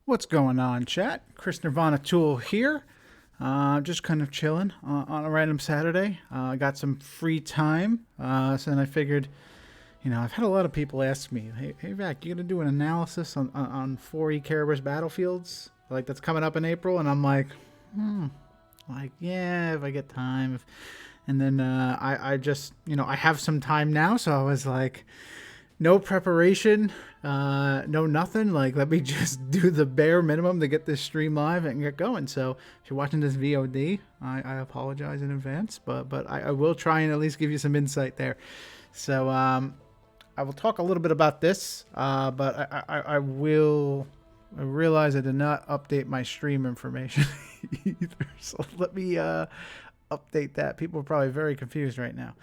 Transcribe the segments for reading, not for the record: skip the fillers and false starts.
What's going on, chat? Chris Nirvana Tool here. Just kind of chilling on a random Saturday. I got some free time, so then I figured, I've had a lot of people ask me, hey Vac, you gonna do an analysis on 4E Kerebrus battlefields? Like, that's coming up in April? And I'm like, yeah, if I get time. And then I just, I have some time now, so I was like, no preparation, no nothing. Like, let me just do the bare minimum to get this stream live and get going. So if you're watching this VOD, I apologize in advance, but I will try and at least give you some insight there. So I will talk a little bit about this, but I realize I did not update my stream information either. So let me update that. People are probably very confused right now.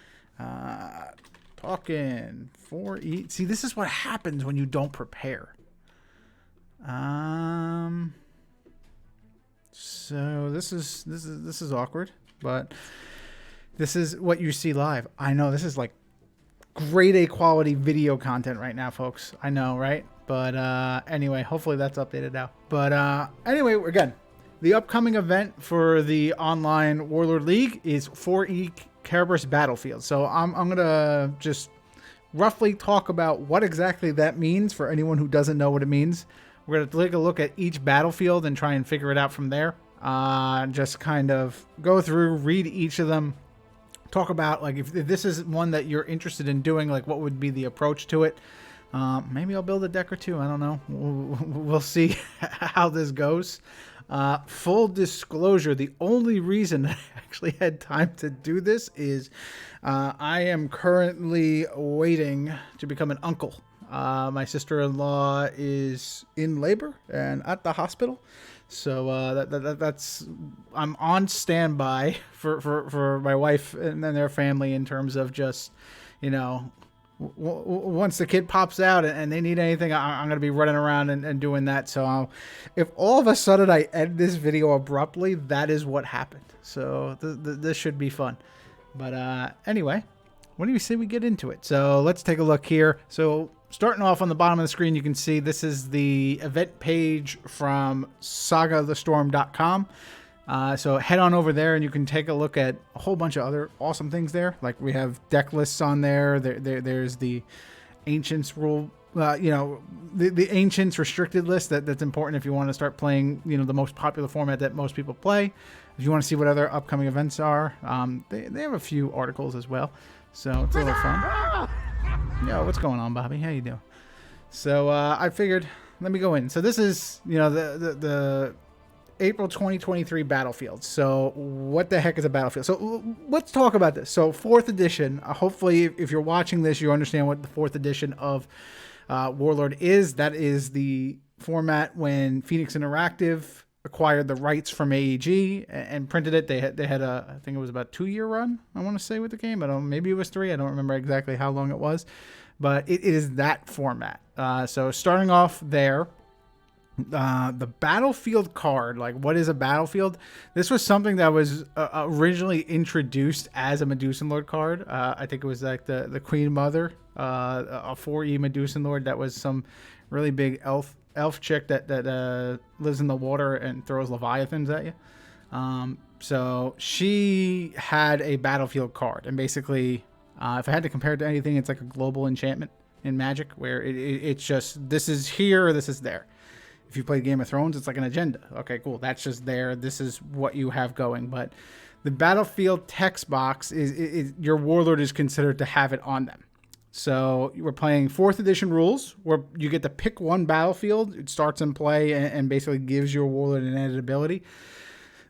Talking 4E. See, this is what happens when you don't prepare. So this is awkward, but this is what you see live. I know this is like grade A quality video content right now, folks. I know, right? But anyway, hopefully that's updated now. But anyway, again, the upcoming event for the online Warlord League is 4E Kerebrus Battlefield. So I'm gonna just roughly talk about what exactly that means for anyone who doesn't know what it means. We're gonna take a look at each battlefield and try and figure it out from there. Just kind of go through, read each of them, talk about like if this is one that you're interested in doing, like what would be the approach to it. Maybe I'll build a deck or two. I don't know. We'll see how this goes. Full disclosure, the only reason I actually had time to do this is I am currently waiting to become an uncle. My sister-in-law is in labor and at the hospital, so that's I'm on standby for my wife and then their family in terms of just, once the kid pops out and they need anything, I'm going to be running around and doing that. So if all of a sudden I end this video abruptly, that is what happened. So this should be fun. But anyway, what do you say we get into it? So let's take a look here. So starting off on the bottom of the screen, you can see this is the event page from SagaTheStorm.com. So head on over there and you can take a look at a whole bunch of other awesome things there. Like we have deck lists on there. There's the Ancients rule, the Ancients restricted list that's important if you want to start playing, the most popular format that most people play. If you want to see what other upcoming events are, they have a few articles as well. So it's a little fun. Yo, what's going on, Bobby? How you doing? So I figured, let me go in. So this is, the April 2023 battlefield. So what the heck is a battlefield? So let's talk about this. So 4th edition, hopefully if you're watching this, you understand what the 4th edition of Warlord is. That is the format when Phoenix Interactive acquired the rights from AEG and printed it. They had a, I think it was about 2-year run, I want to say, with the game. Maybe it was 3. I don't remember exactly how long it was, but it is that format. So starting off there, the battlefield card, like what is a battlefield? This was something that was originally introduced as a Medusan Lord card. I think it was like the Queen Mother, a 4E Medusan Lord that was some really big elf chick that lives in the water and throws leviathans at you. So she had a battlefield card, and basically if I had to compare it to anything, it's like a global enchantment in Magic where it's just this is here, this is there. If you play Game of Thrones, it's like an agenda. Okay, cool. That's just there. This is what you have going. But the battlefield text box is your Warlord is considered to have it on them. So we're playing 4th edition rules where you get to pick one battlefield. It starts in play and basically gives your Warlord an added ability.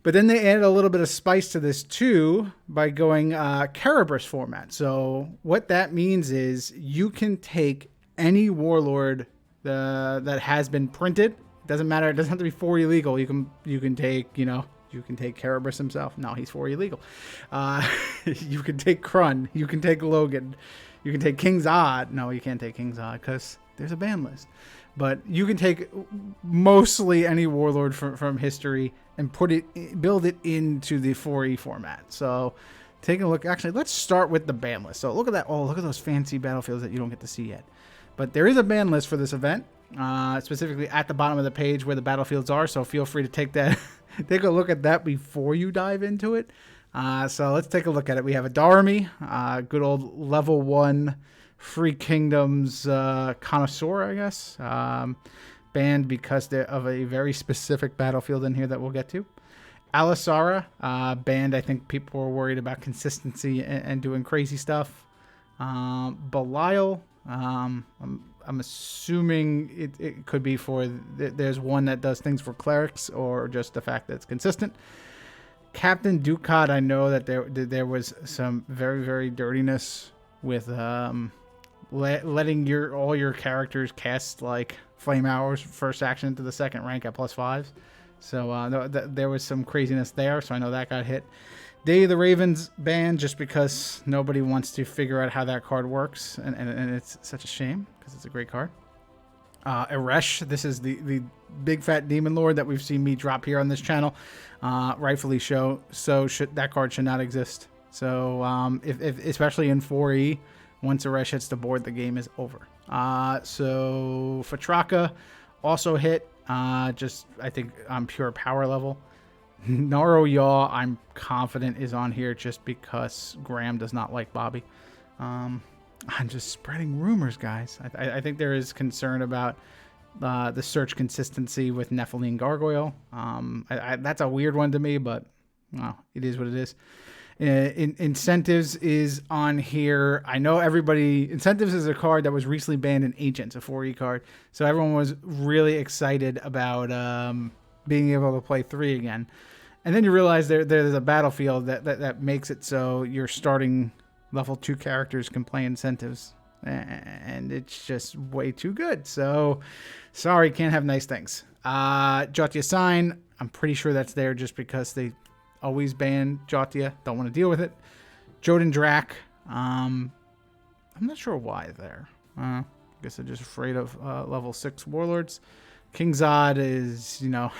But then they added a little bit of spice to this too by going Kerebrus format. So what that means is you can take any Warlord that has been printed. Doesn't matter. It doesn't have to be 4E legal. You can take, you can take Kerebrus himself. No, he's 4E legal. You can take Krun. You can take Logan. You can take King Zod. No, you can't take King Zod because there's a ban list. But you can take mostly any Warlord from history and build it into the 4E format. So take a look. Actually, let's start with the ban list. So look at that. Oh, look at those fancy battlefields that you don't get to see yet. But there is a ban list for this event. specifically at the bottom of the page where the battlefields are. So feel free to take that, take a look at that before you dive into it. So let's take a look at it. We have a Darmy, good old level 1 Free Kingdoms connoisseur, I guess. Banned because they're of a very specific battlefield in here that we'll get to. Alisara, banned. I think people were worried about consistency and doing crazy stuff. Belial, I'm assuming it could be for there's one that does things for clerics or just the fact that it's consistent. Captain Dukat, I know that there was some very dirtiness with letting all your characters cast like flame hours first action into the second rank at +5s. So there was some craziness there. So I know that got hit. Day of the Ravens banned just because nobody wants to figure out how that card works, and it's such a shame because it's a great card. Eresh, this is the big fat demon lord that we've seen me drop here on this channel, rightfully so. That card should not exist. So if especially in 4E, once Eresh hits the board, the game is over. So Fatraka also hit. Just I think on pure power level. Naro Yaw, I'm confident is on here just because Graham does not like Bobby. I'm just spreading rumors, guys. I think there is concern about the search consistency with Nephilim Gargoyle. That's a weird one to me, but well, it is what it is. Incentives is on here. I know everybody... Incentives is a card that was recently banned in Agents, a 4E card. So everyone was really excited about being able to play 3 again. And then you realize there's a battlefield that makes it so your starting level 2 characters can play Incentives. And it's just way too good. So, sorry, can't have nice things. Jotya Sign, I'm pretty sure that's there just because they always ban Jotya. Don't want to deal with it. Joden Drac, I'm not sure why there. I guess they're just afraid of level 6 Warlords. King Zod is, you know...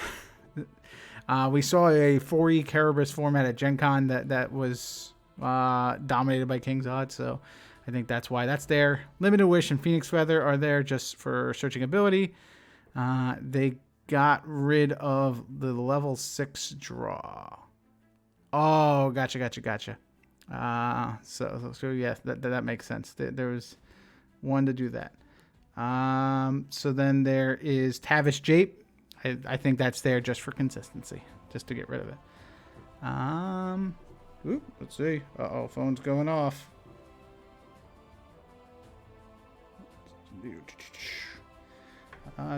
we saw a 4E Kerebrus format at Gen Con that was dominated by King Zod, so I think that's why that's there. Limited Wish and Phoenix Feather are there just for searching ability. They got rid of the level 6 draw. Oh, gotcha. So yeah, that makes sense. There was one to do that. So then there is Tavish Jape. I think that's there just for consistency, just to get rid of it. Let's see. Uh-oh, phone's going off.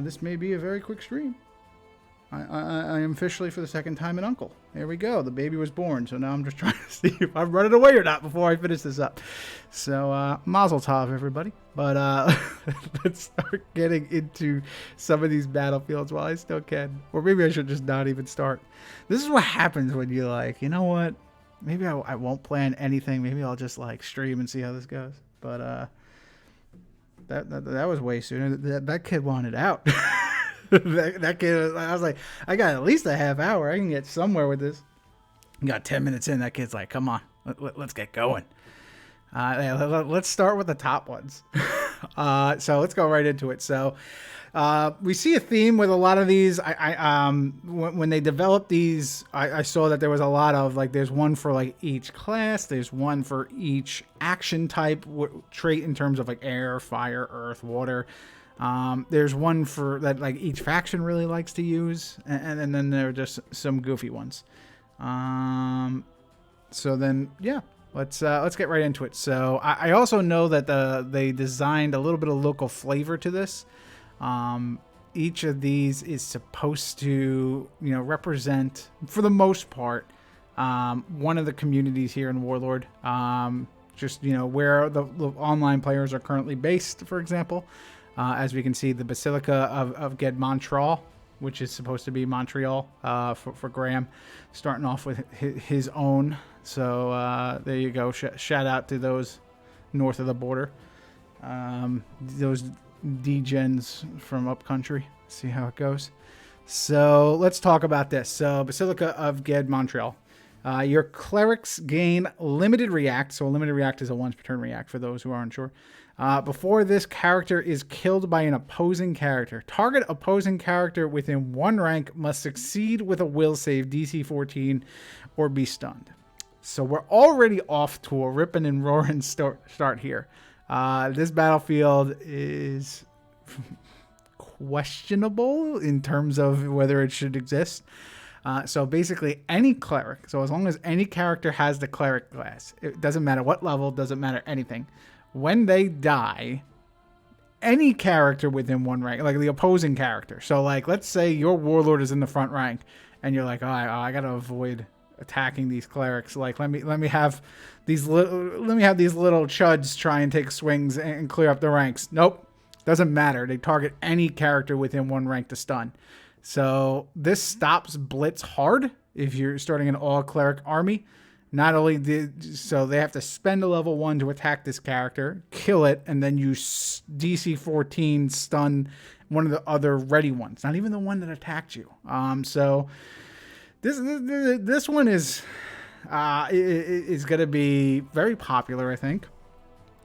This may be a very quick stream. I am officially for the second time an uncle. There we go. The baby was born, so now I'm just trying to see if I'm running away or not before I finish this up. So, mazel tov, everybody. But let's start getting into some of these battlefields while I still can. Or maybe I should just not even start. This is what happens when you like, you know what? Maybe I won't plan anything. Maybe I'll just like stream and see how this goes. But that was way sooner. That kid wanted out. that kid, I was like, I got at least a half hour. I can get somewhere with this. Got 10 minutes in. That kid's like, come on, let's get going. Let's start with the top ones. So let's go right into it. So we see a theme with a lot of these. When they developed these, I saw that there was a lot of like, there's one for like each class. There's one for each action type trait in terms of like air, fire, earth, water. There's one for that like each faction really likes to use, and then there are just some goofy ones. So then yeah, let's get right into it. So I also know that they designed a little bit of local flavor to this. Each of these is supposed to, you know, represent for the most part one of the communities here in Warlord. Just, you know, where the online players are currently based, for example. As we can see, the Basilica of Ged Montreal, which is supposed to be Montreal for Graham, starting off with his own. So there you go. Shout out to those north of the border. Those D-gens from upcountry. See how it goes. So let's talk about this. So Basilica of Ged Montreal. Your clerics gain limited react. So a limited react is a once per turn react for those who aren't sure. Before this character is killed by an opposing character, target opposing character within 1 rank must succeed with a will save DC 14 or be stunned. So we're already off to a ripping and roaring start here. This battlefield is questionable in terms of whether it should exist. So basically any cleric, so as long as any character has the cleric class, it doesn't matter what level, doesn't matter anything. When they die, any character within 1 rank, like the opposing character. So like, let's say your warlord is in the front rank and you're like, oh, I got to avoid attacking these clerics. Like, let me have these little chuds try and take swings and clear up the ranks. Nope. Doesn't matter. They target any character within 1 rank to stun. So this stops blitz hard if you're starting an all cleric army. Not only so they have to spend a level 1 to attack this character, kill it, and then you DC 14 stun one of the other ready ones. Not even the one that attacked you. So this one is going to be very popular, I think.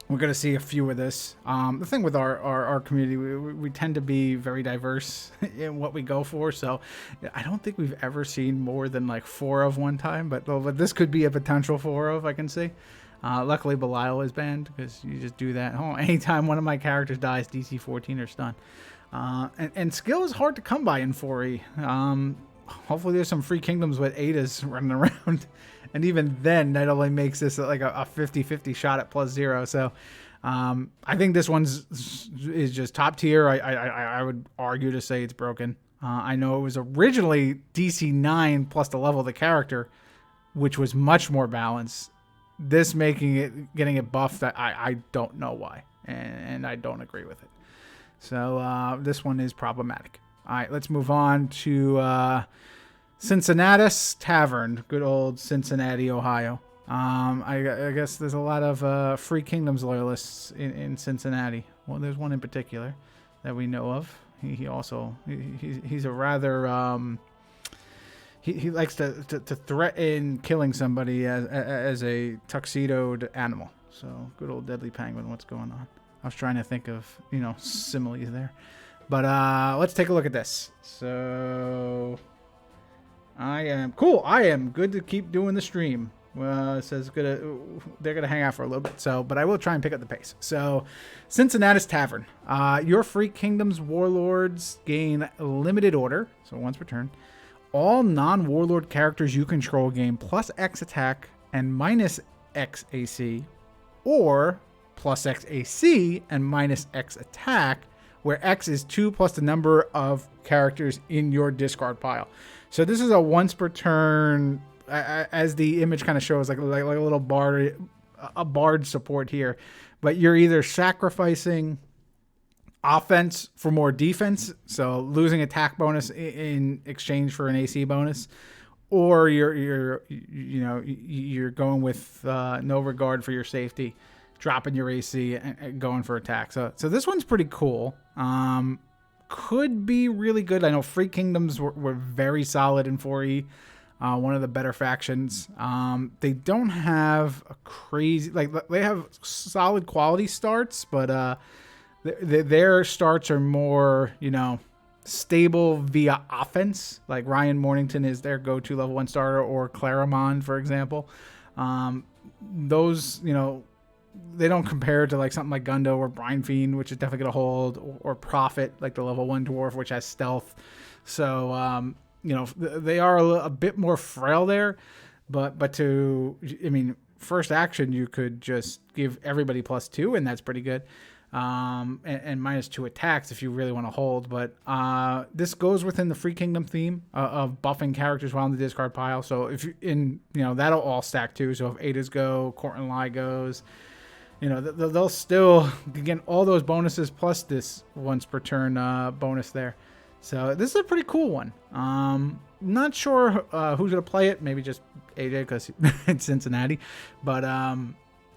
We're going to see a few of this. The thing with our community, we tend to be very diverse in what we go for. So I don't think we've ever seen more than like 4 of one time. But this could be a potential 4 of, I can see. Luckily, Belial is banned because you just do that. Oh, anytime one of my characters dies, DC 14 or stun. And skill is hard to come by in 4E. Hopefully there's some free kingdoms with Adas running around. And even then, that only makes this like a 50-50 shot at +0. So I think this is just top tier. I would argue to say it's broken. I know it was originally DC 9 plus the level of the character, which was much more balanced. This getting it buffed, I don't know why. And I don't agree with it. So this one is problematic. All right, let's move on to Cincinnatus Tavern, good old Cincinnati, Ohio. I guess there's a lot of Free Kingdoms loyalists in Cincinnati. Well, there's one in particular that we know of. He's a rather he likes to threaten killing somebody as a tuxedoed animal. So good old Deadly Penguin. What's going on? I was trying to think of similes there, but let's take a look at this. So. I am good to keep doing the stream. It says they're gonna hang out for a little bit. So, but I will try and pick up the pace. So, Cincinnatus Tavern. Your Free Kingdoms warlords gain limited order, so once per turn. All non-warlord characters you control gain +X attack and -X AC, or +X AC and -X attack, where X is 2 plus the number of characters in your discard pile. So this is a once per turn, as the image kind of shows, like a little bard support here. But you're either sacrificing offense for more defense, so losing attack bonus in exchange for an AC bonus, or you're going with no regard for your safety, dropping your AC and going for attack. So this one's pretty cool. Could be really good. I know Free Kingdoms were very solid in 4E. One of the better factions. They don't have a crazy, they have solid quality starts, but their starts are more, stable via offense. Like Ryan Mornington is their go-to level 1 starter, or Claramond, for example. Those, they don't compare to like something like Gundo or Brine Fiend, which is definitely going to hold, or Prophet, like the level 1 dwarf, which has stealth. So, they are a bit more frail there, but first action, you could just give everybody +2, and that's pretty good. And -2 attacks if you really want to hold. But this goes within the Free Kingdom theme of buffing characters while in the discard pile. So if you that'll all stack too. So if Adas go, Court and Lie goes, they'll still get all those bonuses plus this once per turn bonus there. So this is a pretty cool one. Not sure who's going to play it. Maybe just AJ because it's Cincinnati. But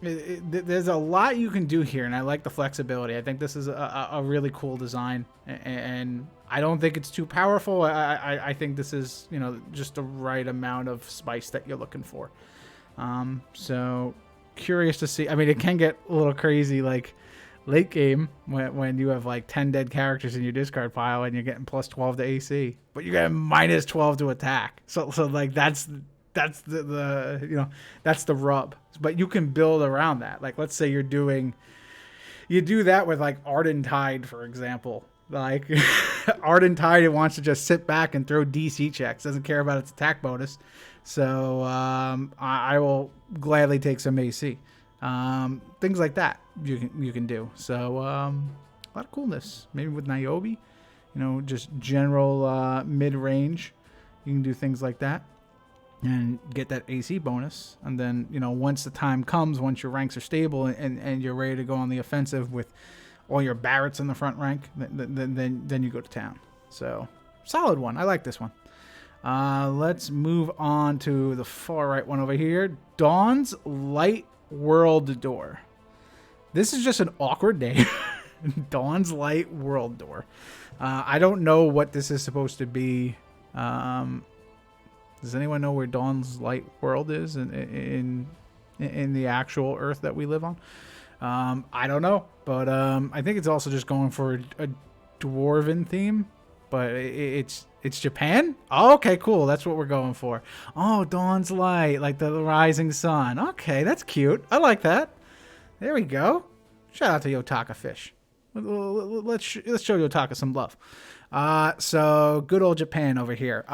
there's a lot you can do here, and I like the flexibility. I think this is a really cool design, and I don't think it's too powerful. I think this is just the right amount of spice that you're looking for. So curious to see. I mean, it can get a little crazy, like Late game, when you have like 10 dead characters in your discard pile and you're getting plus 12 to AC, but you're getting minus 12 to attack. So like that's the that's the rub. But you can build around that. Like let's say you do that with like Ardent Tide, for example. Like Ardent Tide, it wants to just sit back and throw DC checks. Doesn't care about its attack bonus. So I will gladly take some AC. Things like that you can do. So a lot of coolness. Maybe with Niobe, just general mid-range. You can do things like that and get that AC bonus. And then, once the time comes, once your ranks are stable and you're ready to go on the offensive with all your Barretts in the front rank, then you go to town. So solid one. I like this one. Let's move on to the far right one over here. Dawn's Light World Door. This is just an awkward name. Dawn's Light World Door. I don't know what this is supposed to be. Does anyone know where Dawn's Light World is in the actual Earth that we live on? I don't know, but I think it's also just going for a dwarven theme. But it's Japan? Oh, okay, cool. That's what we're going for. Oh, Dawn's Light, like the rising sun. Okay, that's cute. I like that. There we go. Shout out to Yotaka Fish. Let's show Yotaka some love. So good old Japan over here.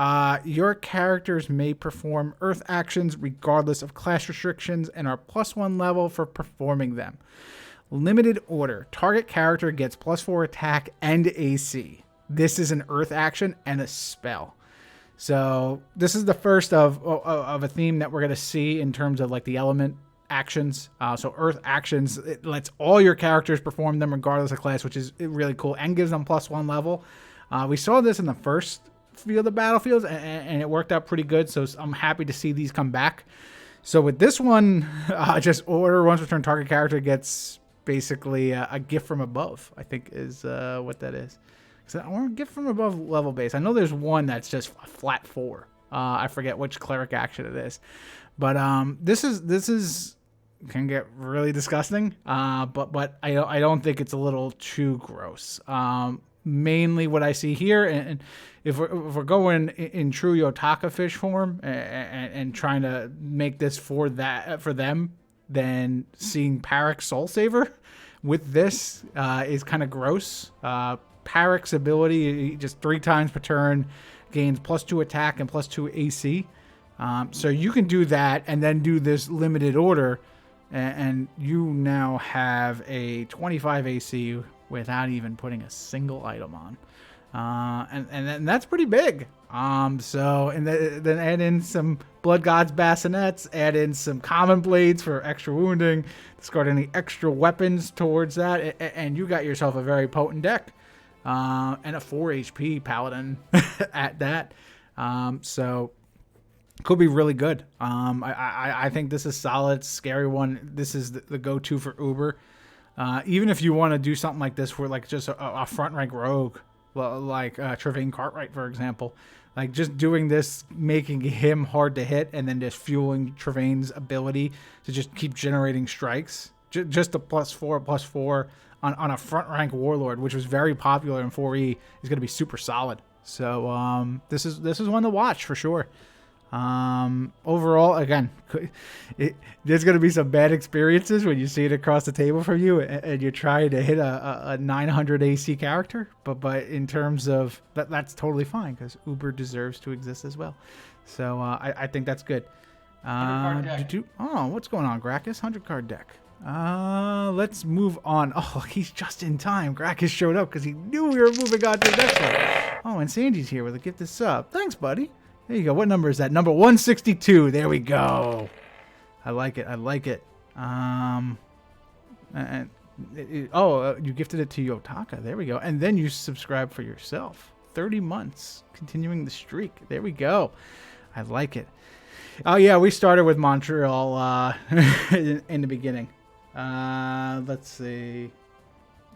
Your characters may perform Earth actions regardless of class restrictions and are +1 level for performing them. Limited order. Target character gets +4 attack and AC. This is an Earth action and a spell. So this is the first of a theme that we're going to see in terms of like the element actions. So Earth actions, it lets all your characters perform them regardless of class, which is really cool and gives them +1 level. We saw this in the first Field of Battlefields and it worked out pretty good. So I'm happy to see these come back. So with this one, just order once return target character gets basically a gift from above, I think is what that is. So I want to gift from above level base. I know there's one that's just a flat 4. I forget which cleric action it is, but this is can get really disgusting. But I don't think it's a little too gross. Mainly what I see here, and if we're going in true Yotaka Fish form and trying to make this for them, then seeing Parek's Soul Saver with this is kind of gross. Parek's ability, just 3 times per turn, gains +2 attack and +2 AC. So you can do that and then do this limited order, and you now have a 25 AC without even putting a single item on. And that's pretty big. Then add in some Blood God's Bassinets, add in some Common Blades for extra wounding, discard any extra weapons towards that, and you got yourself a very potent deck. And a 4 HP Paladin at that. So could be really good. I think this is solid, scary one. This is the go-to for Uber. Even if you want to do something like this for like just a front rank rogue, like Trevain Cartwright, for example, like just doing this, making him hard to hit, and then just fueling Trevain's ability to just keep generating strikes. Just a +4/+4 on a front rank Warlord, which was very popular in 4E, is going to be super solid. So this is one to watch for sure. Overall, again, there's going to be some bad experiences when you see it across the table from you and you're trying to hit a 900 AC character, but in terms of that's totally fine because Uber deserves to exist as well. So I think that's good. What's going on, Gracchus? 100 card deck. Let's move on. Oh, he's just in time. Gracchus showed up because he knew we were moving on to the next one. Oh, and Sandy's here with a gift of sub. Thanks, buddy. There you go. What number is that? Number 162. There we go. I like it. You gifted it to Yotaka. There we go. And then you subscribe for yourself. 30 months. Continuing the streak. There we go. I like it. Oh, yeah. We started with Montreal in the beginning. Let's see.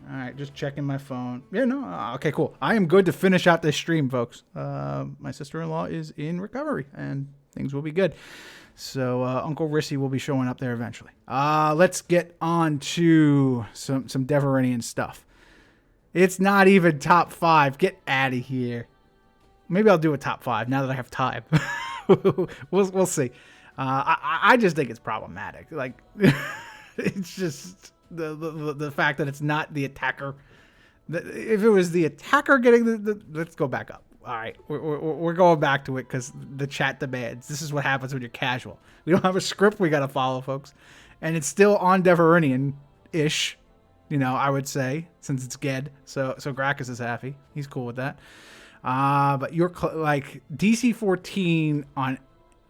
All right, just checking my phone. Yeah, no. Okay, cool. I am good to finish out this stream, folks. My sister-in-law is in recovery, and things will be good. So Uncle Rissy will be showing up there eventually. Let's get on to some Deveranian stuff. It's not even top 5. Get out of here. Maybe I'll do a top 5 now that I have time. we'll see. I just think it's problematic. Like, it's just the fact that it's not the attacker. If it was the attacker getting the let's go back up. All right, we're going back to it because the chat demands. This is what happens when you're casual. We don't have a script we got to follow, folks. And it's still on Deveranian-ish, you know, I would say, since it's Ged. So Gracchus is happy. He's cool with that. But you're like DC 14 on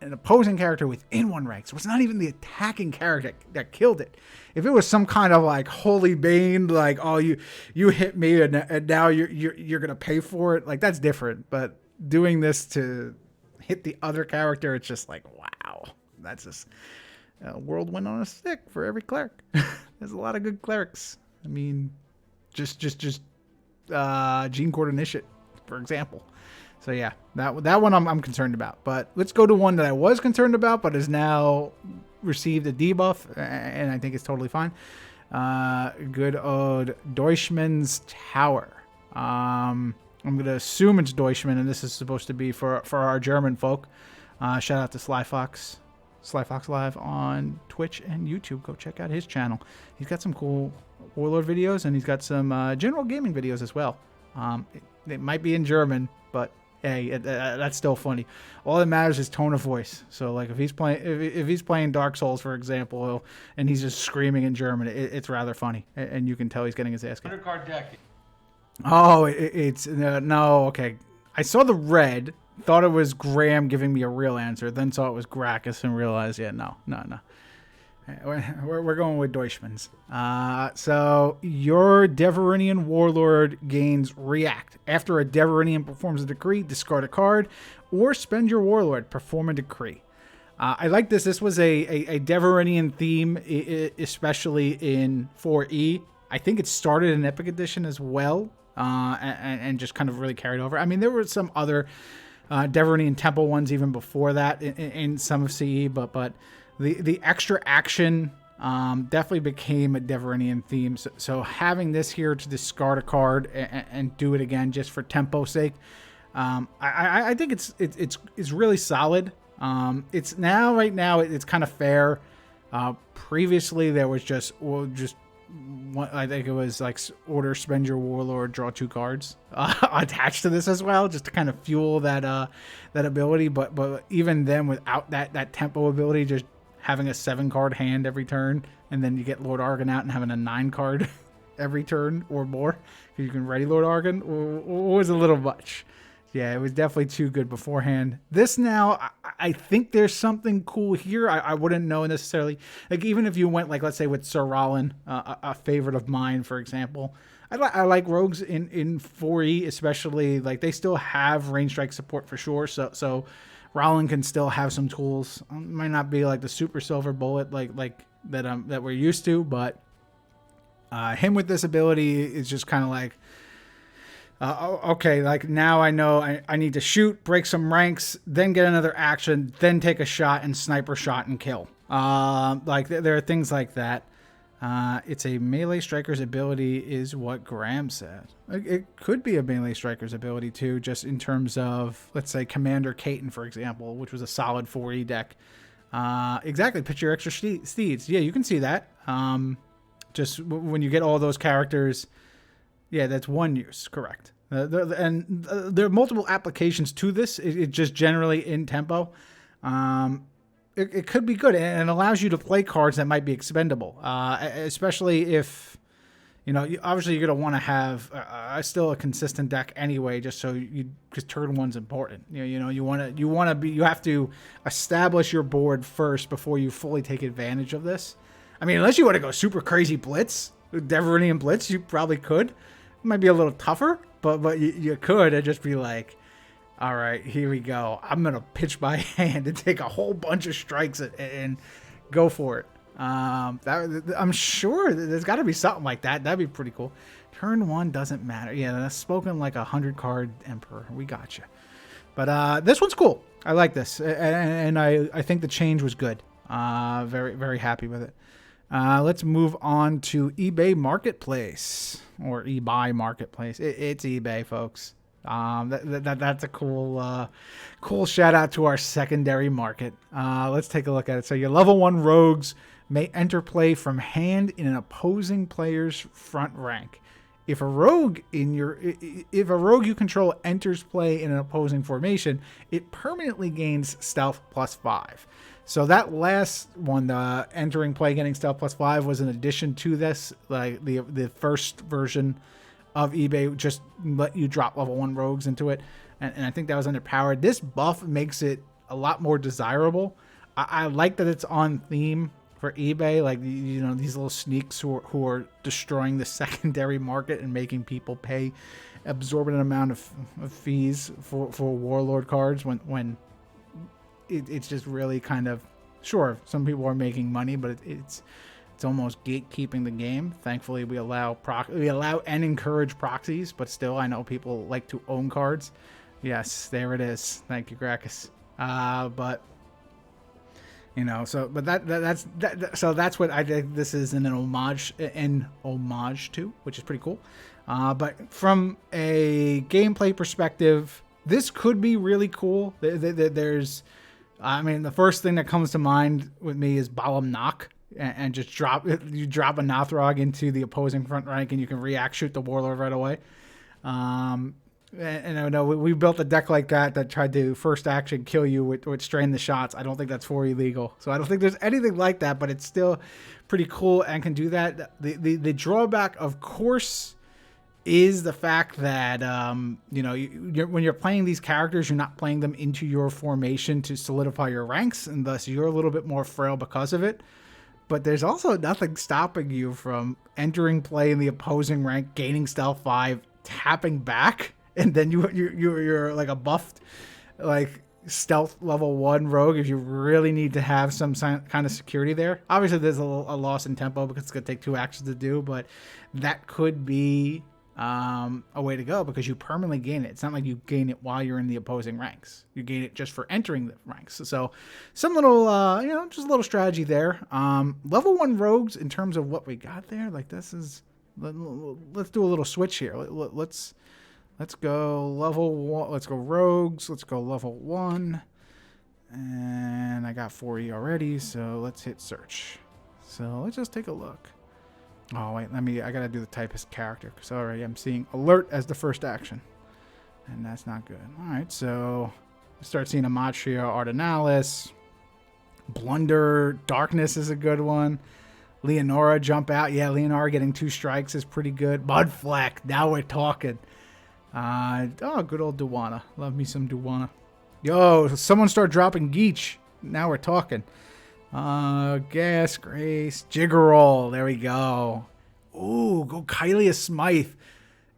an opposing character within 1 rank. So it's not even the attacking character that killed it. If it was some kind of like holy bane, like, oh, you hit me and now you're gonna pay for it, like that's different. But doing this to hit the other character, it's just like, wow, that's just a whirlwind on a stick for every cleric. There's a lot of good clerics. I mean, just Gene Court Initiate, for example. So yeah, that one I'm concerned about. But let's go to one that I was concerned about, but has now received a debuff, and I think it's totally fine. Good old Deutschman's Tower. I'm going to assume it's Deutschman, and this is supposed to be for our German folk. Shout out to Sly Fox Live on Twitch and YouTube. Go check out his channel. He's got some cool Warlord videos, and he's got some general gaming videos as well. It might be in German, but hey, that's still funny. All that matters is tone of voice. So like if he's playing Dark Souls, for example, and he's just screaming in German, it's rather funny, and you can tell he's getting his ass kicked. Undercard deck. Oh, it's no, okay. I saw the red, thought it was Graham giving me a real answer, then saw it was Gracchus and realized, yeah, no. We're going with Deutschman's. So your Deveranian Warlord gains React. After a Deveranian performs a decree, discard a card, or spend your Warlord, perform a decree. I like this. This was a Deveranian theme, especially in 4E. I think it started in Epic Edition as well, and just kind of really carried over. I mean, there were some other Deveranian Temple ones even before that in some of CE, but the extra action definitely became a Deveranian theme. So having this here to discard a card and do it again just for tempo's sake, I think it's really solid. It's right now it's kind of fair. Previously there was just one, I think it was like order, spend your Warlord, draw 2 cards attached to this as well, just to kind of fuel that ability. But even then, without that tempo ability, just having a 7-card hand every turn, and then you get Lord Argon out and having a 9-card every turn or more, you can ready Lord Argon, was a little much. Yeah, it was definitely too good beforehand. This now, I think there's something cool here. I wouldn't know necessarily. Like, even if you went, like, let's say with Sir Rollin, a favorite of mine, for example. I like rogues in 4E, especially. Like, they still have range strike support for sure. So Rollin can still have some tools. Might not be like the super silver bullet like that we're used to, but him with this ability is just kind of like, okay, like now I know I need to shoot, break some ranks, then get another action, then take a shot and sniper shot and kill. Like there are things like that. It's a melee striker's ability is what Graham said. It could be a melee striker's ability too, just in terms of, let's say, Commander Caton, for example, which was a solid 4E deck. Exactly, pitch your extra steeds. Yeah, you can see that. Just when you get all those characters, yeah, that's one use, correct. And there are multiple applications to this. It just generally in tempo. It could be good, and it allows you to play cards that might be expendable, especially if, you know, obviously you're going to want to have still a consistent deck anyway, just so because turn 1's important. You have to establish your board first before you fully take advantage of this. I mean, unless you want to go super crazy blitz, Deveranian blitz, you probably could. It might be a little tougher, but you could and just be like, all right, here we go. I'm going to pitch my hand and take a whole bunch of strikes and go for it. I'm sure there's got to be something like that. That'd be pretty cool. Turn 1 doesn't matter. Yeah, that's spoken like a 100-card Emperor. We got you. But this one's cool. I like this, and I think the change was good. Very, very happy with it. Let's move on to eBay Marketplace, or eBay Marketplace. It's eBay, folks. That's a cool shout out to our secondary market. Let's take a look at it. So your level 1 rogues may enter play from hand in an opposing player's front rank. If a rogue you control enters play in an opposing formation, it permanently gains stealth +5. So that last one, the entering play getting stealth +5, was an addition to this. Like the first version of eBay just let you drop level 1 rogues into it, and I think that was underpowered. This buff makes it a lot more desirable. I like that it's on theme for eBay, like, you know, these little sneaks who are destroying the secondary market and making people pay absorbent amount of fees for Warlord cards when it's just really kind of, sure, some people are making money, but it's almost gatekeeping the game. Thankfully, we allow and encourage proxies, but still, I know people like to own cards. Yes, there it is. Thank you, Gracchus. But you know, so that's what I think this is an homage to, which is pretty cool. But from a gameplay perspective, this could be really cool. There's, I mean, the first thing that comes to mind with me is Balam Knock, and just drop a Nothrog into the opposing front rank, and you can react shoot the Warlord right away. And I know we built a deck like that tried to first action kill you with strain the shots. I don't think that's for illegal, so I don't think there's anything like that, but it's still pretty cool and can do that. The drawback, of course, is the fact that you know, when you're playing these characters, you're not playing them into your formation to solidify your ranks, and thus you're a little bit more frail because of it. But there's also nothing stopping you from entering play in the opposing rank, gaining stealth 5, tapping back, and then you're like a buffed, like, stealth level 1 rogue if you really need to have some kind of security there. Obviously, there's a loss in tempo because it's going to take 2 actions to do, but that could be a way to go because you permanently gain it. It's not like you gain it while you're in the opposing ranks. You gain it just for entering the ranks. So some little, you know, just a little strategy there. Level 1 rogues, in terms of what we got there, like, this is, let's do a little switch here. Let's go level 1. Let's go rogues. Let's go level 1. And I got 4E already, so let's hit search. So let's just take a look. Oh, wait, I gotta do the typist character, because already I'm seeing alert as the first action. And that's not good. Alright, so start seeing Amatria Ardenalis. Blunder, Darkness is a good one. Leonora jump out. Yeah, Leonora getting 2 strikes is pretty good. Mudfleck, now we're talking. Oh, good old Duwana. Love me some Duwana. Yo, someone start dropping Geech. Now we're talking. Gas, Grace, Jiggerol. There we go. Ooh, go Kylia Smythe.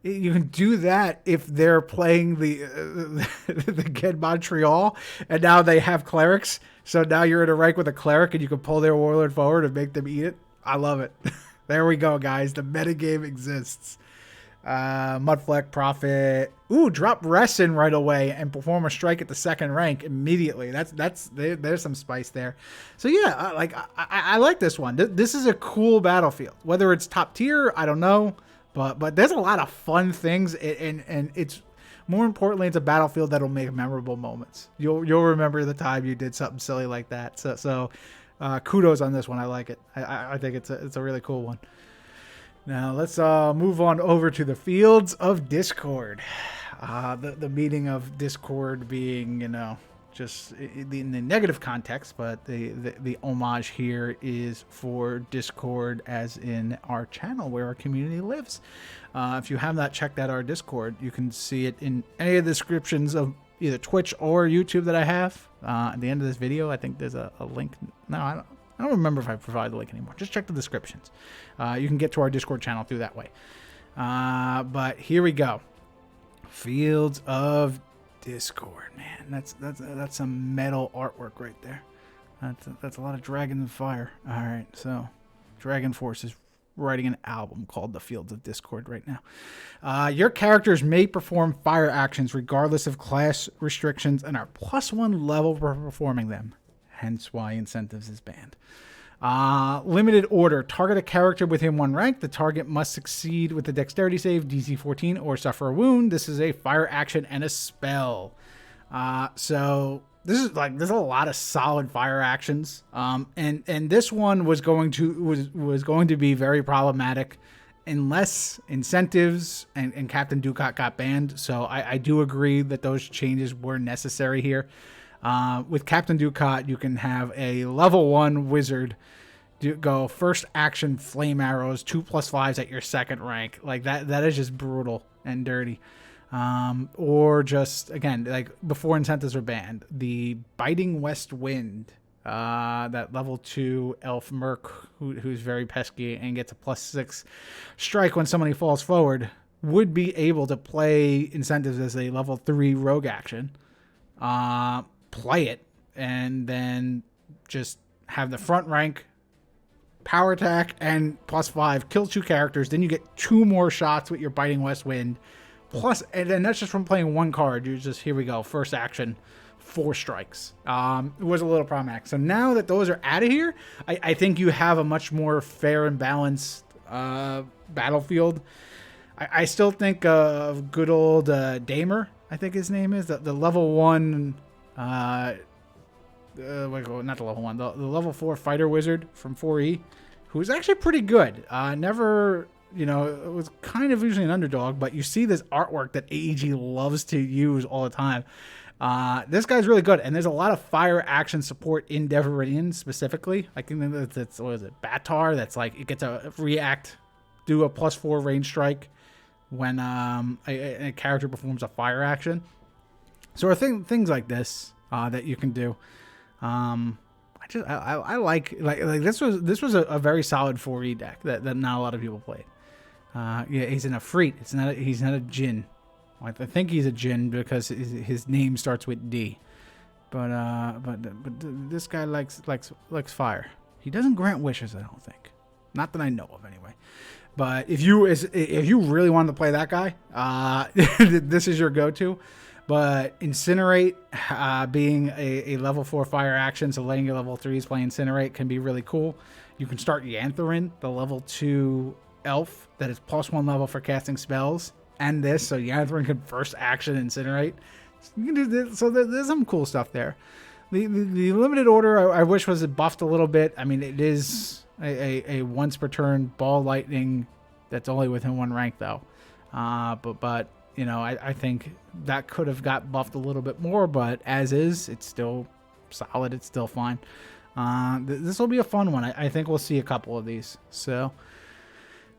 You can do that if they're playing the Gen Montreal, and now they have clerics. So now you're in a rank with a cleric, and you can pull their Warlord forward and make them eat it. I love it. There we go, guys. The metagame exists. Mudfleck, Prophet. Ooh, drop Resin right away and perform a strike at the 2nd rank immediately. There's some spice there. So yeah, I like this one. This is a cool battlefield. Whether it's top tier, I don't know, but there's a lot of fun things, and it's, more importantly, it's a battlefield that'll make memorable moments. You'll remember the time you did something silly like that. So kudos on this one. I like it. I think it's a really cool one. Now let's move on over to the Fields of Discord. The meaning of Discord being, you know, just in the negative context, but the homage here is for Discord as in our channel where our community lives. If you have not checked out our Discord, you can see it in any of the descriptions of either Twitch or YouTube that I have. At the end of this video, I think there's a link. No, I don't remember if I provide the link anymore. Just check the descriptions. You can get to our Discord channel through that way. But here we go. Fields of Discord, man. That's some metal artwork right there. That's a lot of Dragon and Fire. All right, so Dragon Force is writing an album called The Fields of Discord right now. Your characters may perform fire actions regardless of class restrictions and are +1 level for performing them. Hence why incentives is banned. Limited order. Target a character within 1 rank. The target must succeed with a dexterity save, DC 14, or suffer a wound. This is a fire action and a spell. So this is like, there's a lot of solid fire actions. And this one was going to be very problematic unless incentives and Captain Ducat got banned. So I do agree that those changes were necessary here. With Captain Ducat, you can have a level 1 wizard go first action flame arrows, 2+5s at your 2nd rank. Like that is just brutal and dirty. Or just, again, like before incentives were banned, the Biting West Wind, that level 2 elf merc who's very pesky and gets a +6 strike when somebody falls forward, would be able to play incentives as a level 3 rogue action. Play it and then just have the front rank power attack and +5 kill 2 characters. Then you get 2 more shots with your Biting West Wind. Plus, and then that's just from playing 1 card. You're just, here we go, first action, 4 strikes. It was a little problematic. So now that those are out of here, I think you have a much more fair and balanced battlefield. I still think of good old Damer, I think his name is, the level 1, not the level 1, the level 4 fighter wizard from 4E, who's actually pretty good. Never... it was kind of usually an underdog, but you see this artwork that AEG loves to use all the time. This guy's really good, and there's a lot of fire action support in Deveridian specifically. I think that's, what is it, Batar, that's like, it gets a react, do a +4 range strike when a character performs a fire action. So things like this that you can do. I like this was a very solid 4E deck that not a lot of people played. He's an Efreet. He's not a Djinn. I think he's a Djinn because his name starts with D. But this guy likes fire. He doesn't grant wishes, I don't think. Not that I know of, anyway. But if you really wanted to play that guy, this is your go-to. But Incinerate, being a level 4 fire action, so letting your level 3s play Incinerate can be really cool. You can start Yantharin, the level 2 elf that is +1 level for casting spells, and this, so Yantharin can first action Incinerate. You can do this, so there's some cool stuff there. The limited order I wish was buffed a little bit. I mean, it is a once per turn ball lightning that's only within 1 rank though. But I think that could have got buffed a little bit more, but as is, it's still solid. It's still fine. This will be a fun one. I think we'll see a couple of these. So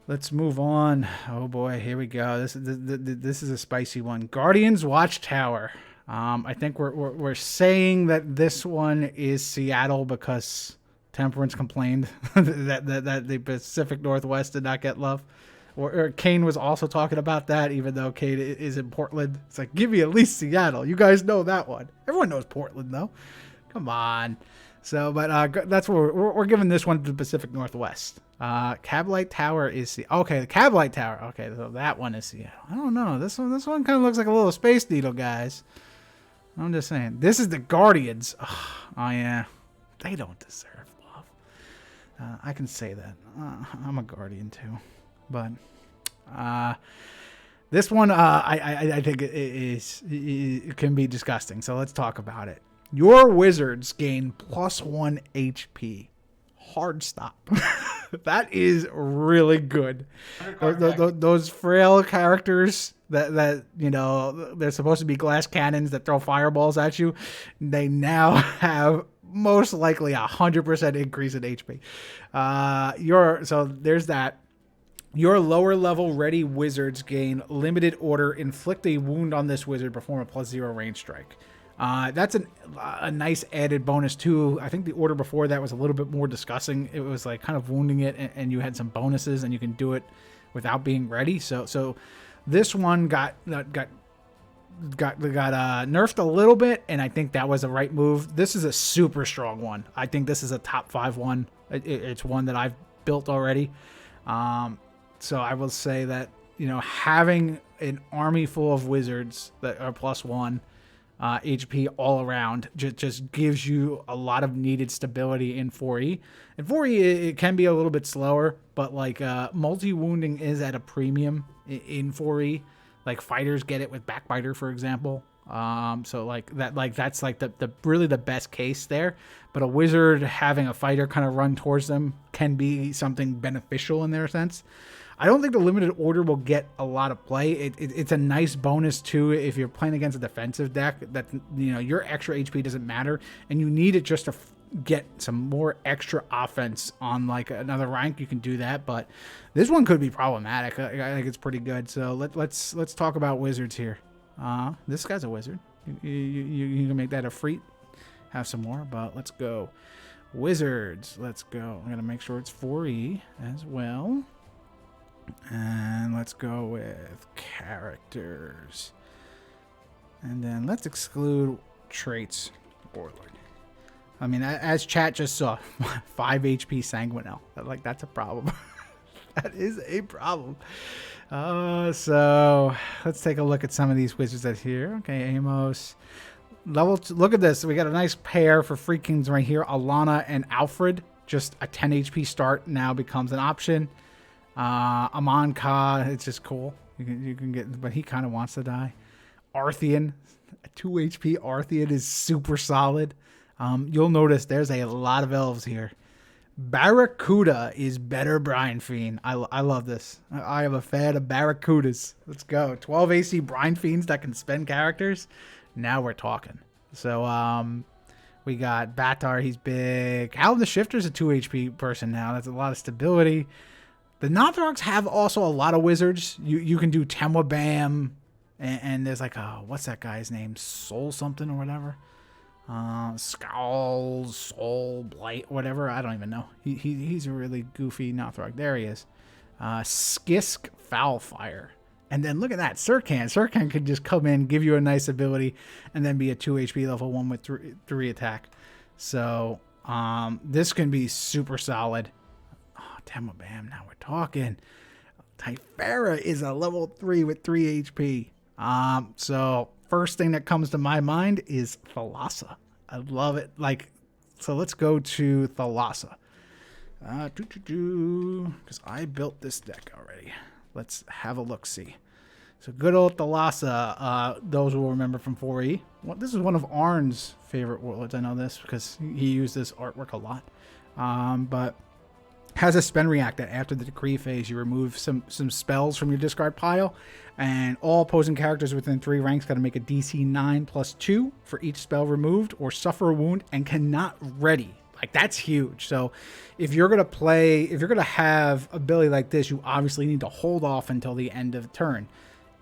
let's move on. Oh boy, here we go. This is a spicy one. Guardians Watchtower. I think we're saying that this one is Seattle because Temperance complained that the Pacific Northwest did not get love. Or Kane was also talking about that, even though Kane is in Portland. It's like, give me at least Seattle. You guys know that one. Everyone knows Portland, though. Come on. So, but that's what we're giving this one to the Pacific Northwest. Cablight Tower is okay. The Cablight Tower. Okay, so that one is Seattle. I don't know. This one kind of looks like a little Space Needle, guys. I'm just saying. This is the Guardians. Oh yeah, they don't deserve love. I can say that. I'm a Guardian too. But this one, I think it can be disgusting. So let's talk about it. Your wizards gain +1 HP. Hard stop. That is really good. Those frail characters that they're supposed to be glass cannons that throw fireballs at you. They now have most likely 100% increase in HP. So there's that. Your lower level ready wizards gain limited order. Inflict a wound on this wizard. Perform a +0 range strike. That's a nice added bonus too. I think the order before that was a little bit more discussing. It was like kind of wounding it, and you had some bonuses, and you can do it without being ready. So this one got nerfed a little bit, and I think that was the right move. This is a super strong one. I think this is a top 5 one. It's one that I've built already. So I will say that, having an army full of wizards that are +1 HP all around just gives you a lot of needed stability in 4E. In 4E, it can be a little bit slower, but like multi-wounding is at a premium in 4E. Like fighters get it with Backbiter, for example. So like that's like the really the best case there. But a wizard having a fighter kind of run towards them can be something beneficial in their sense. I don't think the limited order will get a lot of play. It's a nice bonus too if you're playing against a defensive deck that your extra HP doesn't matter and you need it just to get some more extra offense on like another rank. You can do that, but this one could be problematic. I think it's pretty good. So let's talk about wizards here. This guy's a wizard. You can make that a free. Have some more, but let's go wizards. Let's go. I'm gonna make sure it's 4E as well. And let's go with characters. And then let's exclude traits. Warlord. I mean, as chat just saw, 5 HP Sanguinel. Like, that's a problem. That is a problem. So let's take a look at some of these wizards that's here. Okay, Amos. Look at this. We got a nice pair for Freakings right here. Alana and Alfred. Just a 10 HP start now becomes an option. Amon Ka, it's just cool. You can get, but he kind of wants to die. Artheon, a 2 HP Artheon is super solid. You'll notice there's a lot of elves here. Barracuda is better Brine Fiend. I love this. I am a fan of Barracudas. Let's go. 12 AC Brine Fiends that can spend characters. Now we're talking. So we got Batar, he's big. Howlin' the Shifter's a 2 HP person now. That's a lot of stability. The Nothrogs have also a lot of wizards. You can do Temwa Bam, and there's like what's that guy's name? Soul something or whatever. Scowl, Soul, Blight, whatever. I don't even know. He's a really goofy Nothrog. There he is. Skisk Foulfire. And then look at that. Surkan. Surkan could just come in, give you a nice ability, and then be a 2 HP level 1 with 3 attack. So this can be super solid. Temwa Bam, now we're talking. Typhara is a level 3 with 3 HP. So first thing that comes to my mind is Thalassa. I love it. Like, so let's go to Thalassa. Because I built this deck already. Let's have a look-see. So good old Thalassa, those will remember from 4E. Well, this is one of Arn's favorite warlords. I know this because he used this artwork a lot. But has a spend react that after the decree phase, you remove some spells from your discard pile, and all opposing characters within 3 ranks got to make a DC 9+2 for each spell removed or suffer a wound and cannot ready. Like, that's huge. So if you're going to have ability like this, you obviously need to hold off until the end of the turn.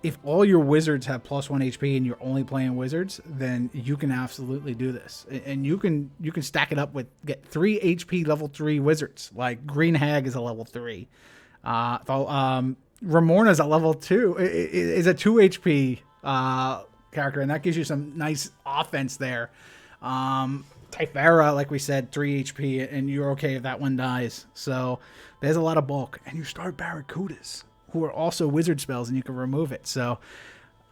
If all your wizards have +1 HP and you're only playing wizards, then you can absolutely do this. And you can stack it up with, get 3 HP level 3 wizards. Like Green Hag is a level 3. Ramorna is a level 2. Is a 2 HP character, and that gives you some nice offense there. Typhara, like we said, 3 HP, and you're okay if that one dies. So there's a lot of bulk. And you start Barracudas, who are also wizard spells, and you can remove it. So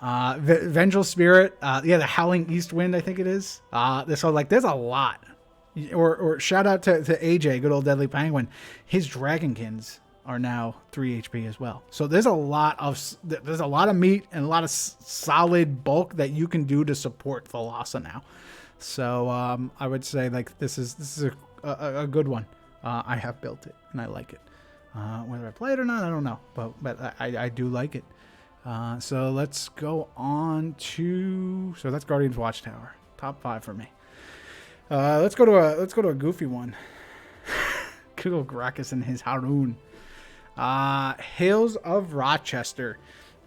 Vengeful Spirit, the Howling East Wind, I think it is. So like there's a lot. Or shout out to AJ, good old Deadly Penguin. His Dragonkins are now 3 HP as well. So there's a lot of meat and a lot of solid bulk that you can do to support Thalassa now. So I would say like this is a good one. I have built it and I like it. Whether I play it or not, I don't know, but I do like it. So let's go on to, so that's Guardian's Watchtower, top 5 for me. Let's go to a goofy one. Good old Gracchus and his Haroon. Hills of Rochester.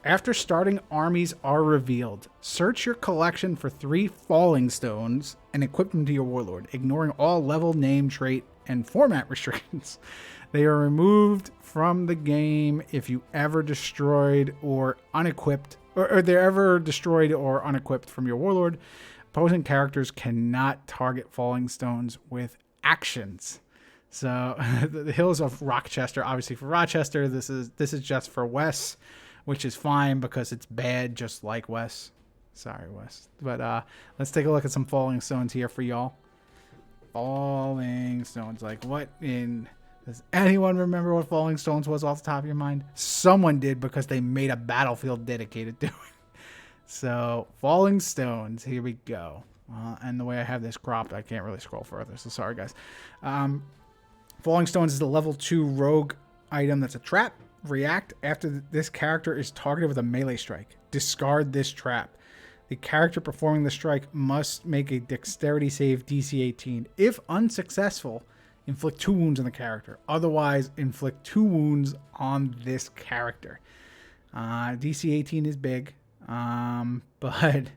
After starting armies are revealed, search your collection for 3 falling stones and equip them to your warlord, ignoring all level, name, trait, and format restrictions. They are removed from the game if you ever destroyed or unequipped, or they're ever destroyed or unequipped from your warlord. Opposing characters cannot target falling stones with actions. So the hills of Rochester, obviously for Rochester, this is just for Wes, which is fine because it's bad just like Wes. Sorry, Wes. But let's take a look at some Falling Stones here for y'all. Falling Stones, like what in... Does anyone remember what Falling Stones was off the top of your mind? Someone did because they made a battlefield dedicated to it. So, Falling Stones, here we go. And the way I have this cropped, I can't really scroll further, so sorry guys. Falling Stones is the level 2 rogue item that's a trap. React after this character is targeted with a melee strike. Discard this trap. The character performing the strike must make a dexterity save DC 18. If unsuccessful, inflict 2 wounds on the character. Otherwise, inflict 2 wounds on this character. DC 18 is big, but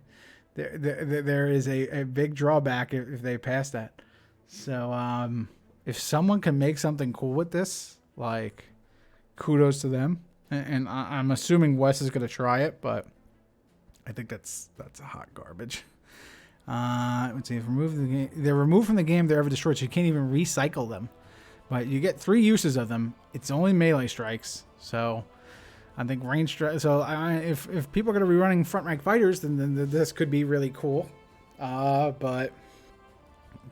there is a big drawback if they pass that. So if someone can make something cool with this, like, kudos to them. And I'm assuming Wes is going to try it, but I think that's a hot garbage. Let's see. If they're removed from the game, they're ever destroyed, so you can't even recycle them. But you get 3 uses of them. It's only melee strikes, so I think range strike. So if people are going to be running front rank fighters, then this could be really cool. But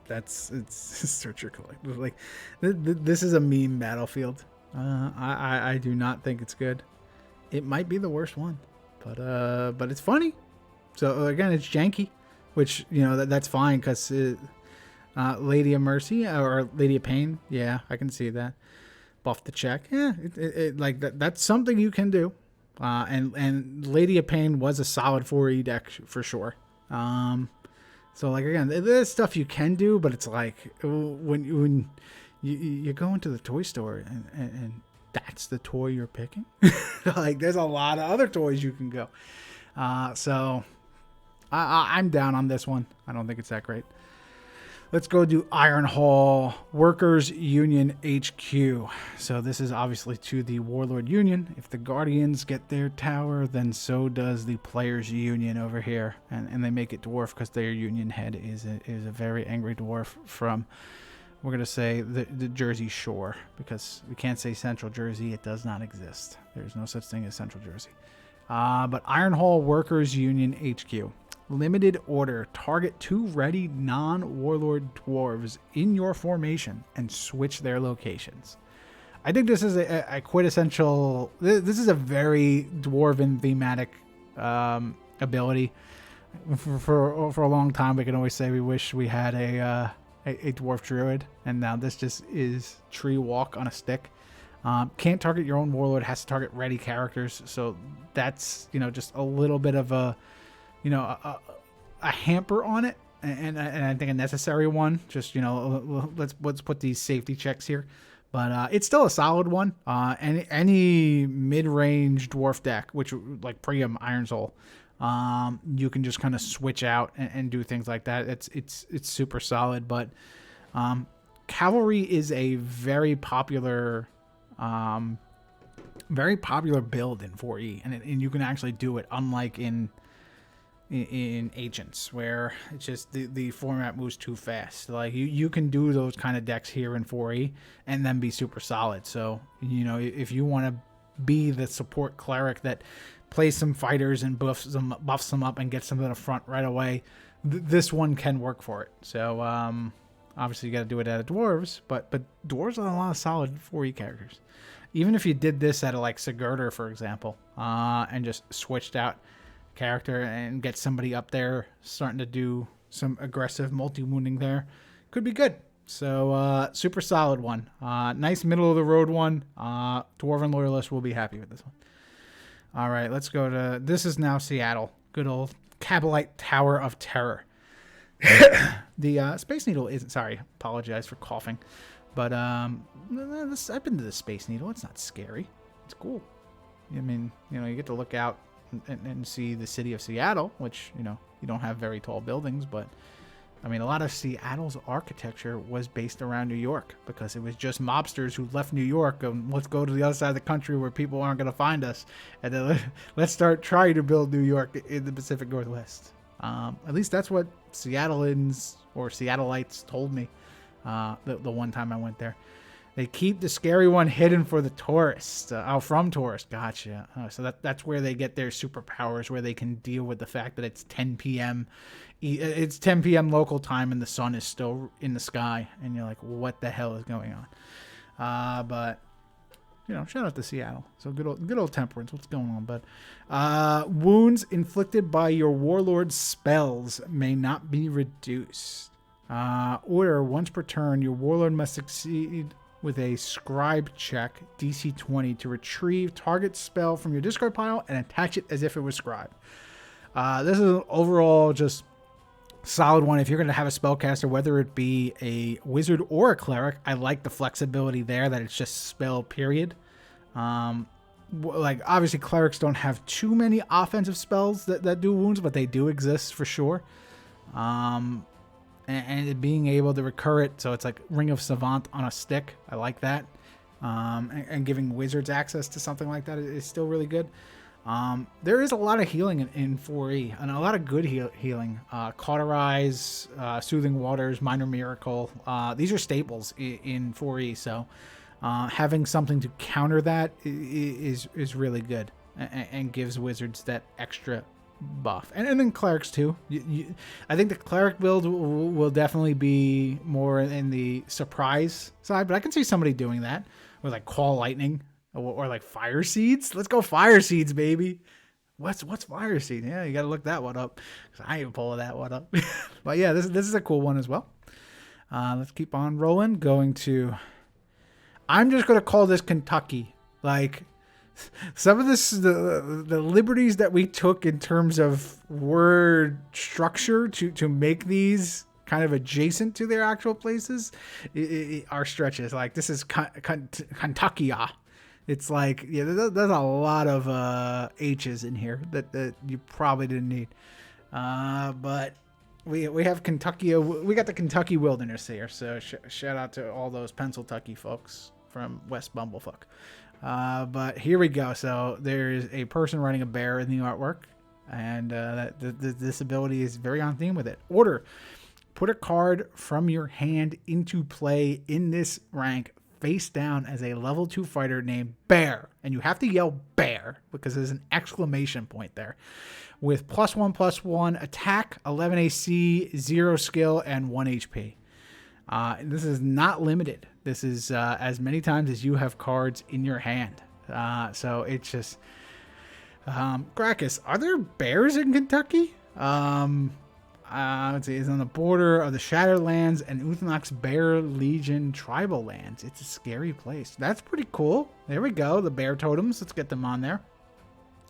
it's Searcher Collective. Like this is a meme battlefield. I do not think it's good. It might be the worst one, but it's funny. So again, it's janky. Which, you know, that's fine because Lady of Mercy or Lady of Pain. Yeah, I can see that. Buff the check. Yeah, like that's something you can do. And Lady of Pain was a solid 4E deck for sure. So, like, again, there's stuff you can do, but it's like when you go into the toy store and that's the toy you're picking. Like, there's a lot of other toys you can go. So... I'm down on this one. I don't think it's that great. Let's go do Iron Hall Workers Union HQ. So this is obviously to the Warlord Union. If the Guardians get their tower, then so does the Players Union over here. And they make it dwarf because their Union head is a very angry dwarf from, we're going to say, the Jersey Shore. Because we can't say Central Jersey. It does not exist. There's no such thing as Central Jersey. But Iron Hall Workers Union HQ. Limited order. Target 2 ready non-warlord dwarves in your formation and switch their locations. I think this is a quintessential... This is a very dwarven thematic ability. For a long time, we can always say we wish we had a dwarf druid, and now this just is tree walk on a stick. Can't target your own warlord. Has to target ready characters. So that's, you know, just a little bit of a... you know, a hamper on it, and I think a necessary one. Just, you know, let's put these safety checks here, but it's still a solid one. Any mid-range dwarf deck, which like Priam, Iron Soul, you can just kind of switch out and do things like that. It's super solid. But cavalry is a very popular build in 4E, and you can actually do it, unlike in Agents, where it's just the format moves too fast. Like you can do those kind of decks here in 4E and then be super solid. So, you know, if you want to be the support cleric that plays some fighters and buffs them up and gets them to the front right away, this one can work for it. So obviously you got to do it out of dwarves, but dwarves are a lot of solid 4E characters. Even if you did this out of like Sigurdur, for example, and just switched out character and get somebody up there starting to do some aggressive multi-wounding there, could be good. So super solid one. Nice middle of the road one. Dwarven Loyalists will be happy with this one. All right, let's go to, this is now Seattle. Good old Cabalite Tower of Terror. The Space Needle isn't, sorry, apologize for coughing, but I've been to the Space Needle. It's not scary. It's cool. I mean, you know, you get to look out and see the city of Seattle, which, you know, you don't have very tall buildings, but I mean, a lot of Seattle's architecture was based around New York because it was just mobsters who left New York and let's go to the other side of the country where people aren't going to find us, and then let's start trying to build New York in the Pacific Northwest. At least that's what Seattleans or Seattleites told me. The one time I went there. They keep the scary one hidden for the tourists. From tourists. Gotcha. So that's where they get their superpowers, where they can deal with the fact that it's 10 p.m. It's 10 p.m. local time and the sun is still in the sky. And you're like, what the hell is going on? But, shout out to Seattle. So good old Temperance. What's going on, bud? Wounds inflicted by your Warlord spells may not be reduced. Order once per turn, your Warlord must succeed with a scribe check, DC 20, to retrieve target spell from your discard pile and attach it as if it was scribe. This is an overall just solid one. If you're going to have a spellcaster, whether it be a wizard or a cleric, I like the flexibility there that it's just spell, period. Like, obviously, clerics don't have too many offensive spells that do wounds, but they do exist for sure. And being able to recur it, so it's like Ring of Savant on a stick. I like that. And giving wizards access to something like that is still really good. There is a lot of healing in 4E, and a lot of good healing. Cauterize, Soothing Waters, Minor Miracle. These are staples in 4E, so having something to counter that is really good and gives wizards that extra buff. And then clerics too. I think the cleric build will definitely be more in the surprise side, but I can see somebody doing that with like Call Lightning or like Fire Seeds. Let's go Fire Seeds, baby. What's Fire Seed? Yeah, you got to look that one up. I ain't pulling that one up. But yeah, this is a cool one as well. Let's keep on rolling. I'm just going to call this Kentucky. Like, some of the liberties that we took in terms of word structure to make these kind of adjacent to their actual places are stretches. Like, this is Kentucky. It's like, yeah, there's a lot of H's in here that you probably didn't need. But we have Kentucky. We got the Kentucky wilderness here. So shout out to all those Pennsyltucky folks from West Bumblefuck. But here we go. So there's a person riding a bear in the artwork, and this ability is very on theme with it. Order: put a card from your hand into play in this rank face down as a level 2 fighter named Bear, and you have to yell Bear because there's an exclamation point there. With +1/+1 attack, 11 AC, 0 skill, and 1 HP. This is not limited. This is as many times as you have cards in your hand. So it's just... Gracchus, are there bears in Kentucky? Let's see, it's on the border of the Shattered Lands and Uthnak's Bear Legion tribal lands. It's a scary place. That's pretty cool. There we go. The bear totems. Let's get them on there.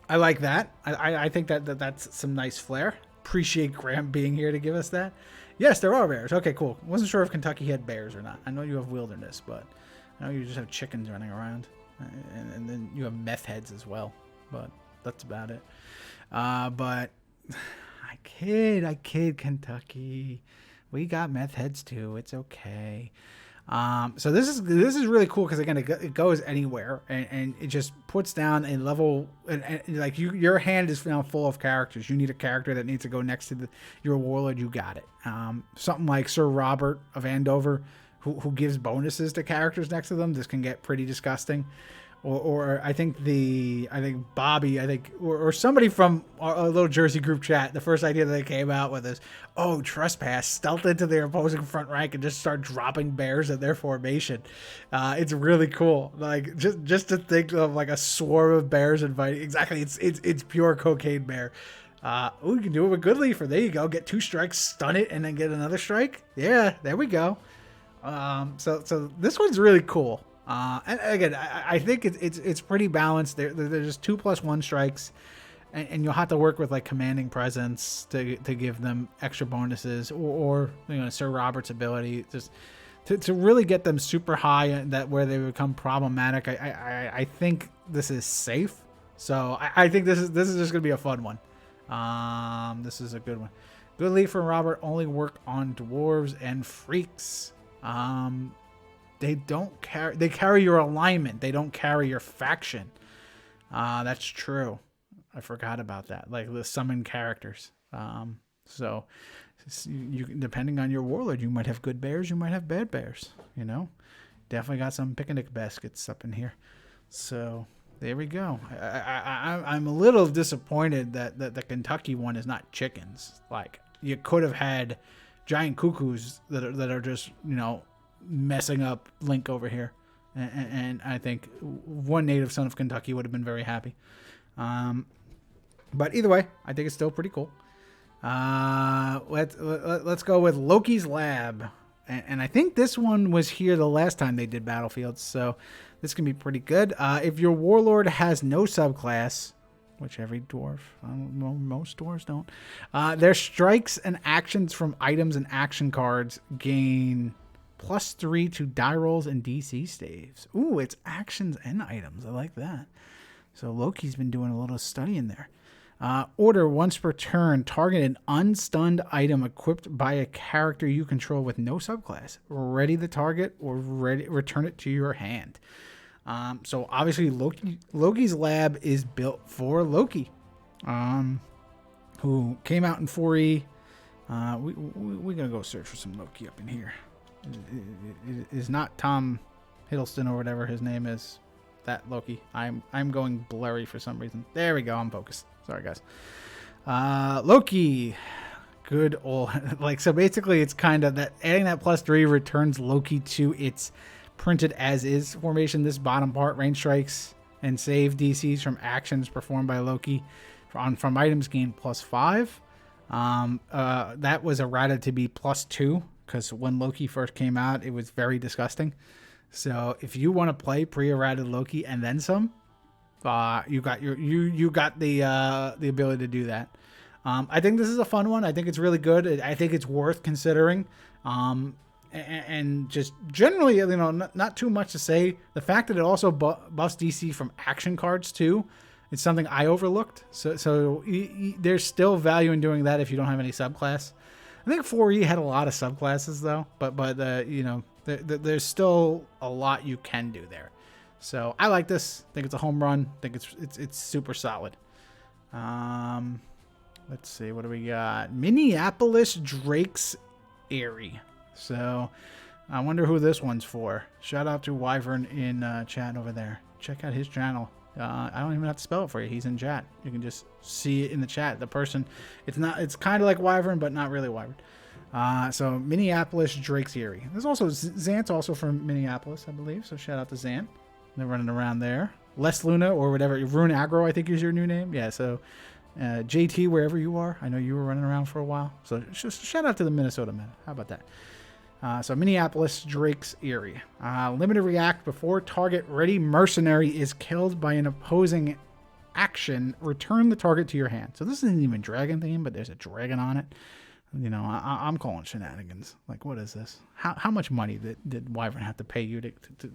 I like that. I think that's some nice flair. Appreciate Graham being here to give us that. Yes, there are bears. Okay, cool. Wasn't sure if Kentucky had bears or not. I know you have wilderness, but I know you just have chickens running around. And then you have meth heads as well. But that's about it. But I kid, Kentucky. We got meth heads too. It's okay. So this is really cool because again it goes anywhere and it just puts down a level and like your hand is now full of characters. You need a character that needs to go next to your warlord. You got it. Something like Sir Robert of Andover, who gives bonuses to characters next to them. This can get pretty disgusting. Or I think Bobby, or somebody from our little Jersey group chat, the first idea that they came out with is, trespass, stealth into their opposing front rank and just start dropping bears at their formation. It's really cool. Like just to think of like a swarm of bears inviting. Exactly, it's pure cocaine bear. You can do it with Goodleafer. There you go. Get 2 strikes, stun it, and then get another strike. Yeah, there we go. So this one's really cool. And again, I think it's pretty balanced. There's just 2+1 strikes, and you'll have to work with like commanding presence to give them extra bonuses, or Sir Robert's ability just to really get them super high and that where they become problematic. I think this is safe, so I think this is just gonna be a fun one. This is a good one. Goodleafer and Robert only work on dwarves and freaks. They carry your alignment. They don't carry your faction. That's true. I forgot about that. Like the summon characters. So you depending on your warlord, you might have good bears, you might have bad bears. You know, definitely got some picnic baskets up in here. So there we go. I'm a little disappointed that the Kentucky one is not chickens. Like, you could have had giant cuckoos that are just, you know, messing up Link over here. And I think one native son of Kentucky would have been very happy. But either way, I think it's still pretty cool. Let's go with Loki's Lab. And I think this one was here the last time they did Battlefields, so this can be pretty good. If your Warlord has no subclass, which every dwarf, I don't know, most dwarves don't, their strikes and actions from items and action cards gain +3 to die rolls and DC saves. Ooh, it's actions and items. I like that. So Loki's been doing a little study in there. Order once per turn, target an unstunned item equipped by a character you control with no subclass. Ready the target or return it to your hand. So obviously Loki's Lab is built for Loki, who came out in 4E. We're gonna go search for some Loki up in here. It is not Tom Hiddleston or whatever his name is. That Loki. I'm going blurry for some reason. There we go. I'm focused. Sorry, guys. Loki. Good old... Like, so basically it's kind of that... Adding that +3 returns Loki to its printed as-is formation. This bottom part, range strikes and save DCs from actions performed by Loki from items gained +5. That was errata to be +2, because when Loki first came out, it was very disgusting. So if you want to play pre-errated Loki and then some, you got the ability to do that. I think this is a fun one. I think it's really good. I think it's worth considering. And just generally, you know, not too much to say. The fact that it also buffs DC from action cards too, it's something I overlooked. So there's still value in doing that if you don't have any subclass. I think 4E had a lot of subclasses though, but you know, there's still a lot you can do there. So I like this. I think it's a home run. I think it's super solid. Let's see, what do we got? Minneapolis Drake's Airy. So I wonder who this one's for. Shout out to Wyvern in chat over there. Check out his channel. I don't even have to spell it for you. He's in chat. You can just see it in the chat. The person, it's kind of like Wyvern, but not really Wyvern. So Minneapolis Drake's Airy. There's also Zant's also from Minneapolis, I believe. So shout out to Zant. They're running around there. Les Luna or whatever. Rune Aggro, I think is your new name. Yeah. So JT, wherever you are, I know you were running around for a while. So just shout out to the Minnesota men. How about that? So Minneapolis Drake's Airy. Limited react before target ready mercenary is killed by an opposing action. Return the target to your hand. So this isn't even dragon theme, but there's a dragon on it. You know, I'm calling shenanigans. Like, what is this? How much money did Wyvern have to pay you to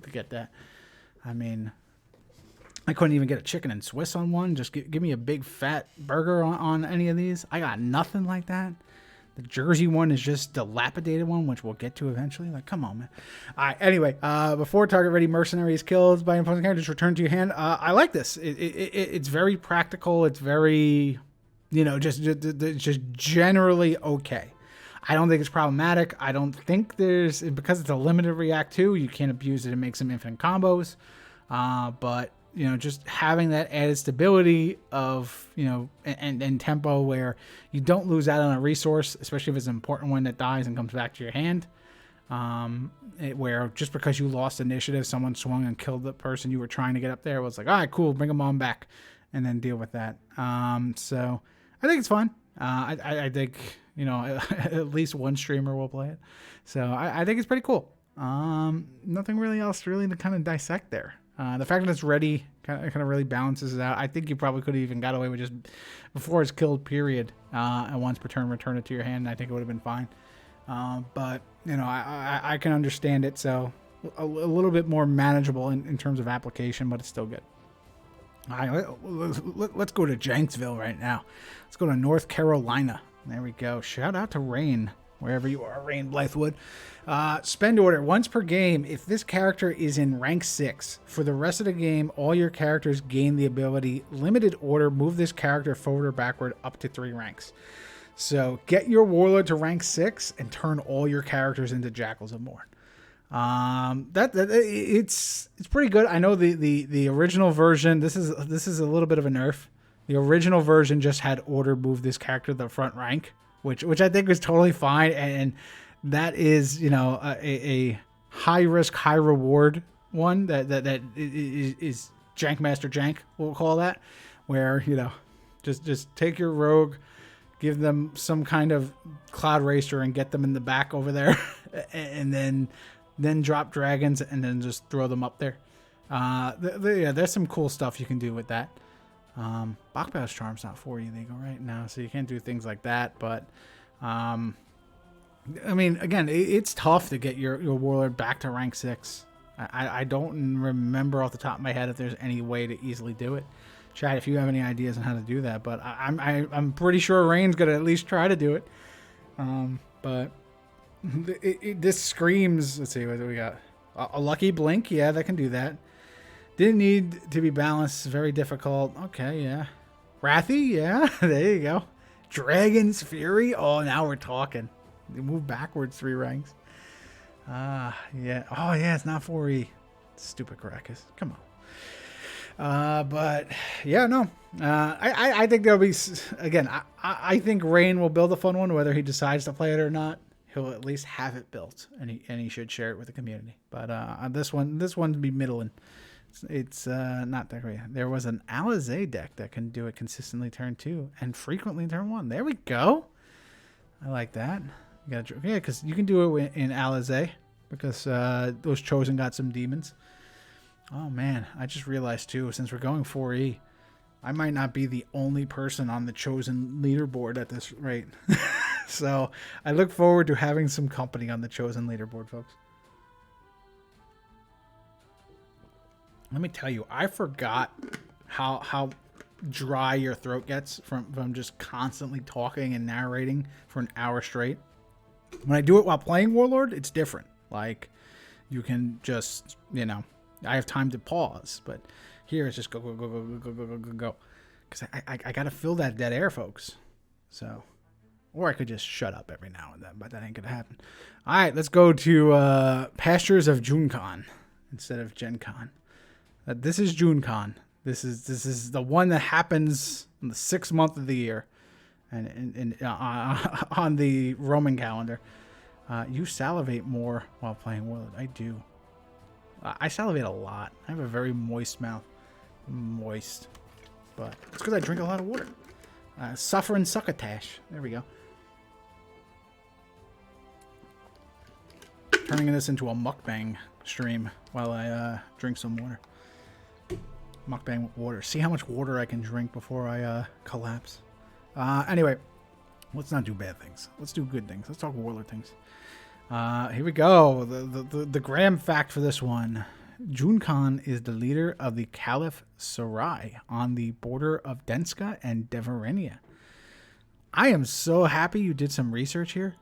get that? I mean, I couldn't even get a chicken and Swiss on one. Just give me a big fat burger on any of these. I got nothing like that. The Jersey one is just dilapidated one, which we'll get to eventually. Like, come on, man. All right, anyway, before target ready mercenary is killed by an opposing character, just return to your hand. I like this. It's very practical. It's very, you know, just generally okay. I don't think it's problematic. I don't think because it's a limited react too, you can't abuse it and make some infinite combos. But you know, just having that added stability of, you know, and tempo where you don't lose out on a resource, especially if it's an important one that dies and comes back to your hand. Where just because you lost initiative, someone swung and killed the person you were trying to get up there, it was like, all right, cool, bring them on back and then deal with that. So I think it's fun. I think, you know, at least one streamer will play it. So I think it's pretty cool. Nothing really else really to kind of dissect there. The fact that it's ready kind of really balances it out. I think you probably could have even got away with just before it's killed, period, and once per turn, return it to your hand, and I think it would have been fine. But, you know, I can understand it, so a little bit more manageable in terms of application, but it's still good. All right, let's go to Jenksville right now. Let's go to North Carolina. There we go. Shout out to Rain, wherever you are, Rain Blythewood. Spend order once per game. If this character is in rank 6, for the rest of the game, all your characters gain the ability limited order. Move this character forward or backward up to 3 ranks. So get your Warlord to rank 6 and turn all your characters into Jackals of Morn. It's pretty good. I know the original version. This is a little bit of a nerf. The original version just had Order move this character to the front rank, which I think was totally fine, and that is, you know, a high risk, high reward one that is Jank Master Jank, we'll call that, where, you know, just take your rogue, give them some kind of Cloud Racer and get them in the back over there, and then drop dragons and then just throw them up there. Yeah, there's some cool stuff you can do with that. Bakbao's Charm's not for you, they go right now, so you can't do things like that. But I mean, again, it's tough to get your Warlord back to rank 6. I don't remember off the top of my head if there's any way to easily do it. Chat, if you have any ideas on how to do that, but I'm pretty sure Rain's gonna at least try to do it. But this screams. Let's see, what do we got? A Lucky Blink, yeah, that can do that. Didn't need to be balanced. Very difficult. Okay, yeah. Wrathy, yeah. There you go. Dragon's Fury. Oh, now we're talking. They move backwards 3 ranks. Yeah. Oh, yeah. It's not 4E. Stupid Caracas. Come on. But yeah, no. I think there'll be, again. I think Rain will build a fun one, whether he decides to play it or not. He'll at least have it built, and he should share it with the community. But this one be middling. It's not that great. There was an Alizé deck that can do it consistently turn 2 and frequently turn 1. There we go. I like that. You gotta, yeah, because you can do it in Alizé because those Chosen got some demons. Oh man, I just realized too, since we're going 4E, I might not be the only person on the Chosen leaderboard at this rate. So I look forward to having some company on the Chosen leaderboard, folks. Let me tell you, I forgot how dry your throat gets from just constantly talking and narrating for an hour straight. When I do it while playing Warlord, it's different. Like, you can just, you know, I have time to pause, but here it's just go. Because I got to fill that dead air, folks. So, or I could just shut up every now and then, but that ain't going to happen. All right, let's go to Pastures of JuneCon instead of Gen Con. This is JuneCon. This is the one that happens in the 6th month of the year, and on the Roman calendar. You salivate more while playing Warlord. I do. I salivate a lot. I have a very moist mouth. Moist. But it's because I drink a lot of water. Suffer and succotash. There we go. Turning this into a mukbang stream while I drink some water. Mukbang with water. See how much water I can drink before I collapse. Anyway, let's not do bad things. Let's do good things. Let's talk Warlord things. Here we go. The Graham fact for this one. JuneCon is the leader of the Caliph Sarai on the border of Denska and Deverenia. I am so happy you did some research here.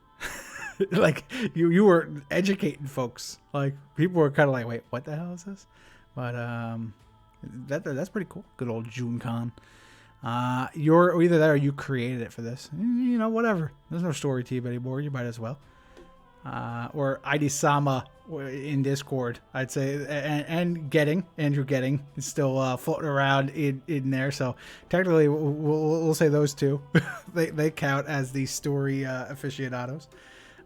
Like, you were educating folks. Like, people were kind of like, wait, what the hell is this? But that's pretty cool. Good old JuneCon. You're either that or you created it for this. You know, whatever. There's no story team anymore. You might as well. Or ID-sama in Discord, I'd say, and Andrew Getting is still floating around in there. So technically, we'll say those two. they count as the story aficionados.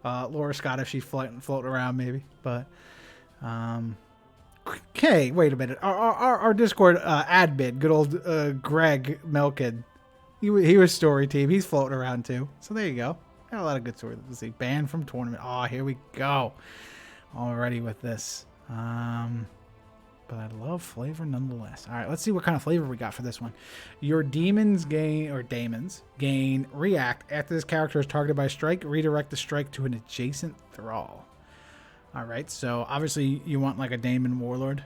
Laura Scott, if she's floating around, maybe. But okay, wait a minute. Our Discord admin, good old Greg Melkin, he was story team. He's floating around too. So there you go. Got a lot of good stories. Let's see. Banned from tournament. Oh, here we go. Already with this. But I love flavor nonetheless. All right, let's see what kind of flavor we got for this one. Your daemons gain react after this character is targeted by a strike. Redirect the strike to an adjacent thrall. All right, so obviously you want like a Daemon Warlord,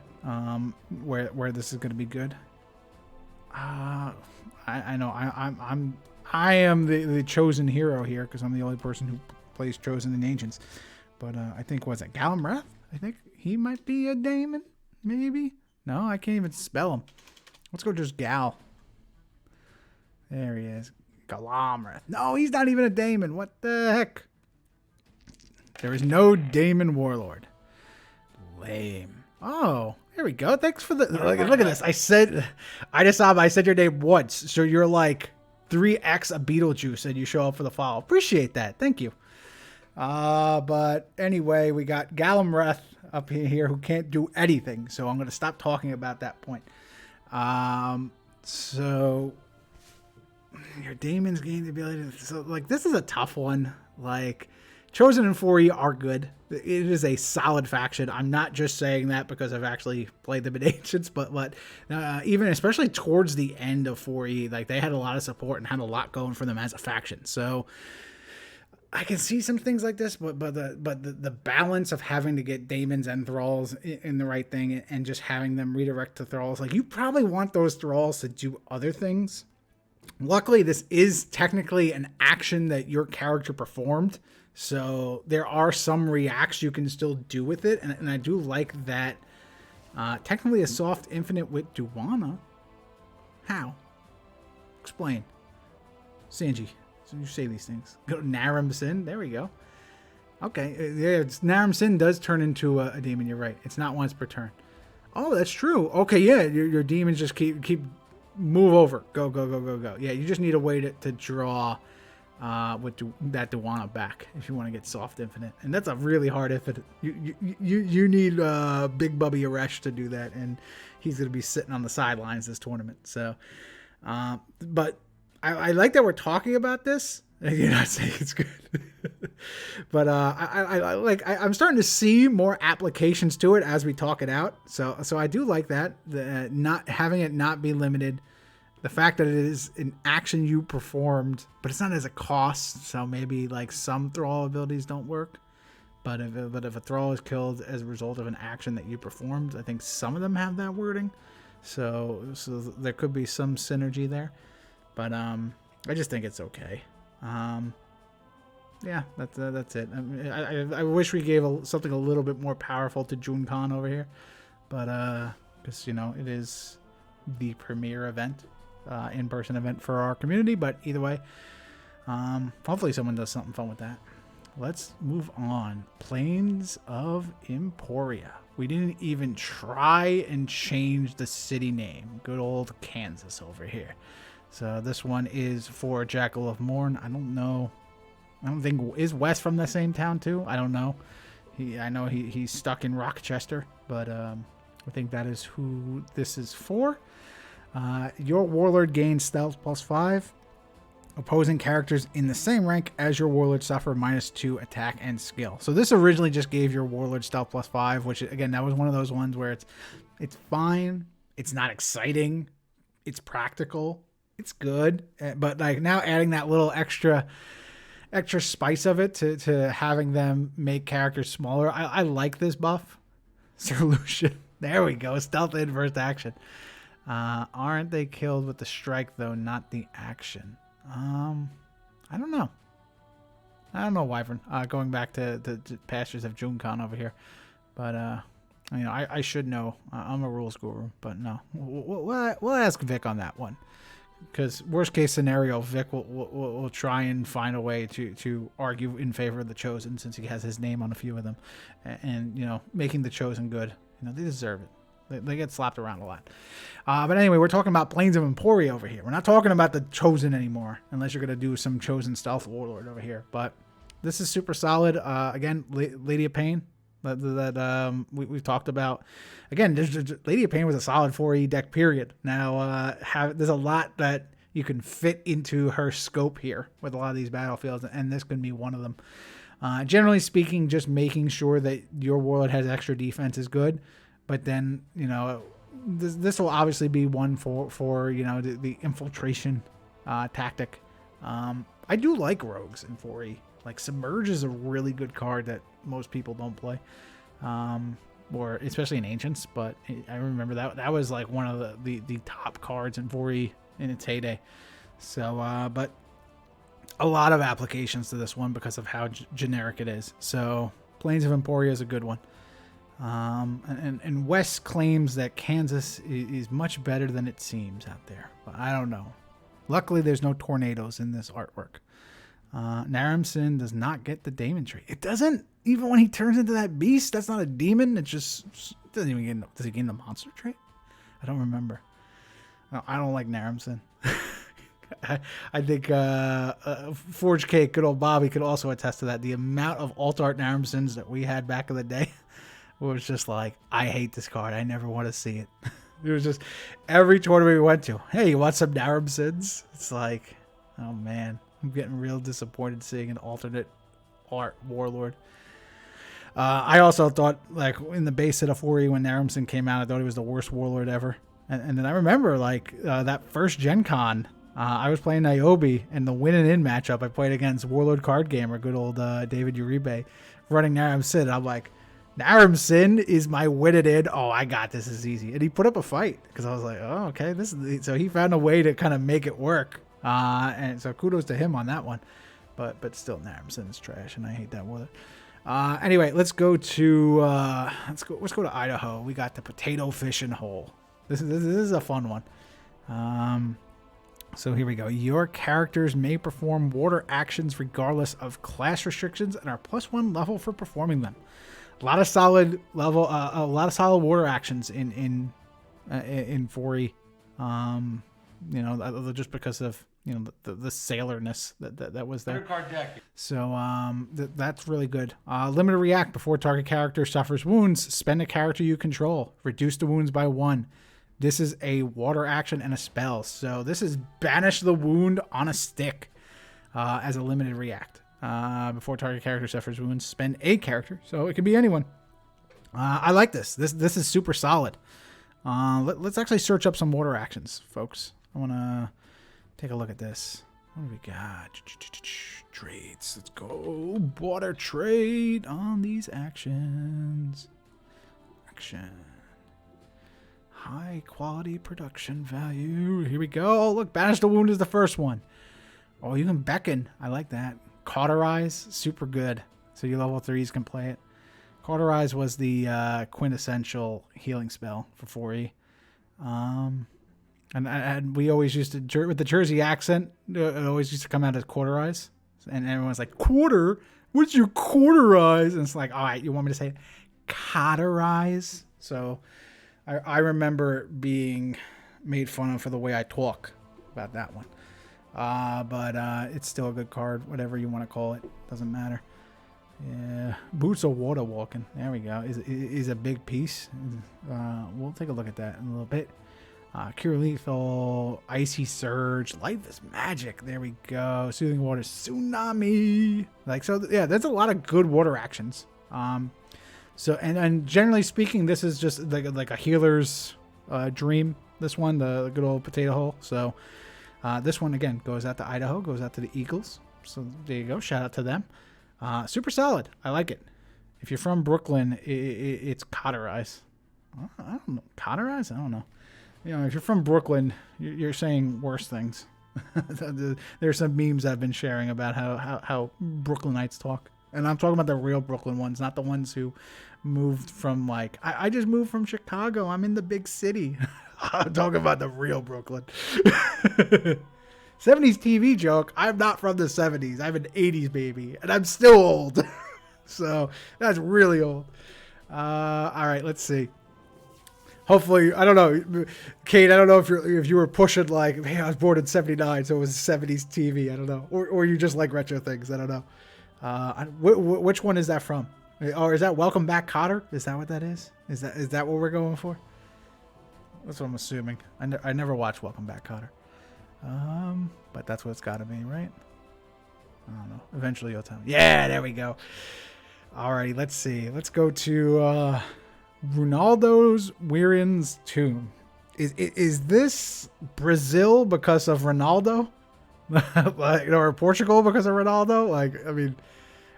where this is going to be good. I know I am the chosen hero here because I'm the only person who plays Chosen in Ancients. But I think, was it Galamrath? I think he might be a Daemon, maybe? No, I can't even spell him. Let's go just Gal. There he is. Galamrath. No, he's not even a Daemon. What the heck? There is no Daemon Warlord. Lame. Oh, here we go. Thanks for the... Look at this. I said your name once. So you're like 3x a Beetlejuice and you show up for the follow. Appreciate that. Thank you. But anyway, we got Galamrath up here who can't do anything. So I'm going to stop talking about that point. So your Daemons gain the ability to... So, like, this is a tough one. Like, Chosen and 4E are good. It is a solid faction. I'm not just saying that because I've actually played them in Ancients, but even especially towards the end of 4E, like, they had a lot of support and had a lot going for them as a faction. So I can see some things like this, but the balance of having to get Daemons and Thralls in the right thing and just having them redirect to Thralls, like, you probably want those Thralls to do other things. Luckily, this is technically an action that your character performed, so there are some reacts you can still do with it, and I do like that. Technically, a soft infinite with Duana. How? Explain. Sanji. So you say these things. Go to Naram Sin. There we go. Okay. Yeah, Naram Sin does turn into a demon. You're right. It's not once per turn. Oh, that's true. Okay, yeah. Your demons just keep move over. Go. Yeah, you just need a way to draw with that Duana back if you want to get soft infinite. And that's a really hard infinite. You need Big Bubby Aresh to do that, and he's going to be sitting on the sidelines this tournament. So, but I like that we're talking about this. You're not saying it's good, but I'm starting to see more applications to it as we talk it out. So I do like that. Not having it not be limited, the fact that it is an action you performed, but it's not as a cost. So maybe like some Thrall abilities don't work, but if a Thrall is killed as a result of an action that you performed, I think some of them have that wording. So there could be some synergy there. But I just think it's okay. Yeah, that's it. I wish we gave something a little bit more powerful to Junkan over here, but because it is the premier event, in-person event for our community. But either way, hopefully someone does something fun with that. Let's move on. Plains of Emporia. We didn't even try and change the city name. Good old Kansas over here. So this one is for Jackal of Morn. I don't know. I don't think... Is Wes from the same town too? I don't know. I know he's stuck in Rochester, but I think that is who this is for. Your Warlord gains Stealth +5. Opposing characters in the same rank as your Warlord suffer -2 attack and skill. So this originally just gave your Warlord Stealth +5, which, again, that was one of those ones where it's fine. It's not exciting. It's practical. It's good, but like now adding that little extra spice of it to having them make characters smaller. I like this buff. Sir Lucian. There we go. Stealth in first action. Aren't they killed with the strike though, not the action? I don't know. Wyvern. Going back to the pastures of Junkan over here, but I should know. I'm a rules guru, but no. We'll ask Vic on that one. Because worst case scenario, Vic will try and find a way to argue in favor of the Chosen, since he has his name on a few of them, and making the Chosen good. They deserve it. They get slapped around a lot. But anyway, we're talking about Plains of Emporia over here. We're not talking about the Chosen anymore, unless you're gonna do some Chosen Stealth Warlord over here. But this is super solid. Again, Lady of Pain. That we've talked about. Again, Lady of Pain was a solid 4E deck, period. Now, there's a lot that you can fit into her scope here with a lot of these battlefields, and this could be one of them. Generally speaking, just making sure that your Warlord has extra defense is good, but then, this will obviously be one for the infiltration tactic. I do like rogues in 4E. Like, Submerge is a really good card that most people don't play, or especially in Ancients, but I remember that was like one of the top cards in 4E in its heyday. So, but a lot of applications to this one because of how generic it is. So, Plains of Emporia is a good one. And Wes claims that Kansas is much better than it seems out there, but I don't know. Luckily, there's no tornadoes in this artwork. Naramsin does not get the Daemon trait. It doesn't, even when he turns into that beast, that's not a demon. It just doesn't even get, does he gain the monster trait? I don't remember. No, I don't like Naramsin. I think Forge Cake, good old Bobby, could also attest to that. The amount of alt art Naramsins that we had back in the day was just like, I hate this card. I never want to see it. It was just every tournament we went to. Hey, you want some Naramsins? It's like, oh man, I'm getting real disappointed seeing an alternate art Warlord. I also thought, like, in the base set of 4E when Naramsin came out, I thought he was the worst Warlord ever. And then I remember, like, that first Gen Con, I was playing Niobe, and the win and in matchup, I played against Warlord Card Gamer, good old David Uribe, running Naramsin. And I'm like, Naramsin is my win and in. Oh, I got this. This is easy. And he put up a fight because I was like, oh, okay. So he found a way to kind of make it work. And so kudos to him on that one. But still, Naramsin is trash, and I hate that Warlord. Anyway, let's go to Idaho. We got the potato fishing hole. This is a fun one. So here we go. Your characters may perform water actions regardless of class restrictions and are +1 level for performing them. A lot of solid level, a lot of solid water actions in 4E. You know, just because of, you know, the sailorness that was there. Card deck. So that's really good. Limited react before target character suffers wounds. Spend a character you control. Reduce the wounds by 1. This is a water action and a spell. So this is banish the wound on a stick as a limited react. Before target character suffers wounds, spend a character. So it can be anyone. I like this. This is super solid. Let's actually search up some water actions, folks. I want to take a look at this. What do we got? Trades. Let's go. Water trade on these actions. Action. High quality production value. Here we go. Look, banish the wound is the first one. Oh, you can beckon. I like that. Cauterize. Super good. So your level 3s can play it. Cauterize was the quintessential healing spell for 4E. And we always used to, with the Jersey accent, it always used to come out as Cauterize. And everyone's like, quarter? What's your Cauterize? And it's like, all right, you want me to say Cauterize? So I remember being made fun of for the way I talk about that one. But it's still a good card, whatever you want to call it. Doesn't matter. Yeah, Boots of Water Walking. There we go. Is a big piece. We'll take a look at that in a little bit. Cure Lethal, Icy Surge, Life is Magic. There we go. Soothing Water, Tsunami. Like, so yeah, there's a lot of good water actions. So and generally speaking, this is just like a healer's dream. This one, the good old potato hole. So this one again goes out to Idaho, goes out to the Eagles. So there you go. Shout out to them. Super solid. I like it. If you're from Brooklyn, it's Cauterize. I don't know. Cauterize? I don't know. You know, if you're from Brooklyn, you're saying worse things. There's some memes I've been sharing about how Brooklynites talk. And I'm talking about the real Brooklyn ones, not the ones who moved from, like, I just moved from Chicago. I'm in the big city. I'm talking about the real Brooklyn. 70s TV joke. I'm not from the 70s. I'm an 80s baby. And I'm still old. So that's really old. All right, let's see. Hopefully, I don't know, Kate. I don't know if you were pushing like, hey, I was born in '79, so it was 70s TV. I don't know, or you just like retro things. I don't know. Which one is that from? Or is that Welcome Back, Kotter? Is that what that is? Is that what we're going for? That's what I'm assuming. I never watched Welcome Back, Kotter. But that's what it's got to be, right? I don't know. Eventually, you'll tell me. Yeah, there we go. Alrighty, let's see. Let's go to Ronaldo's Weirin's tomb. Is this Brazil because of Ronaldo? Like, or Portugal because of Ronaldo? Like, I mean,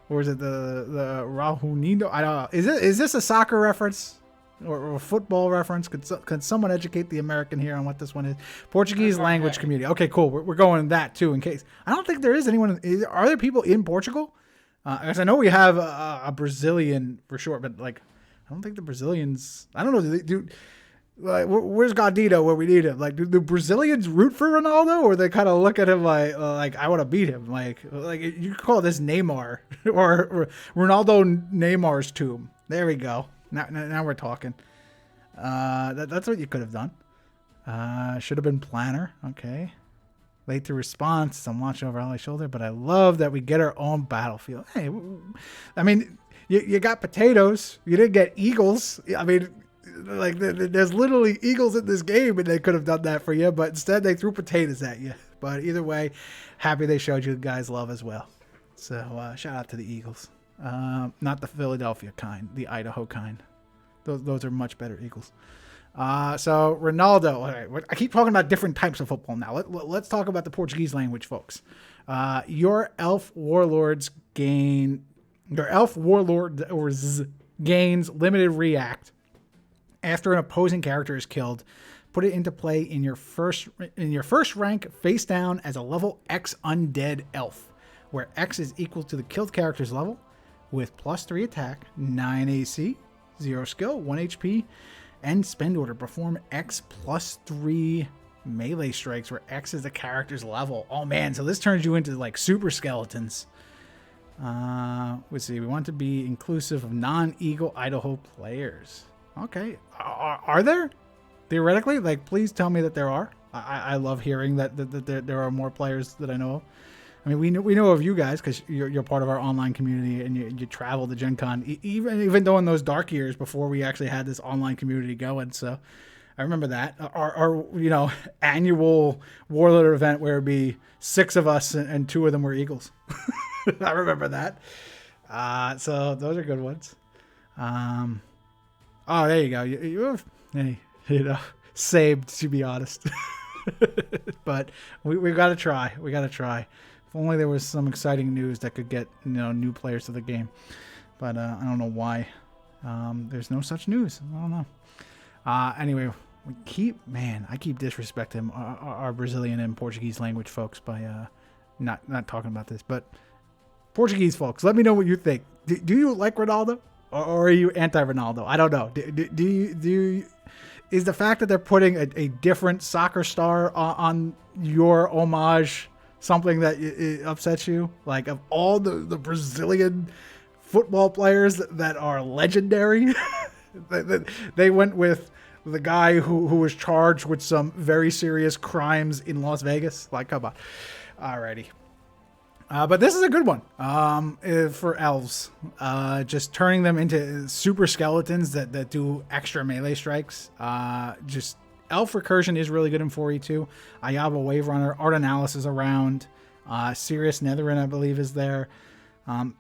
or is it the Raulino? I don't know. Is this a soccer reference or a football reference? Could someone educate the American here on what this one is? Portuguese language community. Okay, cool. We're going that too in case. I don't think there is anyone. Are there people in Portugal? Because I know we have a Brazilian for sure, but like, I don't think the Brazilians. I don't know. Like, where's Godino where we need him? Like, do the Brazilians root for Ronaldo, or they kind of look at him like I want to beat him? Like you could call this Neymar or Ronaldo Neymar's tomb. There we go. Now we're talking. That's what you could have done. Should have been planner. Okay. Late to response. I'm watching over Ollie's shoulder, but I love that we get our own battlefield. Hey, I mean, you got potatoes. You didn't get eagles. I mean, like there's literally eagles in this game, and they could have done that for you, but instead they threw potatoes at you. But either way, happy they showed you guys love as well. So shout out to the Eagles. Not the Philadelphia kind, the Idaho kind. Those are much better Eagles. So Ronaldo, all right, I keep talking about different types of football now. Let's talk about the Portuguese language, folks. Your elf warlord gains limited react after an opposing character is killed. Put it into play in your first rank face down as a level X undead elf, where X is equal to the killed character's level, with +3 attack, 9 AC, 0 skill, 1 HP. And spend order. Perform X +3 melee strikes where X is the character's level. Oh man, so this turns you into like super skeletons. Let's see. We want to be inclusive of non-Eagle Idaho players. Okay. Are there? Theoretically? Like, please tell me that there are. I love hearing that there are more players that I know of. I mean, we know of you guys because you're part of our online community and you travel to Gen Con, even though in those dark years before we actually had this online community going. So I remember that. Our annual Warlord event where it'd be 6 of us and 2 of them were Eagles. I remember that. So those are good ones. Oh, there you go. You saved, to be honest. But we got to try. We got to try. If only there was some exciting news that could get new players to the game, but I don't know why. There's no such news. I don't know. Anyway, I keep disrespecting our Brazilian and Portuguese language folks by not talking about this. But Portuguese folks, let me know what you think. Do you like Ronaldo, or are you anti-Ronaldo? I don't know. Do you? Is the fact that they're putting a different soccer star on your homage something that it upsets you? Like, of all the Brazilian football players that are legendary, they went with the guy who was charged with some very serious crimes in Las Vegas. Like, come on. Alrighty. But this is a good one for elves. Just turning them into super skeletons that do extra melee strikes. Just elf recursion is really good in 4E2. Ayaba Wave Runner, Art Analysis around. Sirius Netherin, I believe, is there. And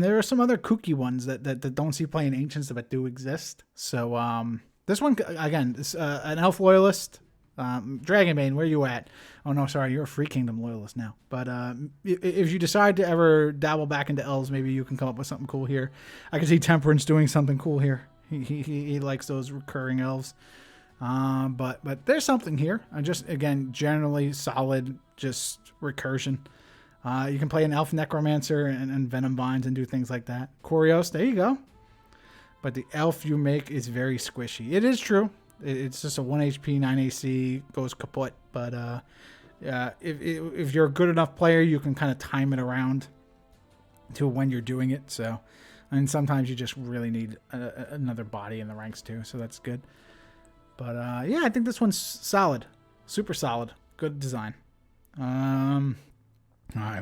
there are some other kooky ones that don't see play in Ancients but do exist. So this one, again, is an elf loyalist. Dragonbane, where you at? Oh no, sorry, you're a Free Kingdom loyalist now. But if you decide to ever dabble back into elves, maybe you can come up with something cool here. I can see Temperance doing something cool here. He likes those recurring elves. But there's something here. Just, again, generally solid, just recursion. You can play an Elf Necromancer and Venom Vines and do things like that. Corios, there you go. But the elf you make is very squishy. It is true. It's just a 1 HP, 9 AC, goes kaput. But if you're a good enough player, you can kind of time it around to when you're doing it. So, and sometimes you just really need another body in the ranks too. So that's good. But yeah, I think this one's solid, super solid, good design. All right,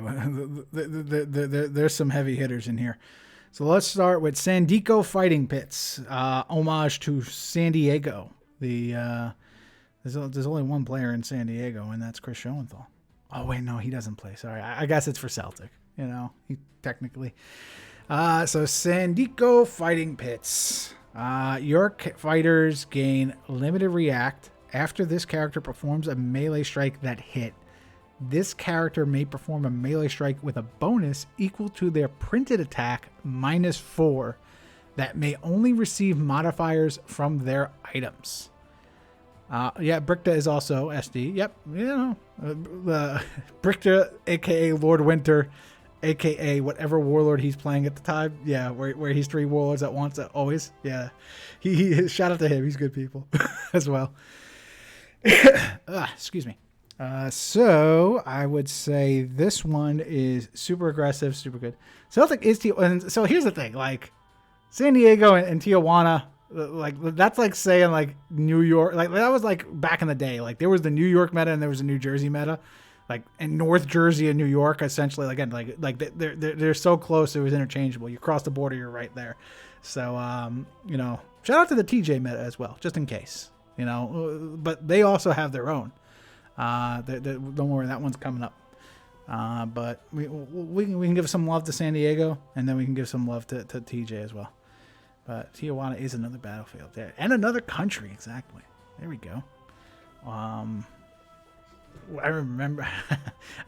there's some heavy hitters in here. So let's start with Sandico Fighting Pits, homage to San Diego. There's only one player in San Diego, and that's Chris Schoenthal. Oh wait, no, he doesn't play. Sorry, I guess it's for Celtic. He technically. So Sandico Fighting Pits. Your fighters gain limited react after this character performs a melee strike that hit. This character may perform a melee strike with a bonus equal to their printed attack -4 that may only receive modifiers from their items. Yeah, Brickta is also SD. Yep, Brickta, aka Lord Winter, AKA whatever warlord he's playing at the time. Yeah, where he's 3 warlords at once, always. Yeah, he shout out to him. He's good people as well. Excuse me. So I would say this one is super aggressive, super good. Celtic is Tijuana. So here's the thing, like San Diego and Tijuana, like that's like saying like New York, like that was like back in the day. Like there was the New York meta and there was a New Jersey meta, like in North Jersey and New York, essentially. Again, like they're so close, it was interchangeable. You cross the border, you're right there. So you know, shout out to the TJ meta as well, just in case. You know, but they also have their own. Don't worry, that one's coming up. But we can give some love to San Diego, and then we can give some love to TJ as well. But Tijuana is another battlefield there, and another country, exactly. There we go. I remember.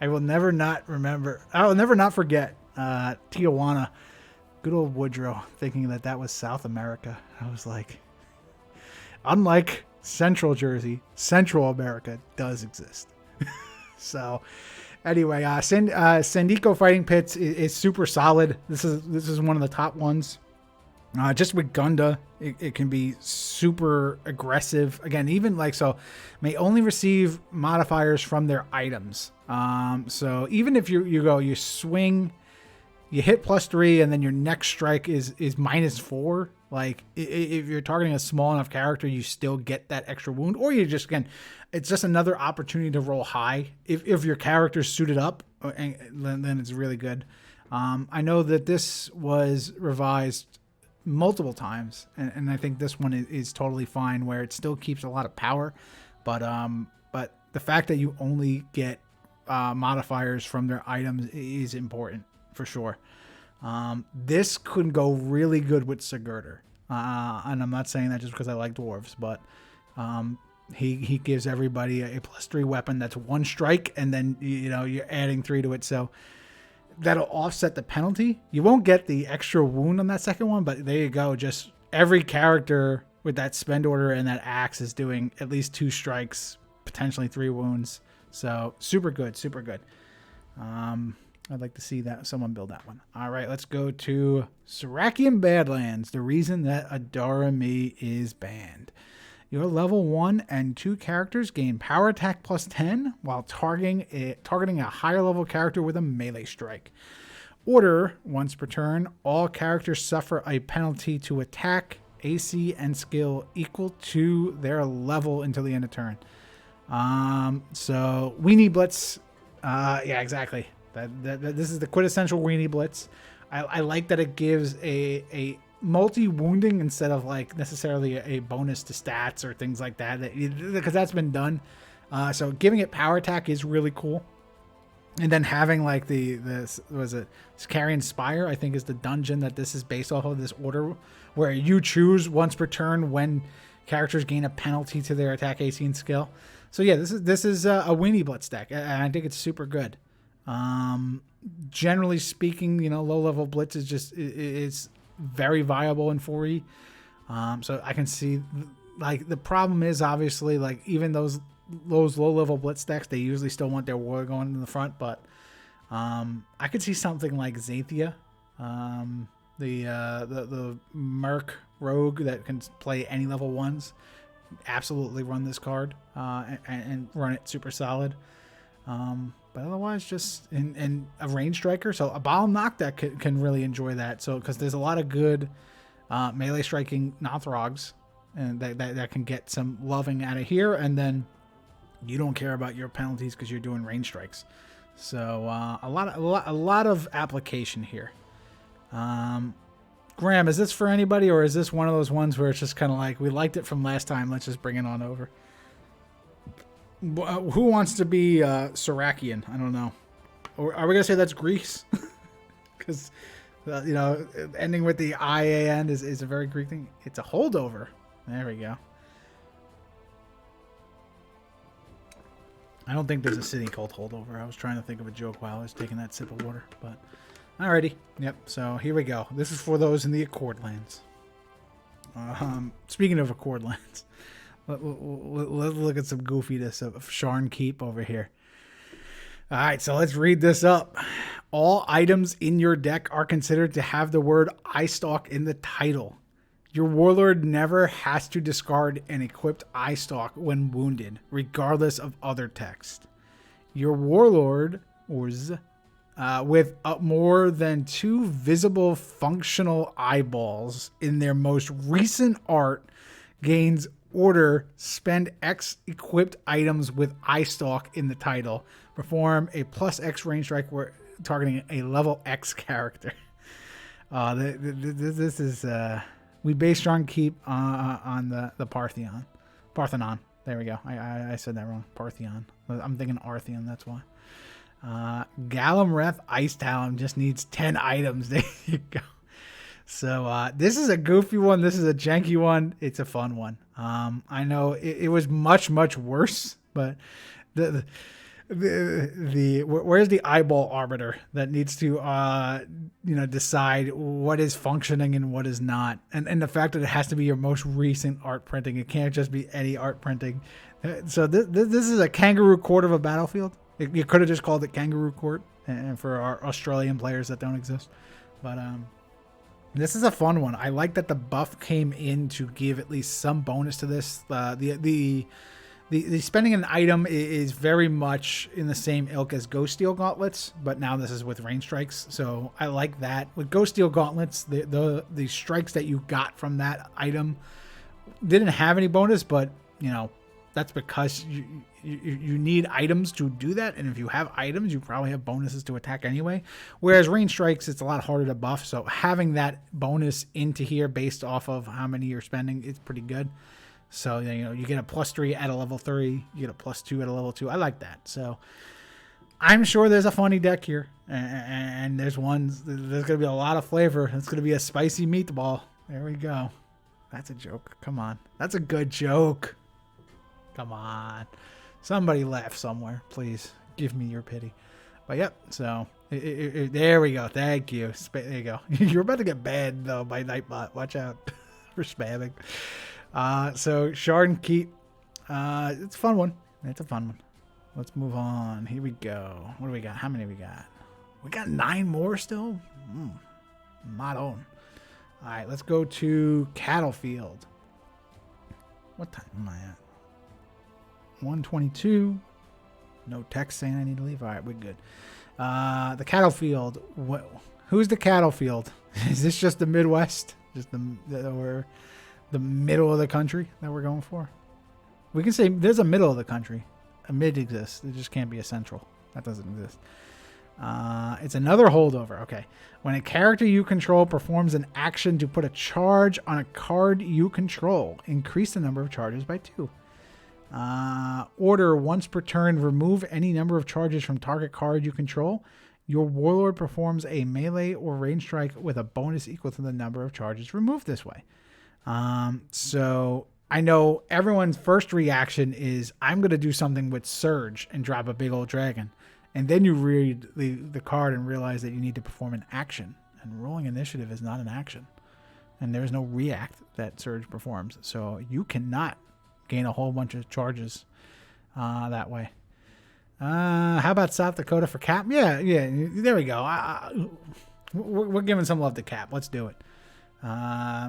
I will never not forget Tijuana. Good old Woodrow thinking that was South America. I was like, unlike Central Jersey, Central America does exist. So anyway, Sandico Fighting Pits is super solid. This is one of the top ones. Just with Gunda, it can be super aggressive. Again, even like so, may only receive modifiers from their items. So even if you swing, you hit +3, and then your next strike is -4. Like if you're targeting a small enough character, you still get that extra wound, or you just, again, it's just another opportunity to roll high. If your character's suited up, and then it's really good. I know that this was revised multiple times, and I think this one is totally fine, where it still keeps a lot of power, but the fact that you only get modifiers from their items is important for sure. This could go really good with Sigurdur, and I'm not saying that just because I like dwarves, but he gives everybody a +3 weapon that's 1 strike, and then you're adding 3 to it, so that'll offset the penalty. You won't get the extra wound on that second one, but there you go. Just every character with that spend order and that axe is doing at least 2 strikes, potentially 3 wounds. So super good, super good. I'd like to see that someone build that one. All right, let's go to Sarakian Badlands, the reason that Adarami is banned. Your level 1 and 2 characters gain power attack +10 while targeting a higher level character with a melee strike. Order, once per turn, all characters suffer a penalty to attack, AC, and skill equal to their level until the end of turn. So Weenie Blitz, yeah, exactly. This is the quintessential Weenie Blitz. I like that it gives a multi-wounding instead of like necessarily a bonus to stats or things like that, because that's been done. So giving it power attack is really cool. And then having like Carrion Spire, I think, is the dungeon that this is based off of, this order where you choose once per turn when characters gain a penalty to their attack, AC, and skill. So yeah, this is a Weenie Blitz deck, and I think it's super good. Generally speaking, low level blitz is just it's very viable in 4E. So I can see, like, the problem is obviously, like, even those low level blitz decks, they usually still want their war going in the front, but I could see something like Zathia, the Merc Rogue that can play any level 1s, absolutely run this card and run it super solid. But otherwise, just in a range striker, so a Baal Knock deck can really enjoy that. So because there's a lot of good melee striking Nothrogs, and that can get some loving out of here, and then you don't care about your penalties because you're doing range strikes. So a lot of application here. Graham, is this for anybody, or is this one of those ones where it's just kind of like, we liked it from last time, let's just bring it on over? Who wants to be Sarakian? I don't know. Or are we gonna say that's Greece? Because ending with the IAN is a very Greek thing. It's a holdover. There we go. I don't think there's a city called Holdover. I was trying to think of a joke while I was taking that sip of water, but alrighty. Yep. So here we go. This is for those in the Accord Lands. Speaking of Accord Lands. Let's look at some goofiness of Sharn Keep over here. All right, so let's read this up. All items in your deck are considered to have the word eye stalk in the title. Your Warlord never has to discard an equipped eye stalk when wounded, regardless of other text. Your Warlord with more than 2 visible functional eyeballs in their most recent art gains order, spend X equipped items with eye stalk in the title. Perform a +X range strike where targeting a level X character. This is we base strong keep on the Parthenon. There we go. I said that wrong. Parthenon. I'm thinking Artheon. That's why. Galamreth Ice Talon just needs 10 items. There you go. So this is a goofy one. This is a janky one. It's a fun one. I know it was much worse, but where's the eyeball arbiter that needs to decide what is functioning and what is not, and the fact that it has to be your most recent art printing. It can't just be any art printing. So this is a kangaroo court of a battlefield. You could have just called it kangaroo court, and for our Australian players that don't exist, but this is a fun one. I like that the buff came in to give at least some bonus to this. The spending an item is very much in the same ilk as Ghost Steel Gauntlets, but now this is with range strikes. So I like that. With Ghost Steel Gauntlets, the strikes that you got from that item didn't have any bonus, but that's because you need items to do that, and if you have items, you probably have bonuses to attack anyway. Whereas range strikes, it's a lot harder to buff, so having that bonus into here based off of how many you're spending is pretty good. So you get a +3 at a level 3, you get a +2 at a level 2. I like that. So I'm sure there's a funny deck here, and there's going to be a lot of flavor. It's going to be a spicy meatball. There we go. That's a joke. Come on, that's a good joke. Come on. Somebody laugh somewhere. Please give me your pity. But yep, so there we go. Thank you. There you go. You're about to get banned, though, by Nightbot. Watch out for spamming. So Shard and Keep. It's a fun one. It's a fun one. Let's move on. Here we go. What do we got? How many we got? We got 9 more still? Not on. All right, let's go to Cattlefield. What time am I at? 122. No text saying I need to leave. All right, we're good. The Cattlefield. Who's the Cattlefield? Is this just the Midwest? Just the middle of the country that we're going for? We can say there's a middle of the country. A mid exists. There just can't be a central. That doesn't exist. It's another holdover. Okay. When a character you control performs an action to put a charge on a card you control, increase the number of charges by 2. Order once per turn, remove any number of charges from target card you control. Your Warlord performs a melee or range strike with a bonus equal to the number of charges removed this way. So I know everyone's first reaction is I'm going to do something with Surge and drop a big old dragon. And then you read the card and realize that you need to perform an action. And rolling initiative is not an action. And there's no react that Surge performs. So you cannot gain a whole bunch of charges that way. How about South Dakota for Cap? Yeah, there we go. We're giving some love to Cap. Let's do it.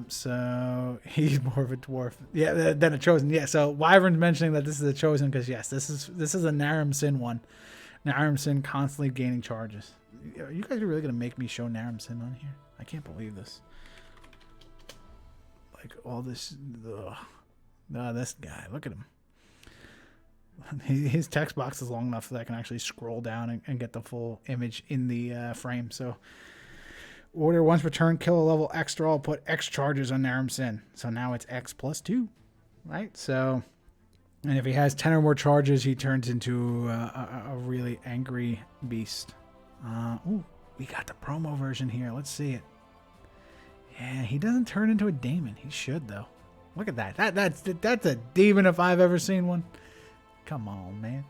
So he's more of a dwarf, than a chosen. Yeah, so Wyvern's mentioning that this is a chosen because yes, this is a Naram Sin one. Naram Sin constantly gaining charges. You guys are really gonna make me show Naram Sin on here? I can't believe this. Like all this. This guy, look at him. His text box is long enough so that I can actually scroll down and get the full image in the frame. So, order once per turn, kill a level X draw, put X charges on Naram Sin. So now it's X +2, right? So, and if he has 10 or more charges, he turns into a really angry beast. Ooh, we got the promo version here. Let's see it. Yeah, he doesn't turn into a daemon. He should, though. Look at that. That's a demon if I've ever seen one. Come on, man.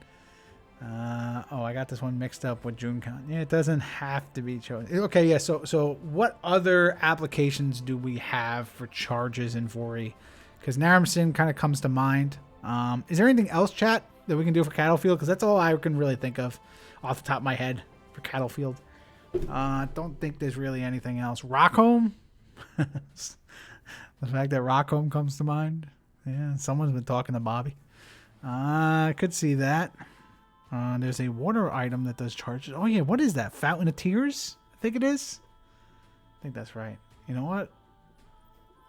I got this one mixed up with JuneCon. Yeah, it doesn't have to be chosen. Okay, yeah. So what other applications do we have for charges in Vori? Because Naram Sin kind of comes to mind. Is there anything else, chat, that we can do for Cattlefield? Because that's all I can really think of off the top of my head for Cattlefield. Don't think there's really anything else. Rockholm? The fact that Rockholm comes to mind. Yeah, someone's been talking to Bobby. I could see that. There's a water item that does charges. Oh, yeah, what is that? Fountain of Tears? I think it is. I think that's right. You know what?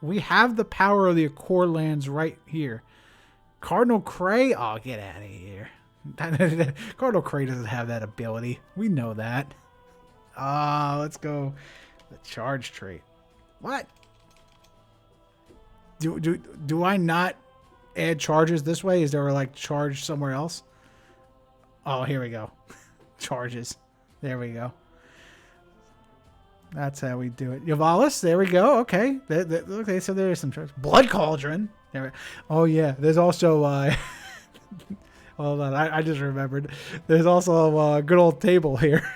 We have the power of the Accord lands right here. Cardinal Cray? Oh, get out of here. Cardinal Cray doesn't have that ability. We know that. Let's go. The charge trait. What? Do I not add charges this way? Is there like charge somewhere else? Oh, here we go. Charges. There we go. That's how we do it. Yavalis, there we go. Okay. Okay, so there's some charges. Blood Cauldron. Oh, yeah. There's also... hold on. I just remembered. There's also a good old table here.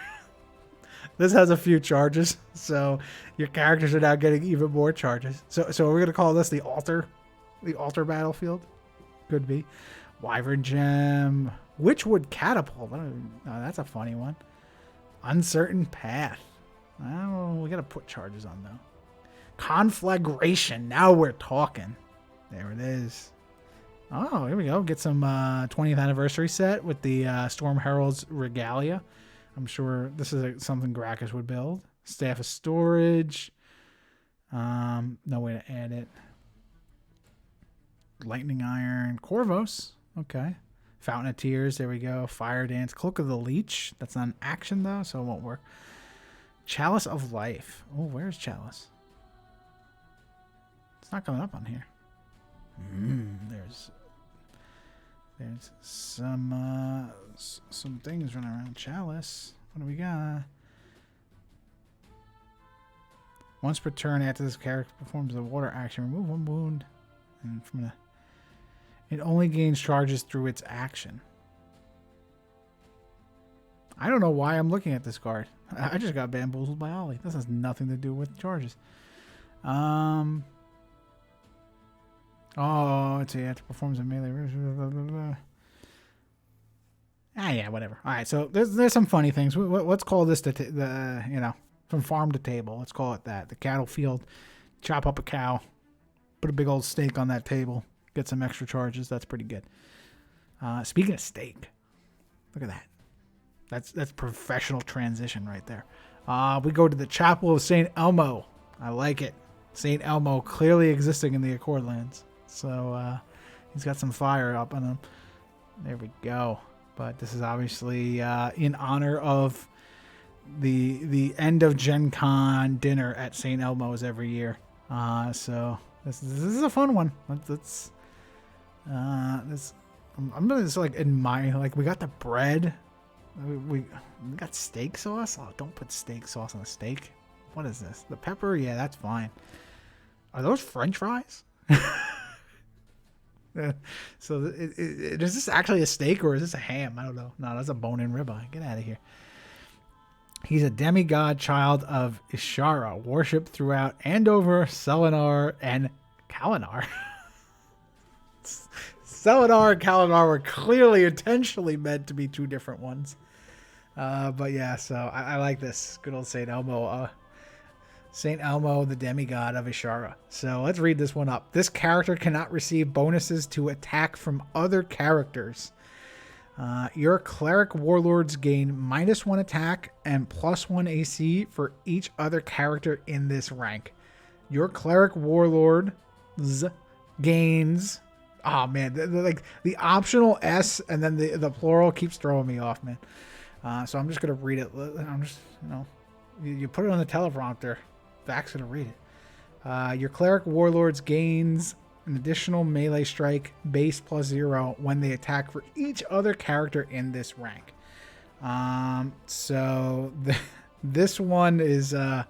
This has a few charges, so your characters are now getting even more charges. So we're going to call this the altar battlefield. Could be. Wyvern Gem. Witchwood Catapult. Oh, that's a funny one. Uncertain Path. Oh, we got to put charges on, though. Conflagration. Now we're talking. There it is. Oh, here we go. Get some 20th anniversary set with the Storm Herald's Regalia. I'm sure this is something Gracchus would build. Staff of Storage. No way to add it. Lightning Iron. Corvos. Okay. Fountain of Tears. There we go. Fire Dance. Cloak of the Leech. That's not an action, though, so it won't work. Chalice of Life. Oh, where's Chalice? It's not coming up on here. There's some things running around. Chalice. What do we got? Once per turn, after this character performs a water action, remove one wound, and it only gains charges through its action. I don't know why I'm looking at this card. I just got bamboozled by Ollie. This has nothing to do with charges. Oh, let's see. It performs a melee. Yeah, whatever. All right, so there's some funny things. Let's call this the from farm to table. Let's call it that. The cattle field. Chop up a cow. Put a big old steak on that table. Get some extra charges. That's pretty good. Speaking of steak, look at that. That's professional transition right there. We go to the Chapel of St. Elmo. I like it. St. Elmo clearly existing in the Accord lands. So he's got some fire up on him. There we go. But this is obviously in honor of the end of Gen Con dinner at St. Elmo's every year. So this is a fun one. I'm gonna just like admire. Like we got the bread. We got steak sauce. Oh, don't put steak sauce on a steak. What is this? The pepper? Yeah, that's fine. Are those French fries? So is this actually a steak or is this a ham? I don't know. No, that's a bone-in ribeye. Get out of here. He's a demigod child of Ishara, worshipped throughout Andover, Selenar, and Kalinar. Selenar and Kalinar were clearly intentionally meant to be two different ones. But yeah, so I like this. Good old St. Elmo. St. Elmo, the demigod of Ishara. So let's read this one up. This character cannot receive bonuses to attack from other characters. Your cleric warlords gain -1 attack and +1 AC for each other character in this rank. Your cleric warlords gains... Oh man, like the optional S and then the plural keeps throwing me off, man. So I'm just gonna read it. I'm just, you put it on the teleprompter. Vac's gonna read it. Your cleric warlords gains an additional melee strike base +0 when they attack for each other character in this rank. So this one is oh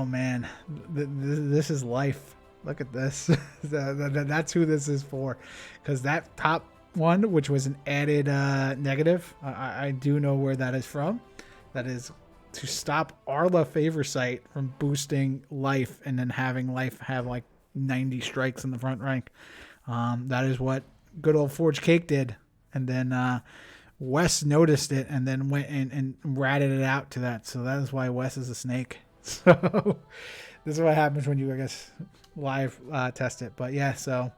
man, this is life. Look at this. That's who this is for, because that top one, which was an added negative, I do know where that is from. That is to stop Arla Favorsight from boosting life and then having life have like 90 strikes in the front rank. That is what good old Forge Cake did. And then Wes noticed it and then went and ratted it out to that. So that is why Wes is a snake. So this is what happens when you, I guess, live test it. But yeah, so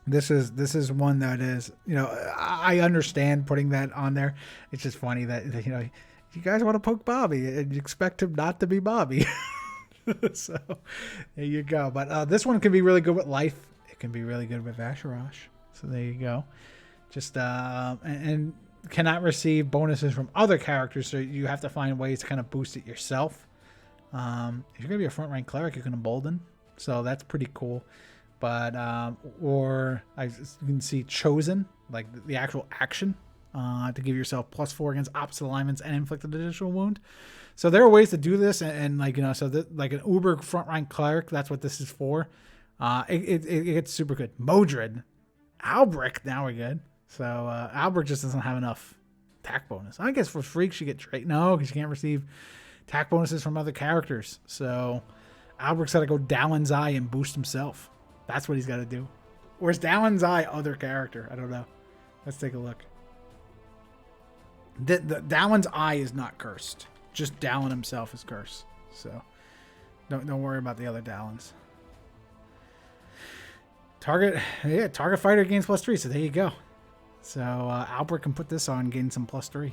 this is one that is, you know, I understand putting that on there. It's just funny that, you know, you guys want to poke Bobby and you expect him not to be Bobby. So there you go. But this one can be really good with life. It can be really good with Vacherosh. So there you go. Just and cannot receive bonuses from other characters, so you have to find ways to kind of boost it yourself. If you're gonna be a front rank cleric, you can embolden, so that's pretty cool. But you can see chosen, like the actual action, to give yourself +4 against opposite alignments and inflict an additional wound. So there are ways to do this, and like, you know, so that like an uber front rank cleric, that's what this is for. It gets super good. Modred, Albric, now we're good. So Albric just doesn't have enough attack bonus. I guess for freaks you get trait. No, because you can't receive attack bonuses from other characters. So Albric's got to go Dallin's Eye and boost himself. That's what he's got to do. Or is Dallin's Eye other character? I don't know. Let's take a look. The Dallin's Eye is not cursed. Just Dallin himself is cursed. So don't worry about the other Dallins. Target fighter gains +3. So there you go. So Albert can put this on, gain some +3.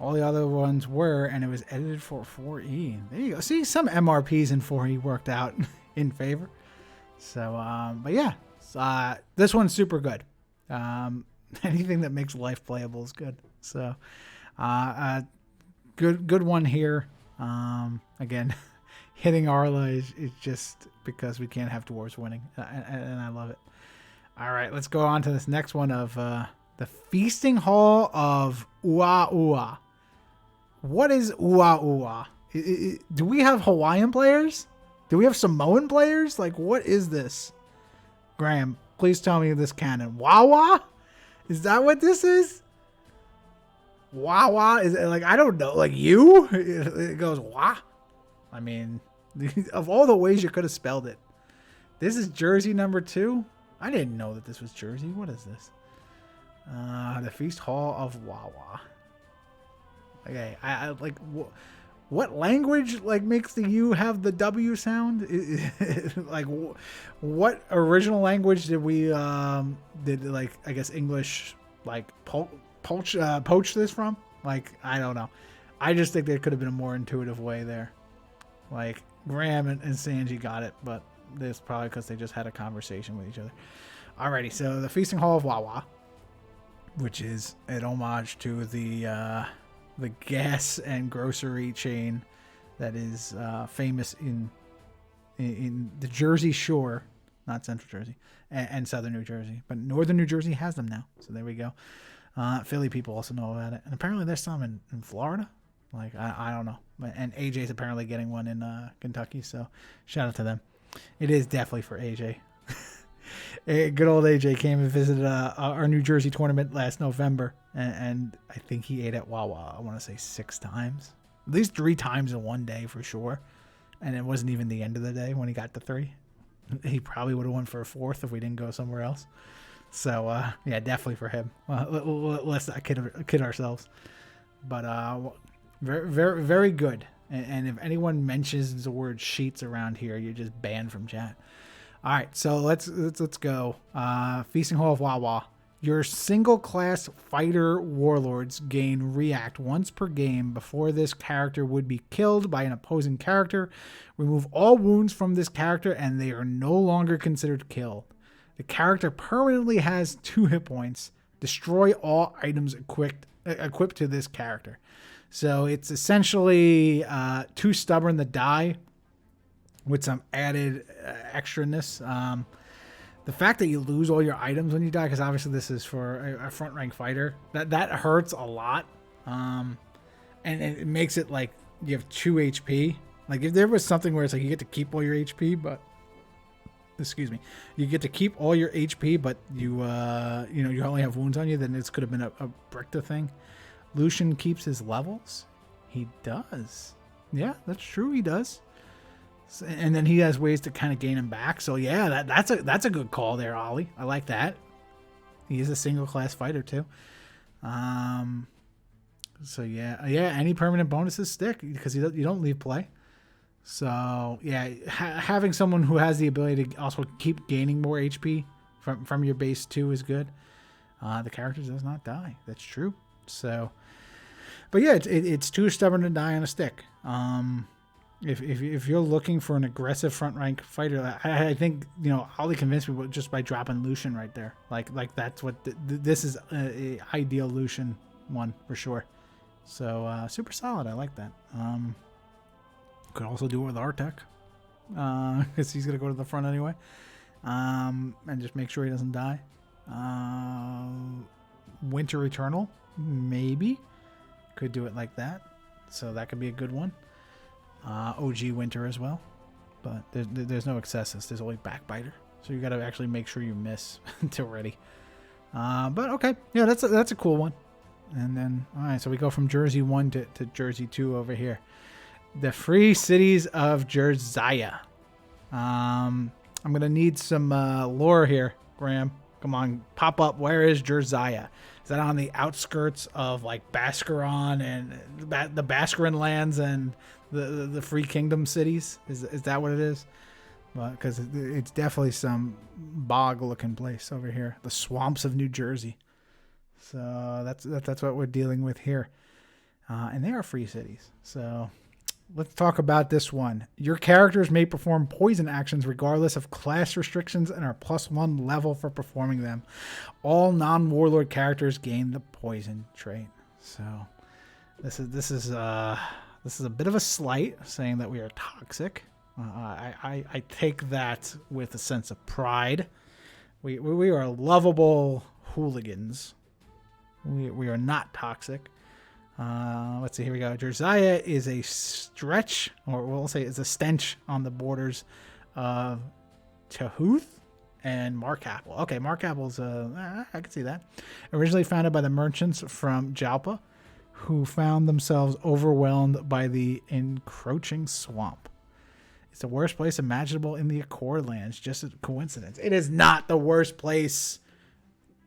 All the other ones were, and it was edited for 4E. There you go. See, some MRPs in 4E worked out in favor. So, but yeah, this one's super good. Anything that makes life playable is good. So, good one here. Again, hitting Arla is just because we can't have dwarves winning, and I love it. All right, let's go on to this next one of the Feasting Hall of Ua Ua. What is Ua Ua? Do we have Hawaiian players? Do we have Samoan players? Like, what is this? Graham, please tell me this canon. Wawa? Is that what this is? Wawa? Is it like, I don't know. Like, you? It goes, wah? I mean, of all the ways you could have spelled it. This is jersey number 2? I didn't know that this was Jersey. What is this? The Feast Hall of Wawa. Okay, I like what language like makes the U have the W sound? Like what original language did we did like I guess English like poach this from? Like I don't know. I just think there could have been a more intuitive way there. Like Graham and Sanji got it, but this probably because they just had a conversation with each other. Alrighty, so the Feasting Hall of Wawa, which is an homage to the gas and grocery chain that is famous in the Jersey Shore, not Central Jersey, and Southern New Jersey, but Northern New Jersey has them now. So there we go. Philly people also know about it, and apparently there's some in Florida. Like I don't know, and AJ's apparently getting one in Kentucky. So shout out to them. It is definitely for AJ. Good old AJ came and visited our New Jersey tournament last November, and I think he ate at Wawa, I want to say 6 times. At least 3 times in one day for sure. And it wasn't even the end of the day when he got to 3. He probably would have won for a 4th if we didn't go somewhere else. So, yeah, definitely for him. Let's not kid ourselves. But very, very, very good. And if anyone mentions the word sheets around here, you're just banned from chat. All right, so let's go. Feasting Hall of Wawa. Your single class fighter warlords gain react once per game before this character would be killed by an opposing character. Remove all wounds from this character and they are no longer considered killed. The character permanently has 2 hit points. Destroy all items equipped to this character. So it's essentially too stubborn to die with some added extraness. The fact that you lose all your items when you die, because obviously this is for a front rank fighter, that hurts a lot. And it makes it like you have 2 HP. Like if there was something where it's like you get to keep all your HP, but excuse me, you get to keep all your HP, but you only have wounds on you, then this could have been a Bricta thing. Lucian keeps his levels. He does. Yeah, that's true. He does. And then he has ways to kind of gain him back. So yeah, that's a good call there, Ollie. I like that. He is a single class fighter too. So yeah, any permanent bonuses stick because you don't leave play. So yeah, having someone who has the ability to also keep gaining more HP from your base too is good. The character does not die. That's true. So, but yeah, it's too stubborn to die on a stick. If you're looking for an aggressive front rank fighter, I think Ollie convinced me just by dropping Lucian right there. Like that's what this is a ideal Lucian one for sure. So super solid. I like that. Could also do it with Artek, because he's gonna go to the front anyway, and just make sure he doesn't die. Winter Eternal, maybe could do it like that, so that could be a good one. OG Winter as well, but there's no excesses. There's only Backbiter, so you got to actually make sure you miss until ready. But okay, yeah, that's a cool one. And then all right, so we go from Jersey 1 to Jersey 2 over here. The Free Cities of Jerziah. I'm gonna need some lore here, Graham. Come on, pop up. Where is Jerziah? Is that on the outskirts of like Bascaron and the Bascaron lands and the Free Kingdom cities? Is that what it is? Well, because it's definitely some bog-looking place over here. The swamps of New Jersey. So that's what we're dealing with here, and they are free cities. So. Let's talk about this one. Your characters may perform poison actions regardless of class restrictions and are +1 level for performing them. All non-warlord characters gain the poison trait. So this is a bit of a slight, saying that we are toxic. I take that with a sense of pride. We are lovable hooligans. We are not toxic. Let's see, here we go. Jerziah is a stretch, or we'll say it's a stench on the borders of Tehuth and Markapple. Okay, Markapple's, I can see that. Originally founded by the merchants from Jalpa, who found themselves overwhelmed by the encroaching swamp. It's the worst place imaginable in the Accord Lands. Just a coincidence. It is not the worst place.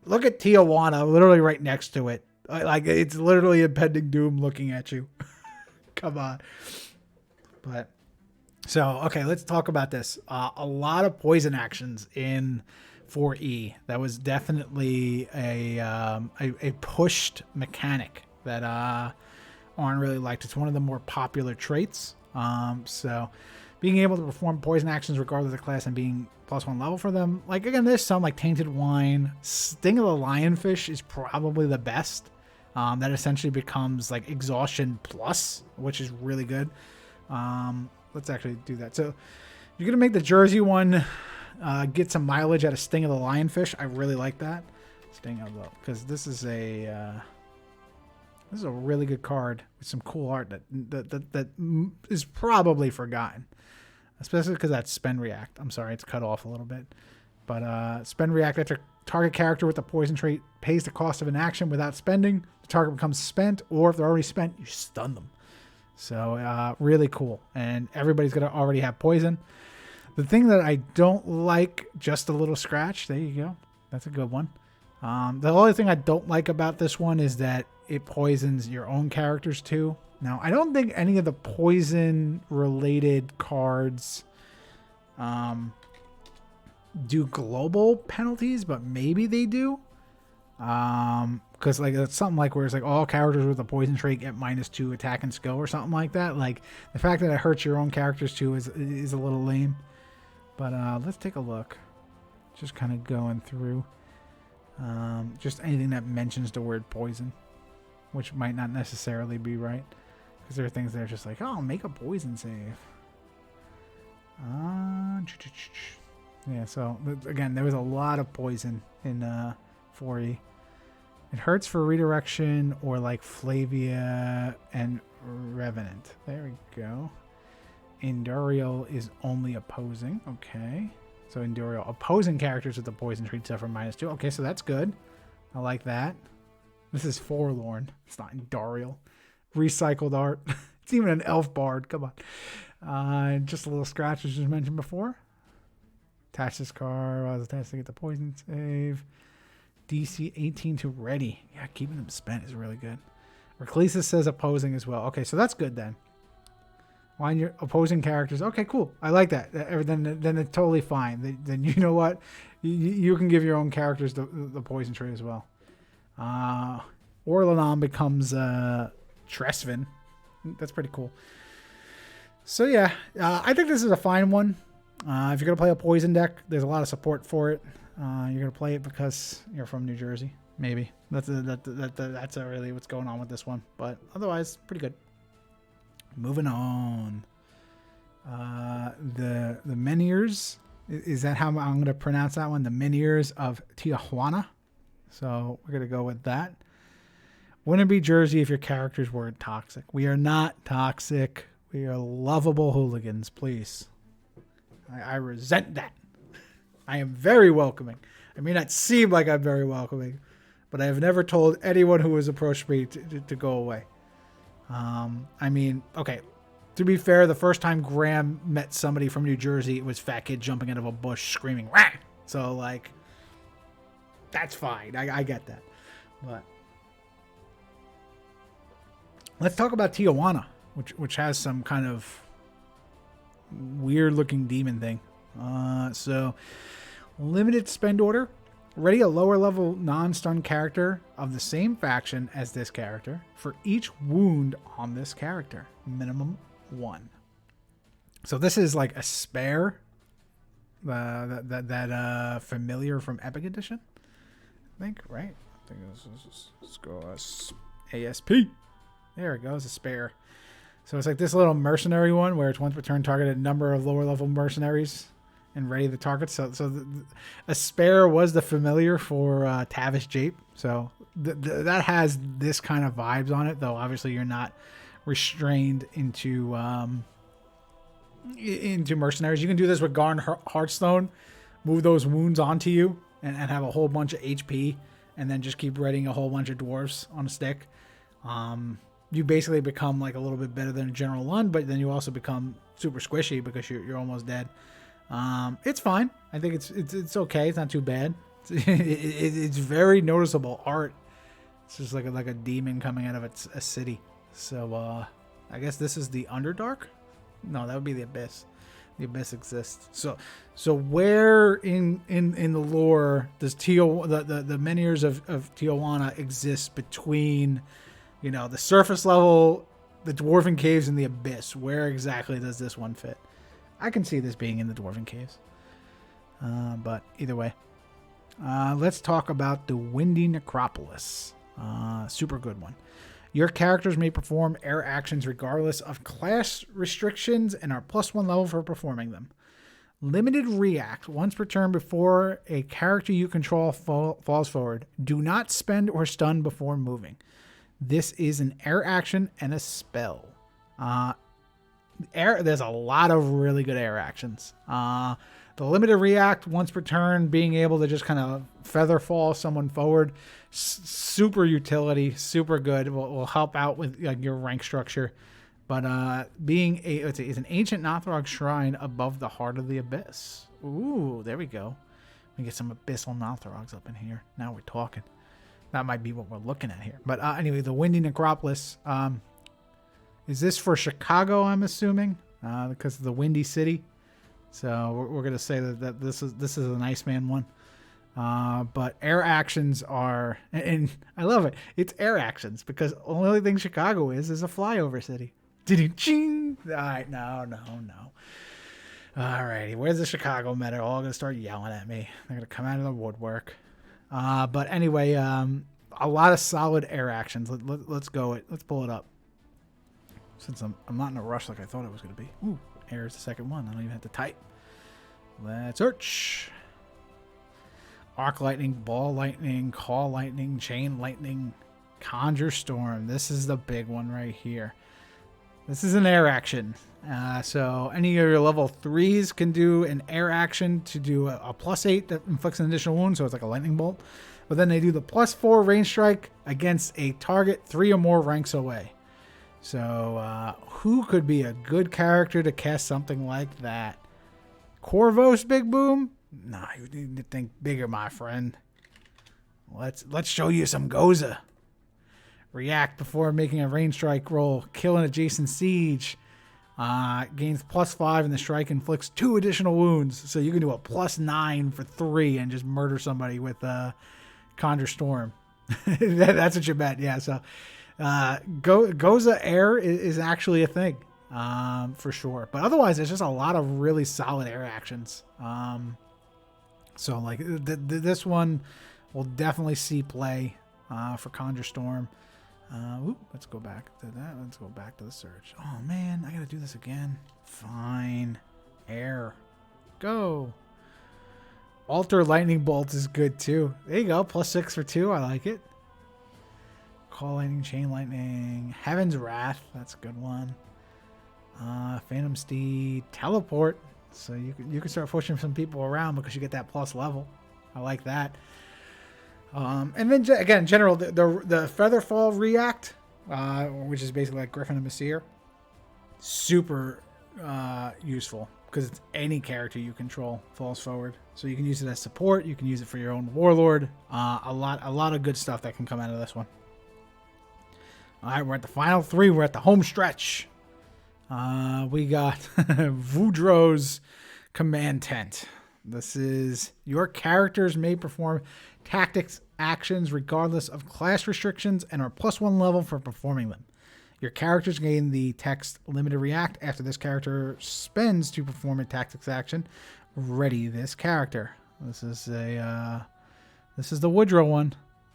Look at Tijuana, literally right next to it. Like, it's literally impending doom looking at you. Come on. But, so, okay, let's talk about this. A lot of poison actions in 4E. That was definitely a pushed mechanic that Arn really liked. It's one of the more popular traits. So, being able to perform poison actions regardless of class and being +1 level for them. Like, again, there's some like Tainted Wine. Sting of the Lionfish is probably the best. That essentially becomes like exhaustion plus, which is really good. Let's actually do that. So you're going to make the Jersey one get some mileage out of Sting of the Lionfish. I really like that. Sting of the, because this is a really good card with some cool art that is probably forgotten. Especially because that's Spend React. I'm sorry, it's cut off a little bit. But Spend React after target character with the poison trait pays the cost of an action without spending. The target becomes spent, or if they're already spent, you stun them. So really cool. And everybody's going to already have poison. The thing that I don't like, just a little scratch. There you go. That's a good one. The only thing I don't like about this one is that it poisons your own characters too. Now, I don't think any of the poison-related cards do global penalties, but maybe they do. Because like it's something like where it's like all characters with a poison trait get -2 attack and skill or something like that. Like the fact that it hurts your own characters too is a little lame. But let's take a look. Just kind of going through. Just anything that mentions the word poison, which might not necessarily be right. Because there are things that are just like, oh, make a poison save. Yeah, so again, there was a lot of poison in 4E. It hurts for redirection or like Flavia and Revenant. There we go. Endurial is only opposing. Okay. So Endurial. Opposing characters with the poison trait suffer -2. Okay, so that's good. I like that. This is Forlorn. It's not Endurial. Recycled art. It's even an elf bard. Come on. Just a little scratch as just mentioned before. Attach this card. I was attached to get the poison save. DC 18 to ready. Yeah, keeping them spent is really good. Reclesis says opposing as well. Okay, so that's good then. Line your opposing characters. Okay, cool. I like that. Then it's totally fine. Then you know what? You can give your own characters the poison trait as well. Orlanon becomes Tresvin. That's pretty cool. So yeah, I think this is a fine one. If you're going to play a poison deck, there's a lot of support for it. You're going to play it because you're from New Jersey. Maybe. That's really what's going on with this one. But otherwise, pretty good. Moving on. The Meniers. Is that how I'm going to pronounce that one? The Meniers of Tijuana. So we're going to go with that. Wouldn't be Jersey if your characters weren't toxic. We are not toxic. We are lovable hooligans, please. I resent that. I am very welcoming. I may not seem like I'm very welcoming, but I have never told anyone who has approached me to go away. I mean, okay, to be fair, the first time Graham met somebody from New Jersey, it was fat kid jumping out of a bush screaming, "Rah!" So, like, that's fine. I get that. But let's talk about Tijuana, which has some kind of weird-looking demon thing. So, limited spend order. Ready a lower-level non-stun character of the same faction as this character for each wound on this character. Minimum 1. So this is like a spare. That familiar from Epic Edition, I think, right? I think let's go ASP. There it goes, a spare. So it's like this little mercenary one where it's once per turn target a number of lower level mercenaries and ready the target. So a spare was the familiar for Tavish Jape. So that has this kind of vibes on it, though obviously you're not restrained into mercenaries. You can do this with Garn Hearthstone, move those wounds onto you and have a whole bunch of HP, and then just keep readying a whole bunch of dwarves on a stick. You basically become like a little bit better than a General Lund, but then you also become super squishy because you're almost dead. It's fine. I think it's okay. It's not too bad. It's very noticeable art. It's just like a demon coming out of a city. So I guess this is the Underdark. No, that would be the Abyss. The Abyss exists. So where in the lore does the Meniers of Tijuana exist between, you know, the surface level, the Dwarven Caves, and the Abyss? Where exactly does this one fit? I can see this being in the Dwarven Caves. But either way. Let's talk about the Windy Necropolis. Super good one. Your characters may perform air actions regardless of class restrictions and are +1 level for performing them. Limited react once per turn before a character you control falls forward. Do not spend or stun before moving. This is an air action and a spell. There's a lot of really good air actions. The limited react once per turn, being able to just kind of feather fall someone forward, super utility, super good. Will help out with like your rank structure. But being it's an ancient Nothrog shrine above the heart of the abyss. Ooh, there we go. We get some abyssal Nothrogs up in here. Now we're talking. That might be what we're looking at here. But anyway, the Windy Necropolis. Is this for Chicago, I'm assuming? Because of the Windy City. So we're going to say that this is an Iceman one. But air actions are... And I love it. It's air actions because the only thing Chicago is a flyover city. All right, no. All righty, where's the Chicago meta? All going to start yelling at me. They're going to come out of the woodwork. But anyway, a lot of solid air actions. Let's go. Let's pull it up. Since I'm not in a rush like I thought it was going to be. Ooh, air is the second one. I don't even have to type. Let's search. Arc lightning, ball lightning, call lightning, chain lightning, conjure storm. This is the big one right here. This is an air action. So any of your level 3s can do an air action to do a +8 that inflicts an additional wound. So it's like a lightning bolt. But then they do the +4 range strike against a target 3 or more ranks away. So who could be a good character to cast something like that? Corvos Big Boom? Nah, you need to think bigger, my friend. Let's show you some Goza. React before making a range strike roll. Kill an adjacent siege. Gains +5 and the strike inflicts 2 additional wounds. So you can do a +9 for 3 and just murder somebody with Conjure Storm. That's what you bet. Yeah. So Goza Air is actually a thing for sure. But otherwise, there's just a lot of really solid air actions. So like this one will definitely see play for Conjure Storm. Let's go back to that. Let's go back to the search. Oh man, I gotta do this again. Fine. Air. Go. Alter Lightning Bolt is good too. There you go. +6 for 2. I like it. Call Lightning, Chain Lightning. Heaven's Wrath. That's a good one. Phantom Steed. Teleport. So you can start pushing some people around because you get that plus level. I like that. And then again, general the Featherfall React, which is basically like Griffin and Messier, super useful because it's any character you control falls forward. So you can use it as support. You can use it for your own Warlord. A lot of good stuff that can come out of this one. All right, we're at the final 3. We're at the home stretch. We got Voudro's Command Tent. This is your characters may perform tactics actions regardless of class restrictions and are +1 level for performing them. Your characters gain the text limited react after this character spends to perform a tactics action. Ready this character. This is the Woodrow one,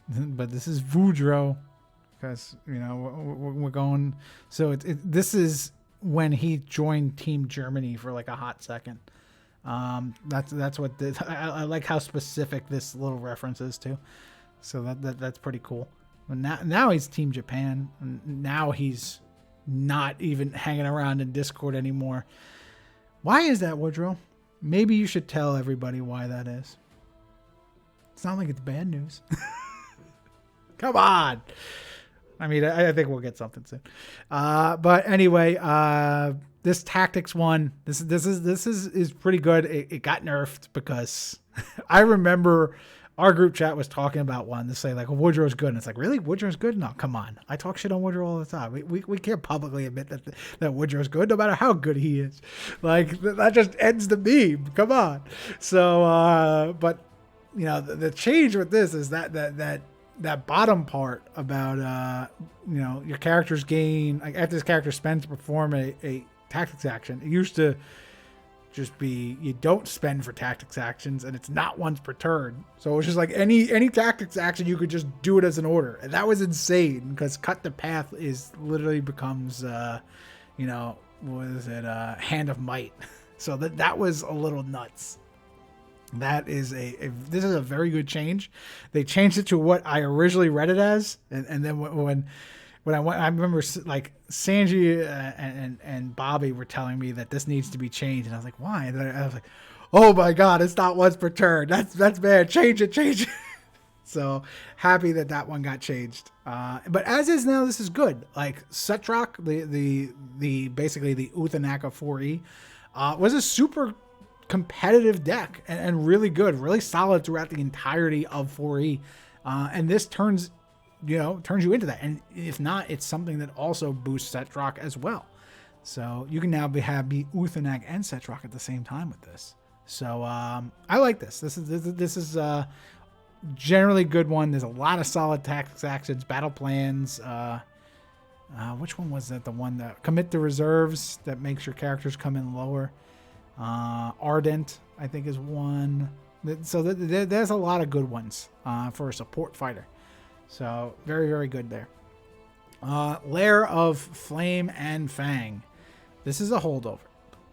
but this is Voudro because we're going. So this is when he joined Team Germany for like a hot second. That's what I like how specific this little reference is to. So that's pretty cool. But now he's Team Japan. Now he's not even hanging around in Discord anymore. Why is that, Woodrow? Maybe you should tell everybody why that is. It's not like it's bad news. Come on. I mean, I think we'll get something soon. But anyway, this tactics one, this is pretty good. It got nerfed because I remember our group chat was talking about one to say like Woodrow's good, and it's like, really, Woodrow's good? No, come on. I talk shit on Woodrow all the time. We can't publicly admit that Woodrow's good, no matter how good he is. Like that just ends the meme. Come on. So, but the change with this is that bottom part about your characters gain, like after this character spends to perform a tactics action. It used to just be you don't spend for tactics actions and it's not once per turn. So it was just like any tactics action you could just do it as an order, and that was insane because cut the path is literally becomes what is it, Hand of Might. So that was a little nuts. That is this is a very good change. They changed it to what I originally read it as, and then when I went, I remember like Sanji and Bobby were telling me that this needs to be changed, and I was like, why? And I was like, oh my god, it's not once per turn. That's bad. Change it. So happy that one got changed. But as is now, this is good. Like Setrock, the basically the Uthanaka 4E, was a super competitive deck and really good, really solid throughout the entirety of 4E. And this turns you into that. And if not, it's something that also boosts Setrock as well. So you can now be Uthanak and Setrock at the same time with this. So I like this. This is generally good one. There's a lot of solid tactics actions, battle plans. Which one was that? The one that commit the reserves that makes your characters come in lower. Ardent, I think, is one. So there's a lot of good ones for a support fighter. So very, very good there. Lair of Flame and Fang. This is a holdover.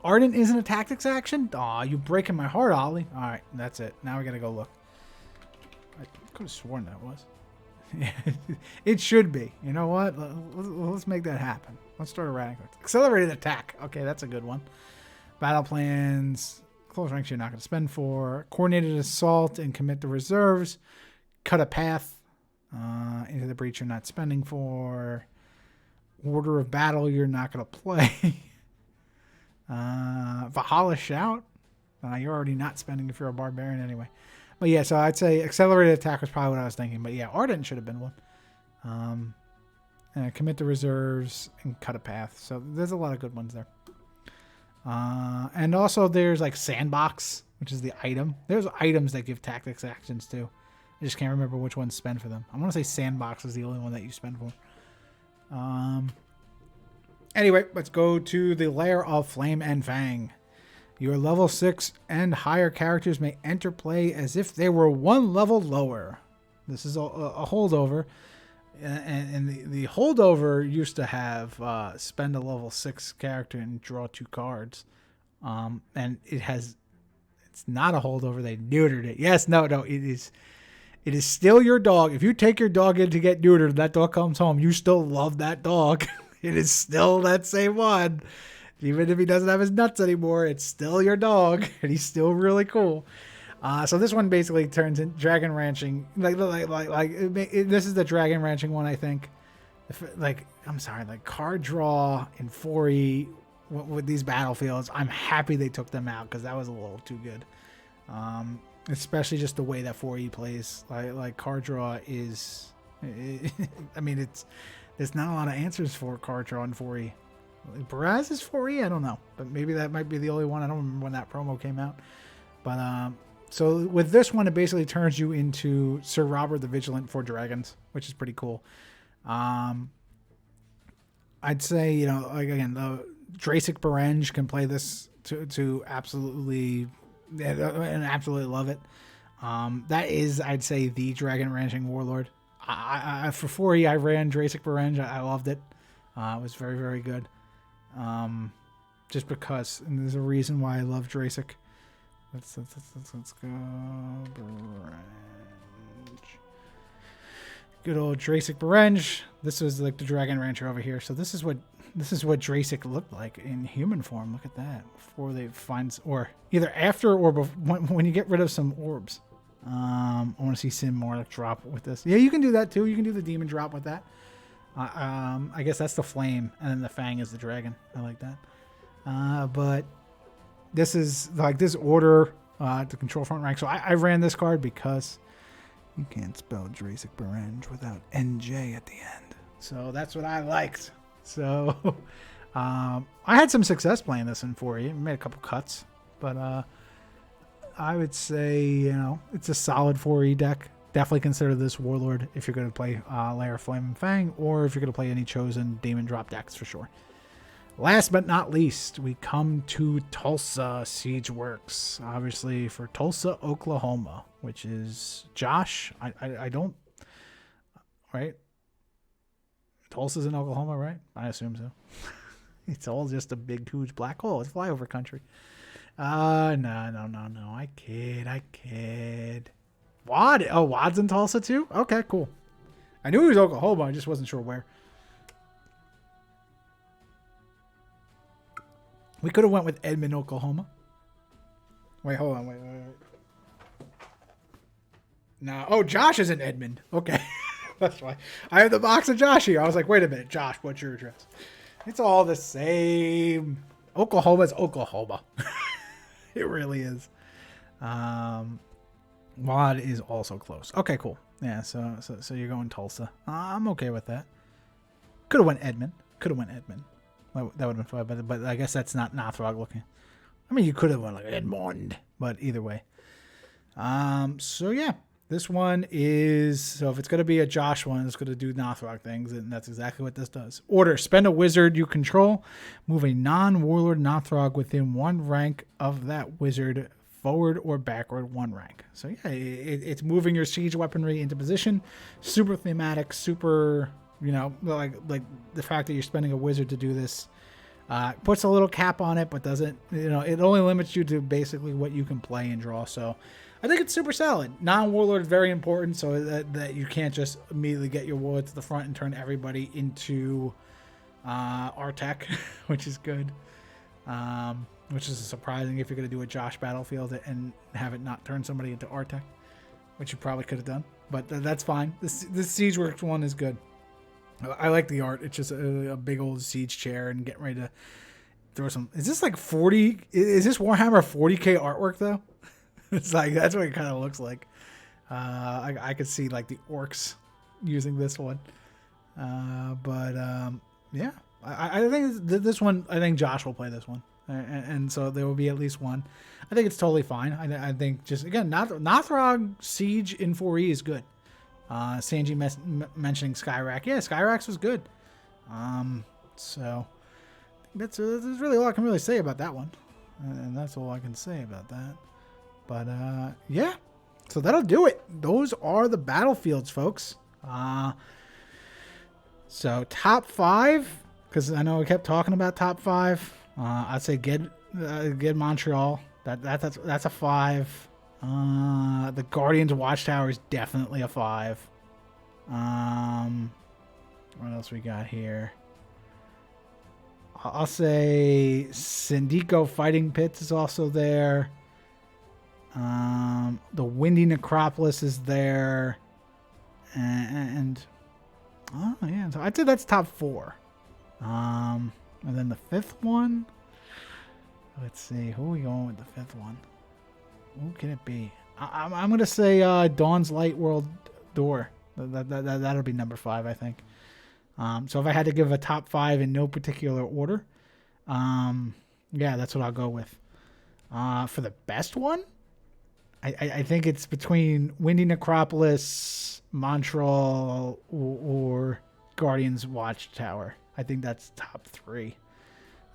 Ardent isn't a tactics action? Aw, you're breaking my heart, Ollie. All right, that's it. Now we got to go look. I could have sworn that was. It should be. You know what? Let's make that happen. Let's start a radic. Accelerated attack. Okay, that's a good one. Battle plans. Close ranks you're not going to spend for. Coordinated assault and commit the reserves. Cut a path into the breach you're not spending for. Order of battle you're not going to play. Valhalla Shout. You're already not spending if you're a barbarian anyway. But yeah, so I'd say accelerated attack was probably what I was thinking. But yeah, Ardent should have been one. Commit to reserves and cut a path. So there's a lot of good ones there. And also there's like Sandbox, which is the item. There's items that give tactics actions too. I just can't remember which ones spend for them. I want to say Sandbox is the only one that you spend for. Anyway, let's go to the lair of Flame and Fang. Your level 6 and higher characters may enter play as if they were one level lower. This is a holdover. And the holdover used to have spend a level 6 character and draw 2 cards. And it's not a holdover. They neutered it. Yes, no, it is. It is still your dog. If you take your dog in to get neutered, that dog comes home. You still love that dog. It is still that same one. Even if he doesn't have his nuts anymore, it's still your dog, and he's still really cool. So this one basically turns in Dragon Ranching. This is the Dragon Ranching one, I think. I'm sorry, card draw in 4E with these battlefields. I'm happy they took them out because that was a little too good. Especially just the way that 4E plays. Like card draw is, I mean, there's not a lot of answers for card draw in 4E. Baraz is 4E? I don't know, but maybe that might be the only one. I don't remember when that promo came out. But so with this one, it basically turns you into Sir Robert the Vigilant for dragons, which is pretty cool. I'd say, again, the Drasic Berenge can play this to absolutely and absolutely love it. That is, I'd say, the Dragon Ranching Warlord. For 4E, I ran Drasic Berenge. I loved it. It was very, very good. Just because, and there's a reason why I love Drasic. Let's go. Berenge. Good old Drasic Berenge. This was like the Dragon Rancher over here. So this is what Drasic looked like in human form. Look at that. Before they find, or either after or before, when you get rid of some orbs. I want to see Sim Morlock drop with this. Yeah, you can do that too. You can do the demon drop with that. I guess that's the flame, and then the fang is the dragon. I like that. But this is like this order to control front rank. So I ran this card because you can't spell Drasic Berenge without NJ at the end. So that's what I liked. So I had some success playing this in 4E. I made a couple cuts, but I would say it's a solid 4E deck. Definitely consider this Warlord if you're going to play Lair of Flame and Fang, or if you're going to play any chosen Demon Drop decks for sure. Last but not least, we come to Tulsa Siege Works. Obviously for Tulsa, Oklahoma, which is Josh. I don't, right? Tulsa's in Oklahoma, right? I assume so. It's all just a big, huge black hole. It's flyover country. No. I kid. Wad? Oh, Wad's in Tulsa too? Okay, cool. I knew he was Oklahoma. I just wasn't sure where. We could have went with Edmond, Oklahoma. Wait, hold on. Wait. No. Oh, Josh is in Edmond. Okay. That's why. I have the box of Josh here. I was like, wait a minute. Josh, what's your address? It's all the same. Oklahoma's Oklahoma. It really is. Wad is also close. Okay, cool. Yeah, so you're going Tulsa. I'm okay with that. Could have went Edmond. That would have been fine, but I guess that's not Northrog looking. I mean, you could have went like Edmond, but either way. So yeah, this one is, so if it's going to be a Josh one, it's going to do Northrog things, and that's exactly what this does. Order, spend a wizard you control, move a non-warlord Northrog within one rank of that wizard, forward or backward one rank. So yeah, it's moving your siege weaponry into position. Super thematic, super, like the fact that you're spending a wizard to do this puts a little cap on it, but doesn't, it only limits you to basically what you can play and draw. So I think it's super solid. Non-warlord is very important, so that you can't just immediately get your warlord to the front and turn everybody into Artec, which is good. Which is surprising if you're going to do a Josh Battlefield and have it not turn somebody into Artec, which you probably could have done, but that's fine. This Siege Works one is good. I like the art. It's just a big old siege chair and getting ready to throw some. Is this like 40? Is this Warhammer 40k artwork though? It's like, that's what it kind of looks like. I could see like the orcs using this one. Yeah, I think this one. I think Josh will play this one, and so there will be at least one. I think it's totally fine. I think just again, Nothrog Siege in 4E is good. Sanji mentioning Skyrack. Yeah, Skyrax was good. So that's really all I can really say about that one, and that's all I can say about that. But yeah, so that'll do it. Those are the battlefields, folks. So top 5, because I know we kept talking about top 5. I'd say get Montreal. That's a 5. The Guardians Watchtower is definitely a 5. What else we got here? I'll say Syndico Fighting Pits is also there. The Windy Necropolis is there. And oh yeah, so I'd say that's top 4. And then the 5th one. Let's see, who are we going with the 5th one? Who can it be? I'm gonna say Dawn's Light World Door. That'll be number 5, I think. So if I had to give a top 5 in no particular order, yeah, that's what I'll go with. For the best one, I think it's between Windy Necropolis, Montreal, or Guardians Watchtower. I think that's top 3.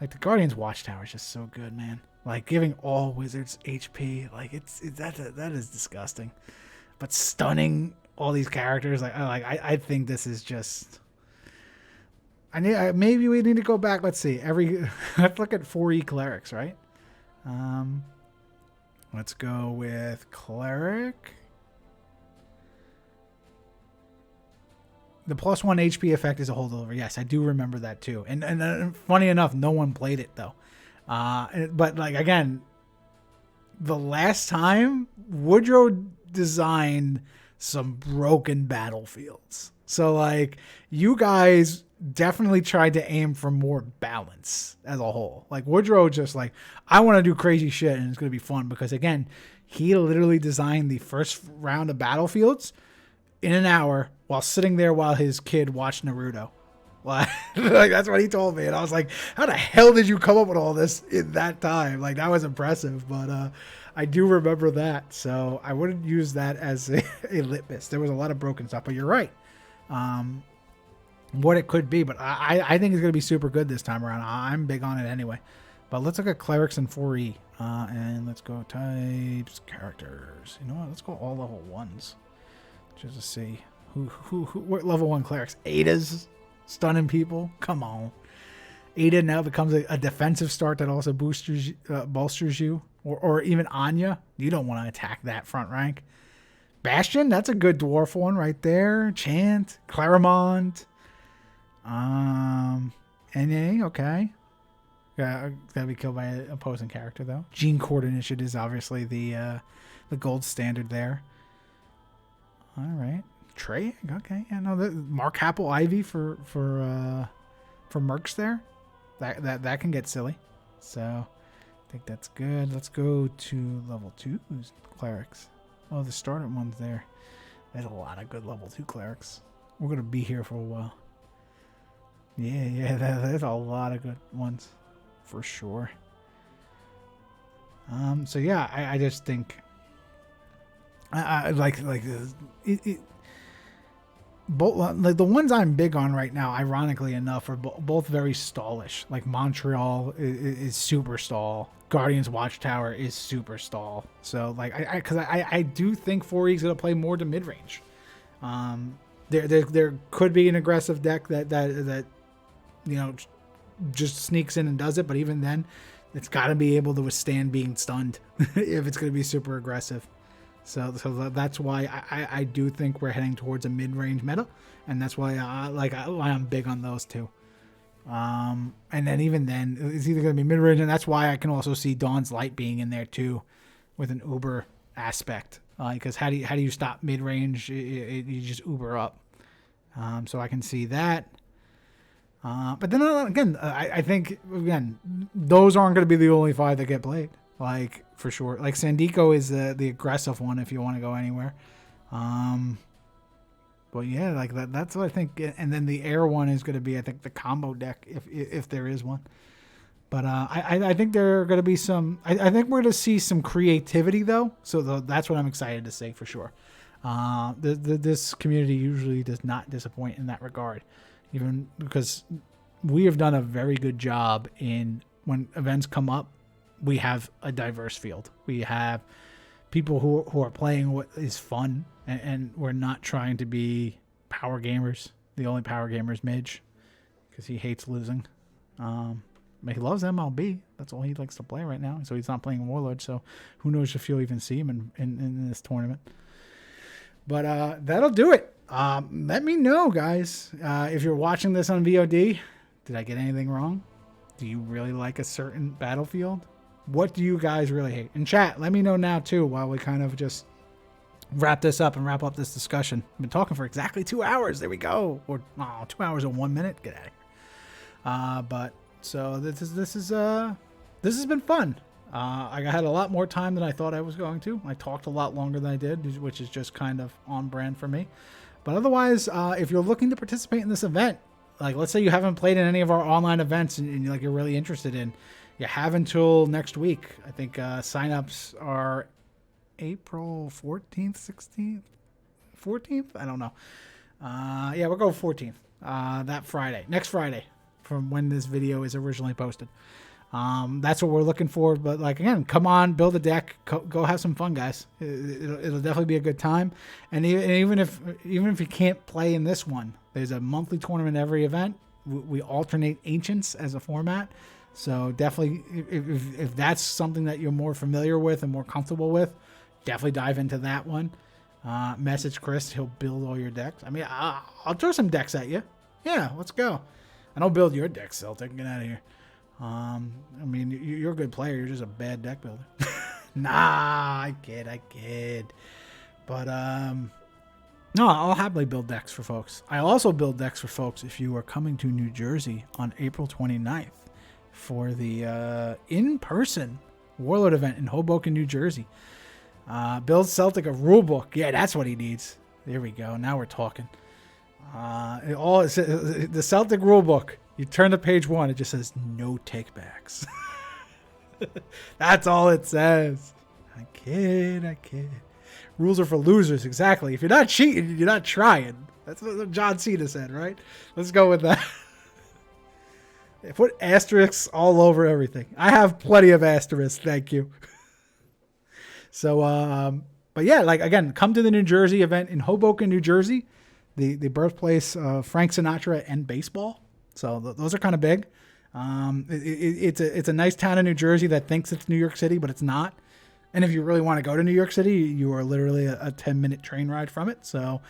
Like the Guardians Watchtower is just so good, man. Like giving all wizards HP, like that is disgusting. But stunning all these characters, I think this is just. Maybe we need to go back. Let's see. Let's look at 4E clerics, right? Let's go with cleric. The +1 HP effect is a holdover. Yes, I do remember that too. And funny enough, no one played it though. But like again, the last time Woodrow designed some broken battlefields. So like you guys definitely tried to aim for more balance as a whole. Like Woodrow just like, I want to do crazy shit and it's going to be fun because again, he literally designed the first round of battlefields in an hour while sitting there while his kid watched Naruto. Like that's what he told me. And I was like, how the hell did you come up with all this in that time? Like that was impressive, but I do remember that. So I wouldn't use that as a litmus. There was a lot of broken stuff, but you're right. What it could be, but I think it's going to be super good this time around. I'm big on it anyway. But let's look at clerics in 4E. And let's go types, characters. You know what? Let's go all level 1s. Just to see what level 1 clerics. Ada's stunning people. Come on. Ada now becomes a defensive start that also bolsters you. Or even Anya. You don't want to attack that front rank. Bastion, that's a good dwarf one right there. Chant, Claremont. NA, okay. Gotta be killed by an opposing character though. Gene Court Initiative is obviously the gold standard there. All right, Trey, okay, yeah, no, Mark Happel Ivy for Mercs there. That can get silly. So I think that's good. Let's go to level 2 clerics. Oh, the starter one's there. There's a lot of good level 2 clerics. We're gonna be here for a while. Yeah, there's a lot of good ones, for sure. So yeah, I just think I like both like the ones I'm big on right now. Ironically enough, are both very stallish. Like Montreal is super stall. Guardians Watchtower is super stall. So like I do think 4E is gonna play more to mid range. There could be an aggressive deck that you know just sneaks in and does it, but even then, it's got to be able to withstand being stunned if it's going to be super aggressive. So that's why I do think we're heading towards a mid range meta, and that's why I'm big on those two. And then even then, it's either going to be mid range, and that's why I can also see Dawn's Light being in there too, with an Uber aspect. Because how do you stop mid range? You just Uber up. So I can see that. But then again, I think again those aren't going to be the only 5 that get played. Like for sure, like Sandico is the aggressive one if you want to go anywhere. But yeah, like that's what I think. And then the air one is going to be, I think, the combo deck if there is one. But I think there are going to be some. I think we're going to see some creativity though. So that's what I'm excited to see for sure. This community usually does not disappoint in that regard, even because we have done a very good job in when events come up. We have a diverse field. We have people who are playing what is fun, and we're not trying to be power gamers. The only power gamer is Midge because he hates losing. He loves MLB. That's all he likes to play right now. So he's not playing Warlord. So who knows if you'll even see him in this tournament. But that'll do it. Let me know, guys. If you're watching this on VOD, did I get anything wrong? Do you really like a certain battlefield? What do you guys really hate? In chat, let me know now, too, while we kind of just wrap this up and wrap up this discussion. I've been talking for exactly 2 hours. There we go. Or 2 hours and 1 minute. Get out of here. But so this has been fun. I had a lot more time than I thought I was going to. I talked a lot longer than I did, which is just kind of on brand for me. But otherwise, if you're looking to participate in this event, like let's say you haven't played in any of our online events and you're really interested in, you have until next week. I think signups are April 14th, 16th, 14th. I don't know. Yeah, we'll go 14th. That Friday, next Friday, from when this video is originally posted. That's what we're looking for. But like again, come on, build a deck, go have some fun, guys. It'll definitely be a good time. And even if you can't play in this one, there's a monthly tournament every event. We alternate ancients as a format. So definitely, if that's something that you're more familiar with and more comfortable with, definitely dive into that one. Message Chris; he'll build all your decks. I mean, I'll throw some decks at you. Yeah, let's go. And I'll build your deck, Celtic. Get out of here. I mean, you're a good player. You're just a bad deck builder. Nah, I kid. But no, I'll happily build decks for folks. I also build decks for folks if you are coming to New Jersey on April 29th for the in-person Warlord event in Hoboken, New Jersey. Build Celtic a rule book. Yeah, that's what he needs. There we go. Now we're talking. The Celtic rule book. You turn to page 1. It just says no takebacks. That's all it says. I kid. Rules are for losers. Exactly. If you're not cheating, you're not trying. That's what John Cena said, right? Let's go with that. Put asterisks all over everything. I have plenty of asterisks. Thank you. So, but yeah, like again, come to the New Jersey event in Hoboken, New Jersey, the birthplace of Frank Sinatra and baseball. So those are kind of big. It's a nice town in New Jersey that thinks it's New York City, but it's not. And if you really want to go to New York City, you are literally a 10-minute train ride from it. So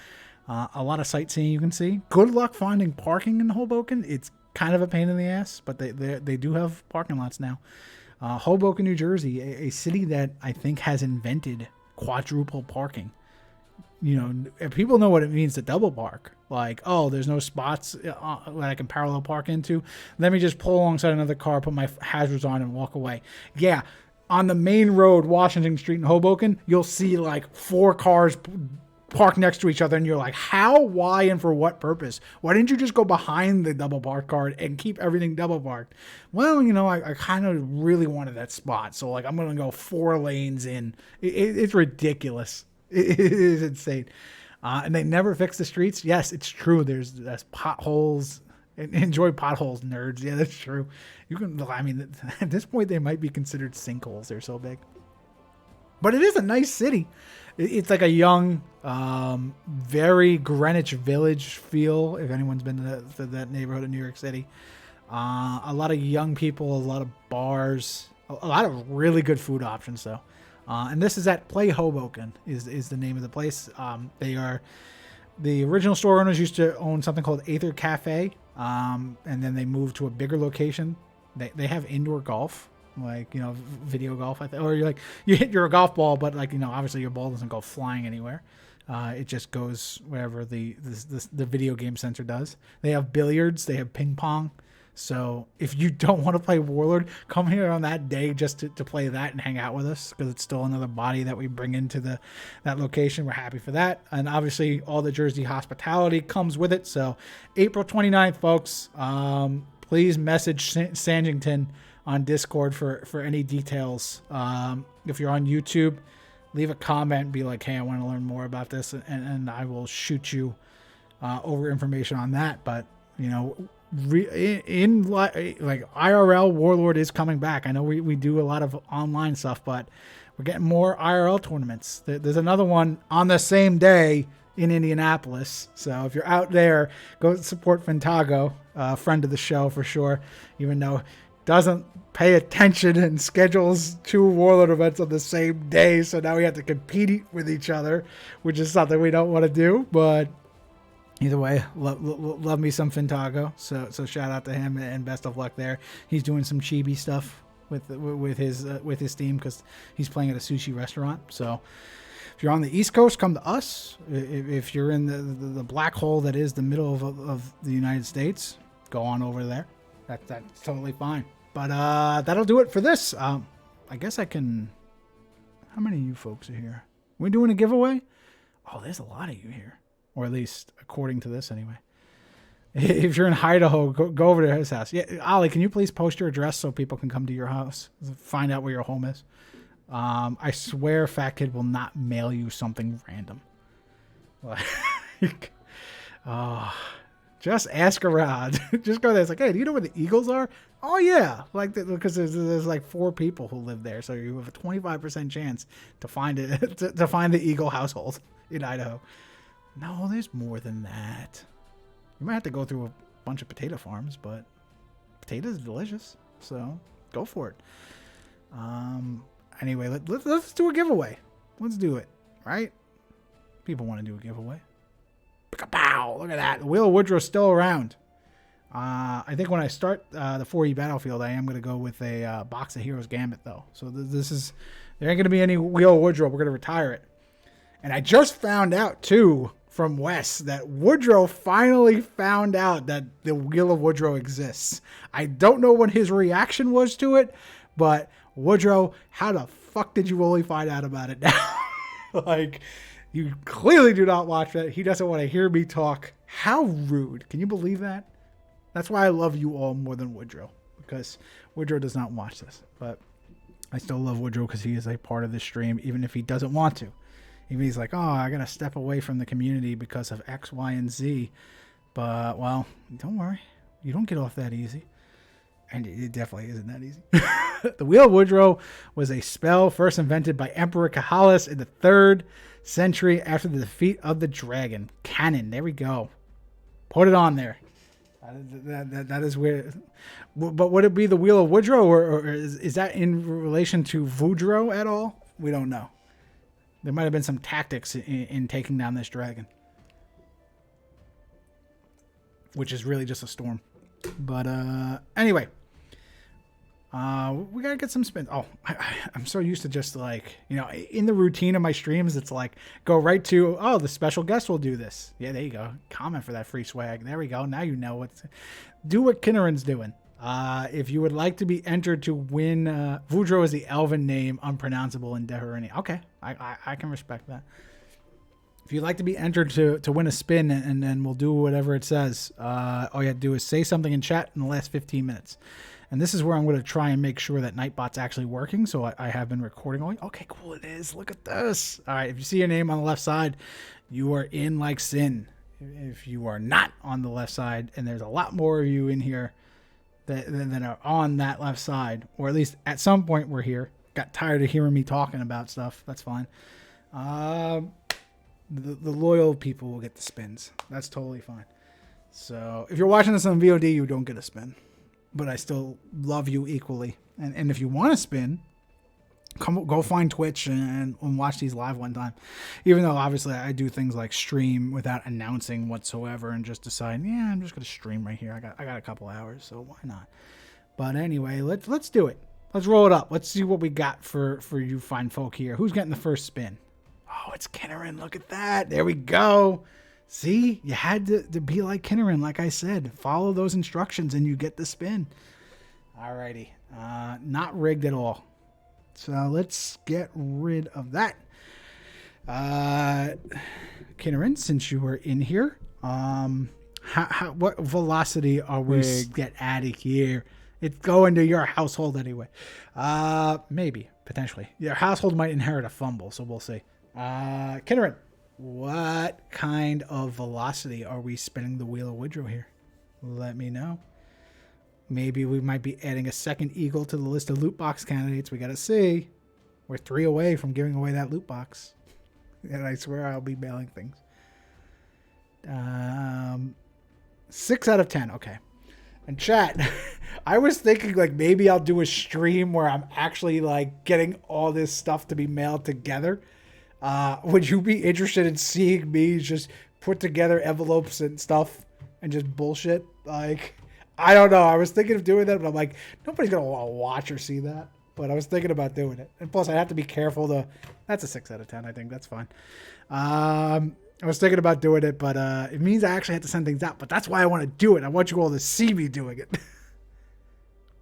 a lot of sightseeing you can see. Good luck finding parking in Hoboken. It's kind of a pain in the ass, but they do have parking lots now. Hoboken, New Jersey, a city that I think has invented quadruple parking. You know, people know what it means to double park. Like, oh, there's no spots that I can parallel park into. Let me just pull alongside another car, put my hazards on, and walk away. Yeah, on the main road, Washington Street in Hoboken, you'll see like 4 cars parked next to each other, and you're like, how, why, and for what purpose? Why didn't you just go behind the double park car and keep everything double parked? Well, you know, I kind of really wanted that spot, so like I'm going to go 4 lanes in. It's ridiculous. It is insane. And they never fix the streets. Yes, it's true. There's potholes. Enjoy potholes, nerds. Yeah, that's true. You can. I mean, at this point, they might be considered sinkholes. They're so big. But it is a nice city. It's like a young, very Greenwich Village feel. If anyone's been to that neighborhood in New York City, a lot of young people, a lot of bars, a lot of really good food options though. And this is at Play Hoboken is the name of the place. The original store owners used to own something called Aether Cafe. And then they moved to a bigger location. They have indoor golf, like, you know, video golf, or you hit your golf ball, but like, you know, obviously your ball doesn't go flying anywhere. It just goes wherever the video game center does. They have billiards, they have ping pong. So if you don't want to play Warlord, come here on that day just to play that and hang out with us, because it's still another body that we bring into that location. We're happy for that. And obviously all the Jersey hospitality comes with it. So April 29th, folks, please message Sanjington on Discord for any details. If you're on YouTube, leave a comment and be like, hey, I want to learn more about this, and I will shoot you over information on that. But, you know, like IRL, Warlord is coming back. I know we do a lot of online stuff, but we're getting more IRL tournaments. There's another one on the same day in Indianapolis. So if you're out there, go support Fantago, friend of the show for sure, even though doesn't pay attention and schedules 2 Warlord events on the same day. So now we have to compete with each other, which is something we don't want to do. But either way, love me some Fantago. So shout out to him and best of luck there. He's doing some chibi stuff with his team because he's playing at a sushi restaurant. So if you're on the East Coast, come to us. If you're in the black hole that is the middle of the United States, go on over there. That's totally fine. But that'll do it for this. I guess I can... How many of you folks are here? We doing a giveaway? Oh, there's a lot of you here. Or at least according to this anyway. If you're in Idaho, go over to his house. Yeah, Ollie, can you please post your address so people can come to your house? Find out where your home is. I swear Fat Kid will not mail you something random. Like, just ask around. Just go there. It's like, hey, do you know where the Eagles are? Oh, yeah. Like, because there's like 4 people who live there. So you have a 25% chance to find it, to find the Eagle household in Idaho. No, there's more than that. You might have to go through a bunch of potato farms, but potatoes are delicious. So go for it. Anyway, let's do a giveaway. Let's do it, right? People want to do a giveaway. Pow! Look at that. The Wheel of Woodrow's still around. I think when I start the 4E Battlefield, I am going to go with a box of Heroes Gambit, though. So this is... There ain't going to be any Wheel of Woodrow. We're going to retire it. And I just found out, too, from Wes, that Woodrow finally found out that the Wheel of Woodrow exists. I don't know what his reaction was to it, but Woodrow, how the fuck did you only find out about it now? Like... You clearly do not watch that. He doesn't want to hear me talk. How rude. Can you believe that? That's why I love you all more than Woodrow. Because Woodrow does not watch this. But I still love Woodrow because he is a part of the stream, even if he doesn't want to. Even he's like, oh, I got to step away from the community because of X, Y, and Z. But, well, don't worry. You don't get off that easy. And it definitely isn't that easy. The Wheel of Woodrow was a spell first invented by Emperor Kahalis in the 3rd century after the defeat of the dragon. Canon. There we go. Put it on there. That is weird. But would it be the Wheel of Woodrow, or is that in relation to Voudrow at all? We don't know. There might have been some tactics in taking down this dragon, which is really just a storm. But anyway, we gotta get some spins. Oh, I'm so used to just like, you know, in the routine of my streams, it's like go right to, oh, the special guest will do this. Yeah, there you go. Comment for that free swag. There we go. Now you know do what Kinnarin's doing. If you would like to be entered to win, Voudrow is the elven name, unpronounceable in Deherani. Okay, I can respect that. If you'd like to be entered to win a spin, and then we'll do whatever it says, all you have to do is say something in chat in the last 15 minutes. And this is where I'm going to try and make sure that Nightbot's actually working, so I have been recording all. Okay, cool, it is. Look at this. All right, if you see your name on the left side, you are in like sin. If you are not on the left side, and there's a lot more of you in here that are on that left side, or at least at some point we're here. Got tired of hearing me talking about stuff. That's fine. The loyal people will get the spins. That's totally fine. So if you're watching this on VOD, you don't get a spin. But I still love you equally. And if you want to spin, go find Twitch and watch these live one time. Even though obviously I do things like stream without announcing whatsoever and just decide, yeah, I'm just going to stream right here. I got a couple hours, so why not? But anyway, let's do it. Let's roll it up. Let's see what we got for you fine folk here. Who's getting the first spin? Oh, it's Kennerin. Look at that. There we go. See, you had to be like Kinnerin, like I said. Follow those instructions and you get the spin. Alrighty. Not rigged at all. So let's get rid of that. Kinnerin, since you were in here, what velocity are we get out of here? It's going to your household anyway. Maybe, potentially. Your household might inherit a fumble, so we'll see. Kinnerin, what kind of velocity are we spinning the Wheel of Woodrow here? Let me know. Maybe we might be adding a second eagle to the list of loot box candidates. We got to see. We're 3 away from giving away that loot box. And I swear I'll be mailing things. 6 out of 10. Okay. And chat, I was thinking like maybe I'll do a stream where I'm actually like getting all this stuff to be mailed together. Would you be interested in seeing me just put together envelopes and stuff and just bullshit? Like, I don't know. I was thinking of doing that, but I'm like, nobody's going to want to watch or see that. But I was thinking about doing it. And plus, I have to be careful to... That's a 6 out of 10, I think. That's fine. I was thinking about doing it, but it means I actually have to send things out. But that's why I want to do it. I want you all to see me doing it.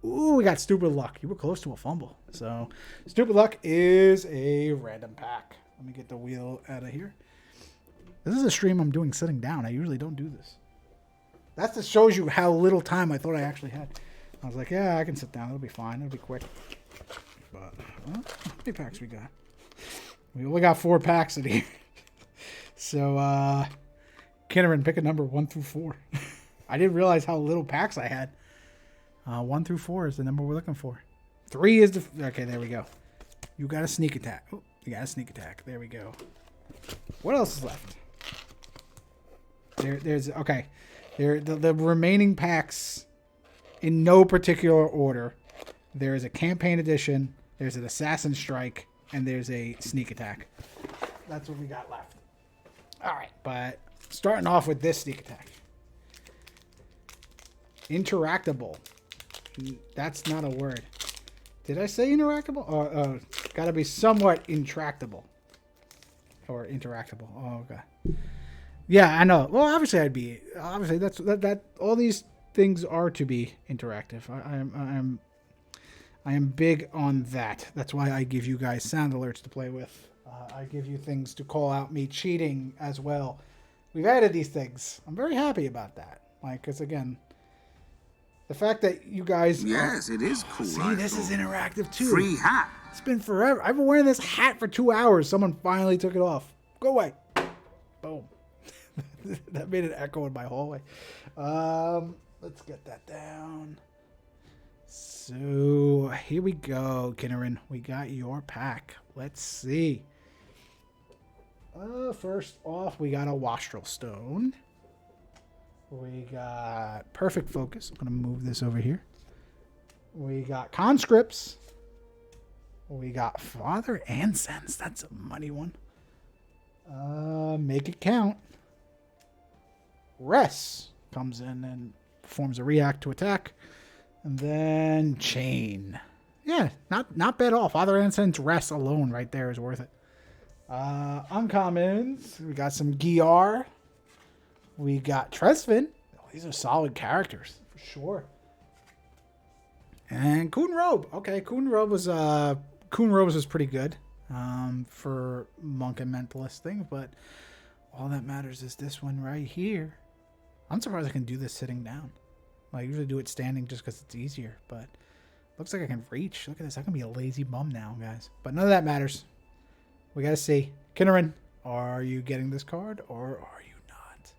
Ooh, we got Stupid Luck. You were close to a fumble. So, Stupid Luck is a random pack. Let me get the wheel out of here. This is a stream I'm doing sitting down. I usually don't do this. That just shows you how little time I thought I actually had. I was like, yeah, I can sit down. It'll be fine. It'll be quick. But, well, how many packs we got? We only got 4 packs in here. So, Kinnerin, pick a number 1 through 4. I didn't realize how little packs I had. 1 through 4 is the number we're looking for. 3 is the... Okay, there we go. You got a sneak attack. Oh, you got a sneak attack. There we go. What else is left? There's... Okay. The remaining packs, in no particular order. There is a campaign edition, there's an assassin strike, and there's a sneak attack. That's what we got left. All right, but starting off with this sneak attack. Interactable. That's not a word. Did I say interactable? Gotta be somewhat intractable. Or interactable. Oh, okay. Yeah, I know. Well, obviously I'd be... Obviously, that all these things are to be interactive. I am big on that. That's why I give you guys sound alerts to play with. I give you things to call out me cheating as well. We've added these things. I'm very happy about that. Like, because again, the fact that you guys... Yes, it is cool. See, this is interactive too. Free hat. It's been forever. I've been wearing this hat for 2 hours. Someone finally took it off. Go away. Boom. That made an echo in my hallway. Let's get that down. So, here we go, Kinnerin. We got your pack. Let's see. First off, we got a Wastrel Stone. We got Perfect Focus. I'm going to move this over here. We got Conscripts. We got Father Ansense. That's a money one. Make It Count. Rest comes in and performs a react to attack. And then Chain. Yeah, not bad at all. Father Ansense Rest alone right there is worth it. Uncommons. We got some Giar. We got Tresvin. Oh, these are solid characters for sure. And Khun Robe. Okay, Khun Robe was pretty good for Monk and Mentalist thing, but all that matters is this one right here. I'm surprised I can do this sitting down. Well, I usually do it standing just because it's easier, but looks like I can reach. Look at this. I can be a lazy bum now, guys. But none of that matters. We got to see. Kinnerin, are you getting this card or are you not?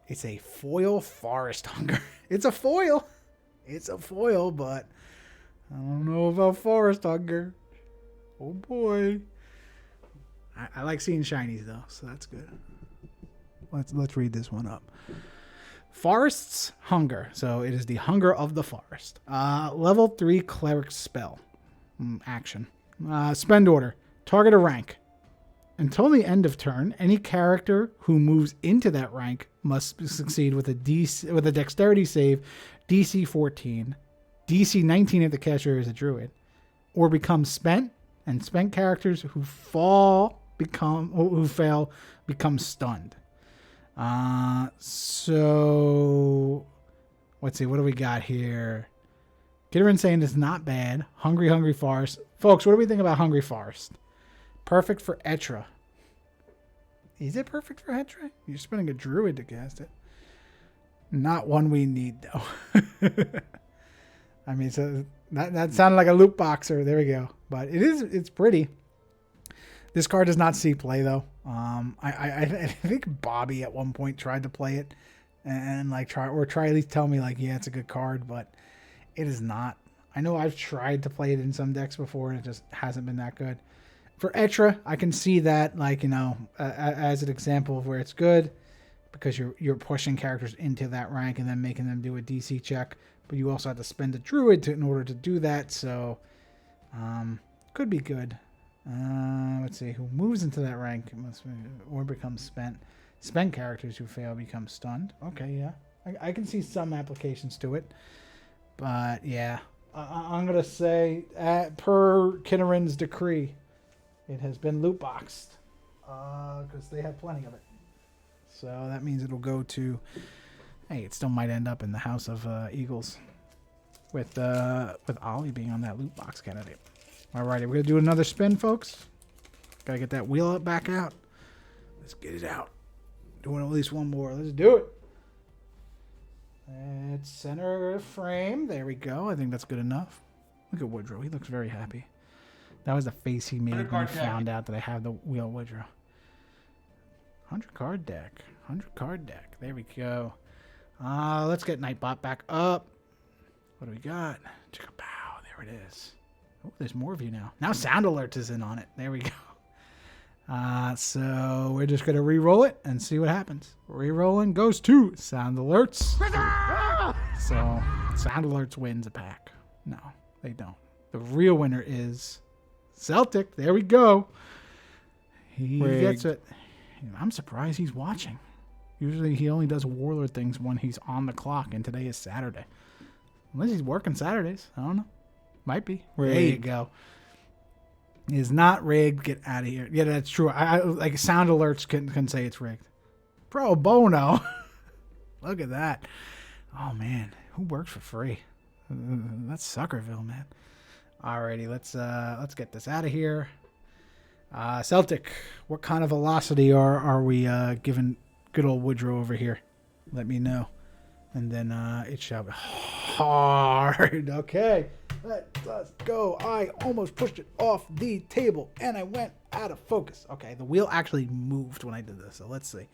It's a foil Forest Hunger. It's a foil. It's a foil, but I don't know about Forest Hunger. Oh, boy. I like seeing shinies, though, so that's good. Let's read this one up. Forest's Hunger. So it is the Hunger of the Forest. Level 3 Cleric spell. Action. Spend order. Target a rank. Until the end of turn, any character who moves into that rank must succeed with a dexterity save, DC 14, DC 19 if the caster is a druid, or become spent, and spent characters who fail become stunned. So let's see. What do we got here? Kidderin saying it's not bad. Hungry Forest. Folks, what do we think about Hungry Forest? Perfect for Etra. Is it perfect for Etra? You're spending a druid to cast it. Not one we need, though. I mean, so that sounded like a loot boxer. There we go. But it's pretty. This card does not see play, though. I think Bobby at one point tried to play it and like try at least tell me like, yeah, it's a good card, but it is not. I know I've tried to play it in some decks before and it just hasn't been that good. For Etra, I can see that, like, you know, as an example of where it's good because you're pushing characters into that rank and then making them do a DC check, but you also have to spend a druid in order to do that, so could be good. Let's see, who moves into that rank or becomes spent. Spent characters who fail become stunned. Okay, yeah. I can see some applications to it. But, yeah. I'm going to say, per Kinnerin's decree, it has been loot boxed. Because they have plenty of it. So that means it'll go to... Hey, it still might end up in the House of Eagles. With Ollie being on that loot box candidate. Alrighty, we're going to do another spin, folks. Got to get that wheel back out. Let's get it out. Doing at least one more. Let's do it. It's center frame. There we go. I think that's good enough. Look at Woodrow. He looks very happy. That was the face he made when he found out that I have the wheel Woodrow. 100 card deck. 100 card deck. There we go. Let's get Nightbot back up. What do we got? Chicka-pow. There it is. Oh, there's more of you now. Now Sound Alert is in on it. There we go. So we're just going to re-roll it and see what happens. Re-rolling goes to Sound Alerts. So Sound Alerts wins a pack. No, they don't. The real winner is Celtic. There we go. He gets it. I'm surprised he's watching. Usually he only does Warlord things when he's on the clock, and today is Saturday. Unless he's working Saturdays. I don't know. Might be. There you go. It is not rigged. Get out of here. Yeah, that's true. I like Sound Alerts can say it's rigged. Pro bono. Look at that. Oh man, who works for free? That's Suckerville, man. Alrighty, let's get this out of here. Celtic, what kind of velocity are we giving good old Woodrow over here? Let me know. And then it shall be hard. Okay, let us go. I almost pushed it off the table, and I went out of focus. Okay, the wheel actually moved when I did this, so let's see.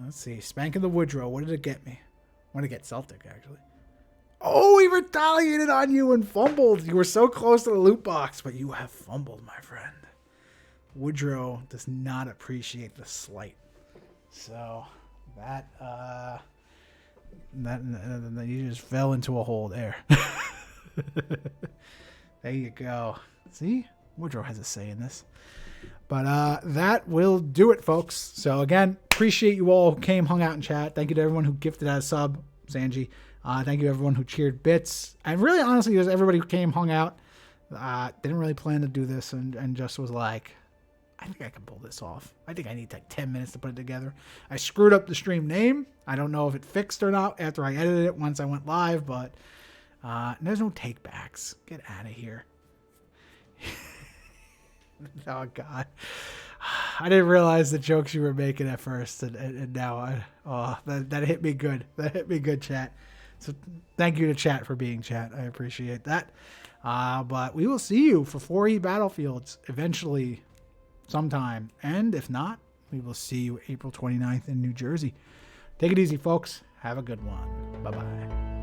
Let's see. Spanking the Woodrow. What did it get me? What did it get Celtic, actually? Oh, he retaliated on you and fumbled. You were so close to the loot box, but you have fumbled, my friend. Woodrow does not appreciate the slight. So... That you just fell into a hole there. There you go. See? Woodrow has a say in this. But that will do it, folks. So again, appreciate you all who came, hung out in chat. Thank you to everyone who gifted a sub, Sanji. Thank you to everyone who cheered bits. And really, honestly, there's everybody who came, hung out. Didn't really plan to do this and just was like, I think I can pull this off. I think I need like 10 minutes to put it together. I screwed up the stream name. I don't know if it fixed or not after I edited it once I went live, but there's no take backs. Get out of here. Oh, God. I didn't realize the jokes you were making at first, and now that hit me good. That hit me good, chat. So thank you to chat for being chat. I appreciate that. But we will see you for 4E Battlefields eventually sometime. And if not, we will see you April 29th in New Jersey. Take it easy, folks. Have a good one. Bye-bye.